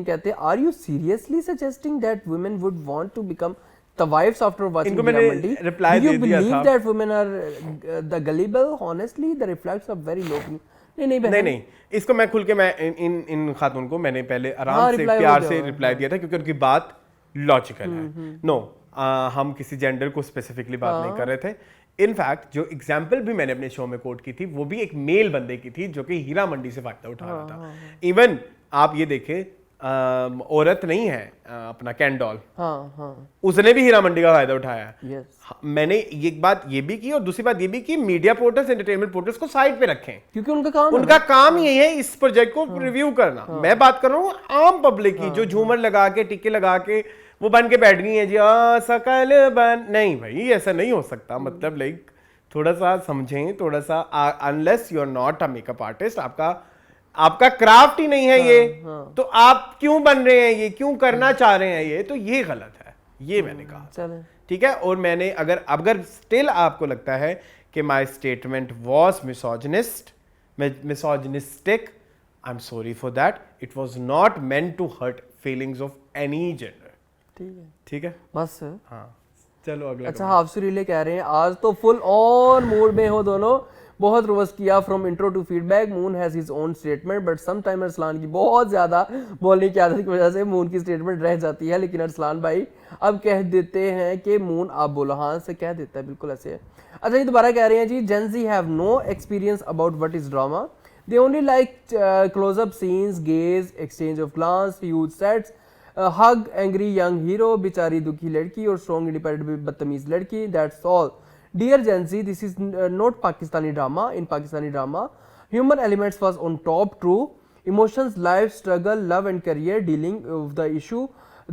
Speaker 2: कहते हैं are you seriously suggesting that women would want to become the wives after watching Heera Mandi?
Speaker 1: Reply दे दिया था.
Speaker 2: You believe that women are the gullible? Honestly the reflects are very low. नहीं
Speaker 1: इसको मैं खुल के मैं इन खातून को मैंने पहले आराम से प्यार से रिप्लाई दिया था क्योंकि उनकी बात लॉजिकल है. नो हम किसी जेंडर को स्पेसिफिकली बात नहीं कर रहे थे. इनफैक्ट जो एग्जाम्पल भी मैंने अपने शो में कोट की थी वो भी एक मेल बंदे की थी जो कि हीरा मंडी से फायदा उठा रहा था. इवन आप ये देखें औरत नहीं है अपना कैंडॉल, उसने भी हीरा मंडी का फायदा उठाया. मैंने एक बात ये भी की और दूसरी बात ये भी की मीडिया पोर्टल्स एंटरटेनमेंट पोर्टल्स को साइड पे रखें क्योंकि उनका काम यही है इस प्रोजेक्ट को रिव्यू करना. मैं बात कर रहा हूँ आम पब्लिक की जो झूमर लगा के टिक्के लगा के वो बन के बैठ गई है जी सकल बन. नहीं भाई ऐसा नहीं हो सकता. मतलब लाइक थोड़ा सा समझें, थोड़ा सा unless you are not a makeup artist, आपका क्राफ्ट ही नहीं है ये तो आप क्यों बन रहे हैं, ये क्यों करना चाह रहे हैं, ये तो ये गलत है. ये मैंने कहा ठीक है. और मैंने अगर स्टिल आपको लगता है कि my statement was misogynistic, I am sorry for that. It was not meant to hurt feelings of any gender. ठीक है बस. हाँ चलो अगला. अच्छा
Speaker 2: हाफसुरीले कह रहे हैं आज तो फुल ऑन मूड में हो दोनों, बहुत रोस्ट किया from intro to feedback. Moon has his own statement but sometime Arsalan की बहुत ज्यादा बोलने की आदत की वजह से मून की स्टेटमेंट रह जाती है. लेकिन अरसलान भाई अब कह देते हैं कि मून आप बोलो. हाँ से कह देता है बिल्कुल ऐसे है. अच्छा ये दोबारा कह रहे हैं जी gen Z have no experience about what is drama. They only like close up scenes, gaze, exchange of glance, huge sets, hug angry young hero, बेचारी दुखी लड़की और स्ट्रॉन्ग इंडिपेंडेंट बदतमीज लड़की. That's all. Dear Gen Z, this is not Pakistani drama. In Pakistani drama, human elements was on top. True emotions, life, struggle, love and career, dealing with the issue.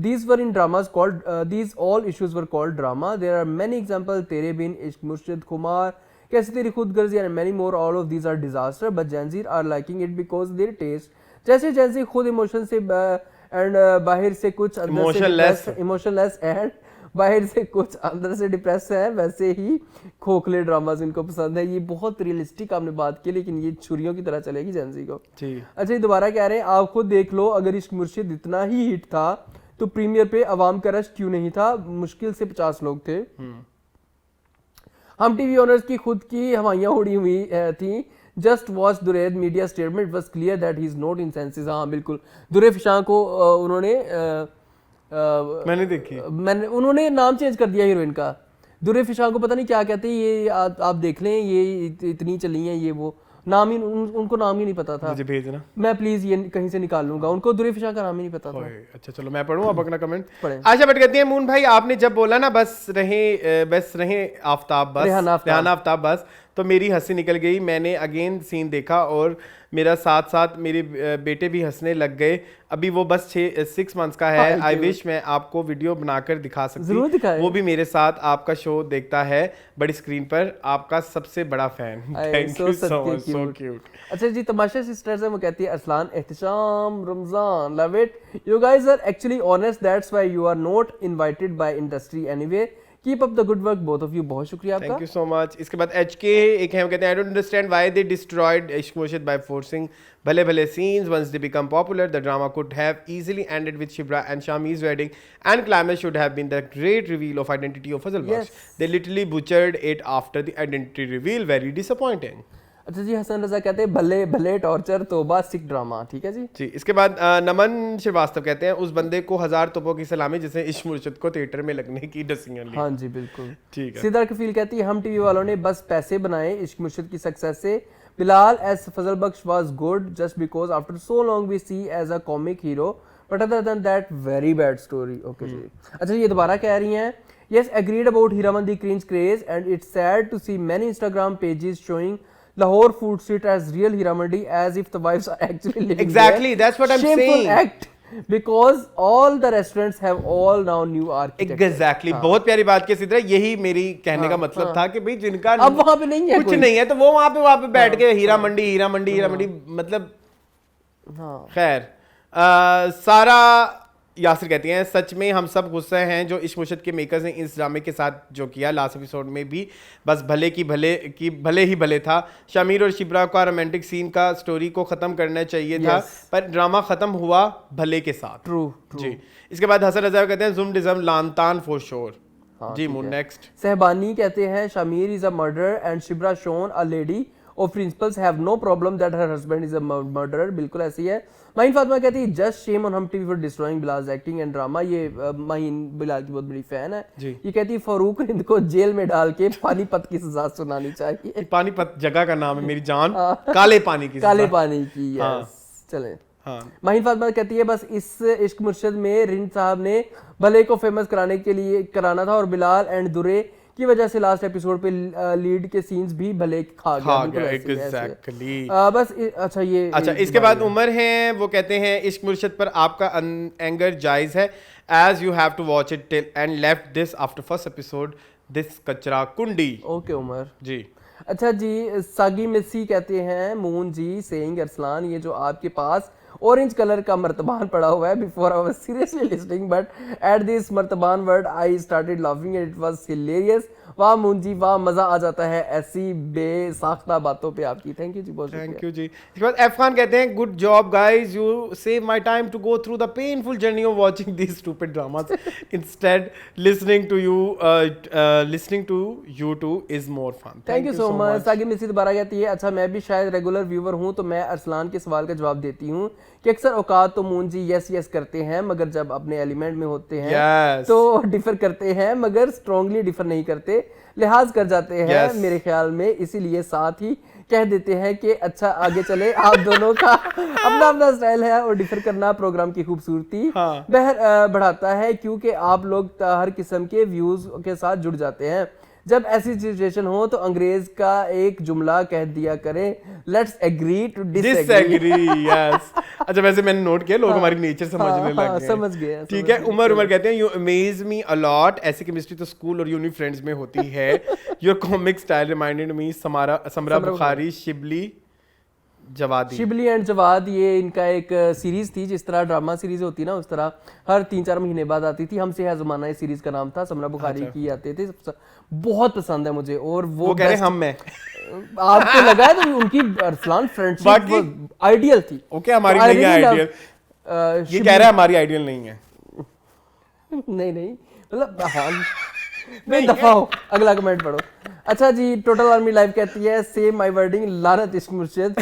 Speaker 2: These were in dramas called. These all issues were called drama. There are many examples. Tere Bin, Ishq Murshid, Kumar, Kaisi Teri Khudgarzi and many more. All of these are disaster. But Gen Z are liking it because their taste. जैसे Gen Z खुद emotion से and बाहर से कुछ emotionless and बाहर से कुछ अंदर से डिप्रेस है, वैसे ही खोखले ड्रामास इनको पसंद है. ये बहुत रियलिस्टिक आपने बात की लेकिन ये छुरियों की तरह चलेगी जेंजी को. अच्छा ये दोबारा कह रहे हैं आप खुद देख लो अगर इश्क मुर्शिद इतना ही हिट था तो प्रीमियर पे अवाम का रश क्यों नहीं था. मुश्किल से 50 लोग थे. हम टीवी ओनर्स की खुद की हवाइयाँ उड़ी हुई थी. Just watch Duraid media statement was clear that he is not in senses. हाँ बिल्कुल दुरे फिशां को उन्होंने
Speaker 1: मैंने देखी.
Speaker 2: उन्होंने नाम चेंज कर दिया हीरोइन का. दुरे फिशां को पता नहीं क्या कहते हैं ये आप देख लें ये इतनी चली हैं ये वो नाम ही उनको नाम ही नहीं पता था.
Speaker 1: मुझे भेजना
Speaker 2: मैं प्लीज ये कहीं से निकाल लूंगा. उनको दुरे फिशां का नाम ही नहीं पता था.
Speaker 1: अच्छा चलो मैं पढ़ूं आप अपना कमेंट. आशा भट्ट कहती है मून भाई आपने जब बोला ना बस रहे आफ्ताब बस रेहाना आफ्ताब बस तो मेरी हंसी निकल गई। मैंने अगेन सीन देखा और मेरा साथ साथ मेरे बेटे भी हंसने लग गए। अभी वो बस 6 मंथ्स का है। आई विश मैं आपको वीडियो बनाकर दिखा
Speaker 2: जरूर
Speaker 1: सकती।
Speaker 2: दिखाएं।
Speaker 1: वो भी मेरे साथ आपका शो देखता है बड़ी स्क्रीन पर। आपका सबसे बड़ा fan. Thank you so much, so cute.
Speaker 2: अच्छा जी, तमाशा सिस्टर्स है, वो कहती है Arsalan, Ehtisham, Ramzan, love it, you guys are actually honest, that's why you are not invited by industry anyway, keep up the good work both of you. बहुत शुक्रिया आपका,
Speaker 1: थैंक यू सो मच। इसके बाद HK एक है, वो कहते हैं I don't understand why they destroyed इश्क मुर्शिद बाय फोर्सिंग भले भले scenes once they become popular. The drama could have easily ended with Shibra and Shami's wedding, and climax should have been the great reveal of identity of Fazal Baksh. They literally butchered it after the identity reveal. Very disappointing.
Speaker 2: अच्छा जी, हसन रजा कहते हैं भले भले torture तौबा सिक drama. ठीक है जी।
Speaker 1: जी, इसके बाद नमन श्रीवास्तव कहते हैं उस बंदे को 1000 तोपों की सलामी जिसने इश्क मुर्शिद को थिएटर में लगने की डिसीजन ली।
Speaker 2: हाँ जी बिल्कुल
Speaker 1: ठीक है।
Speaker 2: सिद्धार्थ कफील कहती है हम टीवी वालों ने बस पैसे बनाए इश्क मुर्शिद की सक्सेस से। Bilal as Fazal Bakhsh was good just because after so long we see as a comic hero, but other than that very bad story. Okay जी। अच्छा, ये दोबारा कह रही हैं, yes agreed about Hiramandy cringe craze and it's sad to see many Instagram pages showing Lahore food street as real Hiramandy as if the wives are actually living
Speaker 1: Exactly,
Speaker 2: there.
Speaker 1: that's what I'm
Speaker 2: Shameful
Speaker 1: saying.
Speaker 2: act because all the restaurants have all now new architecture.
Speaker 1: Exactly, बहुत प्यारी बात की सिद्रा। यही मेरी कहने का मतलब था कि भाई जिनका
Speaker 2: अब वहाँ पे नहीं है
Speaker 1: कुछ
Speaker 2: कोई।
Speaker 1: नहीं है तो वो वहाँ पे बैठ के हीरा मंडी हीरा मंडी हीरा मंडी मतलब। खैर, सारा यासिर कहती हैं सच में हम सब गुस्से हैं जो इश्क मुर्शिद के मेकर्स ने इस ड्रामे के साथ जो किया लास्ट एपिसोड में भी बस भले ही भले था। शमीर और शिब्रा का रोमांटिक सीन का स्टोरी को ख़त्म करना चाहिए था, पर ड्रामा ख़त्म हुआ भले के साथ।
Speaker 2: ट्रू
Speaker 1: जी। इसके बाद हसन रजा कहते हैं जुम डिज़म लानतान फॉर श्योर। जी मून नेक्स्ट।
Speaker 2: सहबानी कहते हैं Shamir is a murderer and Shibra shown a lady of principles have no problem that her husband is a murderer. बिल्कुल ऐसी है। माहीन फातिमा कहती है just shame on Hum TV for destroying Bilal's acting and drama. ये माहीन बिलाल की बहुत बड़ी फैन है
Speaker 1: जी।
Speaker 2: ये कहती है फारूक रिंद को जेल में डाल के पानीपत की सजा सुनानी चाहिए।
Speaker 1: पानीपत जगह का नाम है मेरी जान। काले पानी की
Speaker 2: काले पानी की। चले।
Speaker 1: हाँ।
Speaker 2: माहीन फातिमा कहती है बस इस इश्क मुर्शिद में रिंद साहब ने भले को फेमस कराने के लिए कराना था और बिलाल एंड दुरे की वजह से लास्ट एपिसोड पे लीड के सीन्स भी भले खा गया।
Speaker 1: एग्जैक्टली।
Speaker 2: बस अच्छा ये
Speaker 1: अच्छा, इसके बाद उमर हैं, वो कहते हैं इश्क मुर्शिद पर आपका एंगर जायज है as you have to watch it till end left this after first episode this कचरा कुंडी।
Speaker 2: ओके उमर
Speaker 1: जी।
Speaker 2: अच्छा जी, सागी मिस्सी कहते हैं मून जी सेइंग अरसलान ये जो आपके पास ऑरेंज कलर का मर्तबान पड़ा हुआ है before I was seriously listening but at this मर्तबान word I started laughing and it was hilarious. वाह मून जी वाह, मजा आ जाता है ऐसी बेसाख्ता बातों पे आपकी। थैंक यू जी, बहुत
Speaker 1: थैंक यू जी। इसके बाद एफ खान कहते हैं good job guys, you save my time to go through the painful journey of watching this stupid dramas instead listening to you two is more fun.
Speaker 2: Thank you so much. Sagi Missy दोबारा कहती है अच्छा मैं भी शायद regular viewer हूं तो मैं अरसलान के सवाल का जवाब देती हूं कि अक्सर औकात तो मून जी यस यस करते हैं मगर जब अपने एलिमेंट में होते हैं तो डिफर करते हैं मगर स्ट्रांगली डिफर नहीं करते, लिहाज कर जाते हैं मेरे ख्याल में, इसीलिए साथ ही कह देते हैं कि अच्छा आगे चले। आप दोनों का अपना अपना स्टाइल है और डिफर करना प्रोग्राम की खूबसूरती बढ़ाता है क्योंकि आप लोग हर किस्म के व्यूज के साथ जुड़ जाते हैं। जब ऐसी सिचुएशन हो तो अंग्रेज का एक जुमला कह दिया करें let's agree to disagree.
Speaker 1: Yes. अच्छा, वैसे मैंने नोट किया लोग हमारी नेचर समझने लग गए।
Speaker 2: समझ गए।
Speaker 1: ठीक है। उमर कहते हैं you amaze me a lot. ऐसी केमिस्ट्री तो स्कूल और यूनी फ्रेंड्स में होती है। Your comic style reminded me Samra Bukhari Shibli
Speaker 2: and Jawad. ये इनका एक सीरीज थी, जिस तरह ड्रामा सीरीज होती है ना उस तरह हर 3-4 महीने बाद आती थी। हमसे है ज़माना इस सीरीज का नाम था। समरा बुखारी की आते थे, बहुत पसंद है मुझे। और वो
Speaker 1: कह रहे हम में
Speaker 2: आपको लगा है तो उनकी अरसलान फ्रेंडशिप आइडियल थी।
Speaker 1: ओके, हमारी नहीं है आइडियल। ये कह रहा है हमारी आइडियल नहीं है।
Speaker 2: नहीं मतलब हाँ दफा हो। अगला कमेंट पढ़ो। अच्छा जी, टोटल आर्मी लाइव कहती है सेम माय वर्डिंग लानत इश्क मुर्शिद।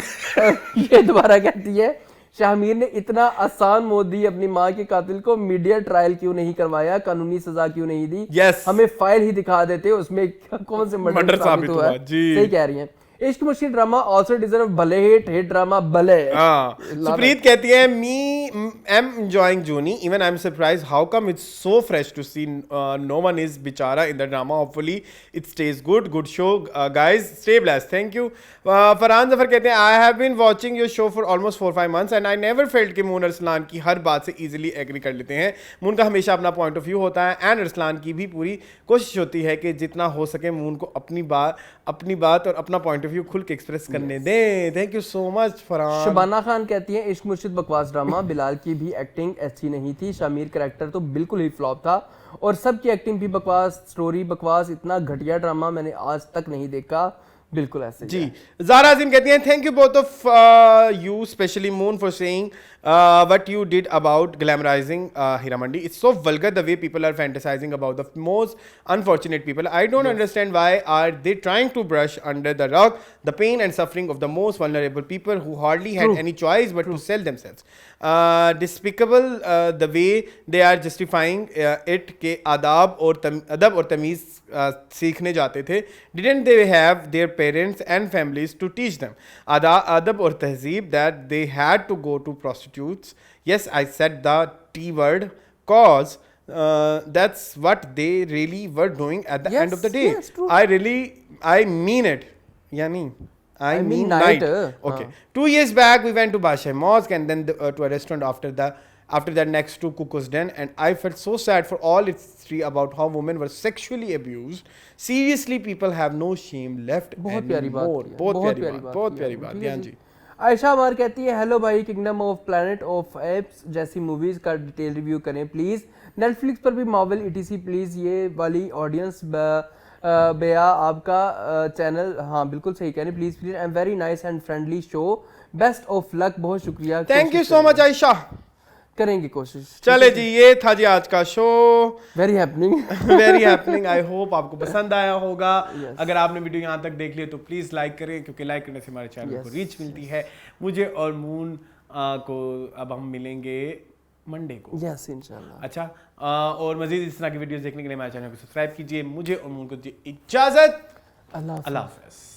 Speaker 2: ये दोबारा कहती है शाहमीर ने इतना आसान मौत दी अपनी माँ के कातिल को, मीडिया ट्रायल क्यों नहीं करवाया, कानूनी सजा क्यों नहीं दी। हमें फाइल ही दिखा देते उसमें कौन से मर्डर साबित हुआ है। सही कह रही हैं। Ishq Mushkil drama also deserve भले हिट ड्रामा भले।
Speaker 1: सुप्रीत कहती है मी एम एंजॉयिंग जूनी even I am surprise how come it's so fresh to see no one is बिचारा in the drama hopefully it stays good show guys stay blessed thank you. Farhan Zafar कहते हैं I have been watching your show for almost 4-5 months and I never felt कि मून अरसलान की हर बात से easily agree कर लेते हैं। मून का हमेशा अपना पॉइंट ऑफ व्यू होता है एंड अरसलान की भी पूरी कोशिश होती है कि जितना हो सके मून को अपनी बात और अपना पॉइंट ऑफ व्यू खुल के एक्सप्रेस करने दें। Thank you so much Farhan.
Speaker 2: Shabana Khan कहती है इश्क मुर्शिद बकवास ड्रामा, बिलाल की भी एक्टिंग अच्छी नहीं थी, शामिर कैरेक्टर तो बिल्कुल ही फ्लॉप था और सबकी एक्टिंग भी बकवास, स्टोरी बकवास, इतना घटिया ड्रामा मैंने आज तक नहीं देखा। बिल्कुल ऐसे
Speaker 1: जी। ज़ारा अजीम कहती हैं thank you both of you specially moon for saying what you did about glamorizing Hiramandi. It's so vulgar the way people are fantasizing about the most unfortunate people. I don't understand why are they trying to brush under the rug the pain and suffering of the most vulnerable people who hardly had any choice but to sell themselves. Despicable the way they are justifying it के अदब और तमीज़ सीखने जाते थे. Didn't they have their parents and families to teach them अदब और तहजीब that they had to go to prostitutes? Yes, I said the T word cause that's what they really were doing at the end of the day.
Speaker 2: Yes, true.
Speaker 1: I mean it. Yani I mean night. Okay. 2 years back we went to Bashai Mosque and then to a restaurant after that next to Cuckoo's Den, and I felt so sad for all its history about how women were sexually abused. Seriously, people have no shame left
Speaker 2: बहुत प्यारी बात
Speaker 1: anymore.
Speaker 2: की है,
Speaker 1: बहुत प्यारी बात ध्यान जी।
Speaker 2: आयशा अमार कहती है हेलो भाई, kingdom of planet of apps जैसी मूवीज का डिटेल रिव्यू करें प्लीज। नेटफ्लिक्स पर भी मार्वल ईटीसी प्लीज। ये वाली ऑडियंस बेया आपका चैनल, हाँ बिल्कुल सही कह रहे हैं, please please. I am very nice and friendly show, best of luck. बहुत शुक्रिया,
Speaker 1: thank you so much Ayesha,
Speaker 2: करेंगे कोशिश।
Speaker 1: चले जी, ये था जी आज का show,
Speaker 2: very
Speaker 1: happening. I hope आपको पसंद आया होगा। अगर आपने वीडियो यहाँ तक देख लिया तो प्लीज लाइक करें, क्योंकि लाइक करने से हमारे चैनल को रीच मिलती है। मुझे और मून को अब हम मिलेंगे मंडे को,
Speaker 2: यस इंशाल्लाह।
Speaker 1: अच्छा, और मजीद इस तरह की वीडियोस देखने के लिए हमारे चैनल को सब्सक्राइब कीजिए। मुझे और मून को इजाजत, अल्लाह हाफ़िज़।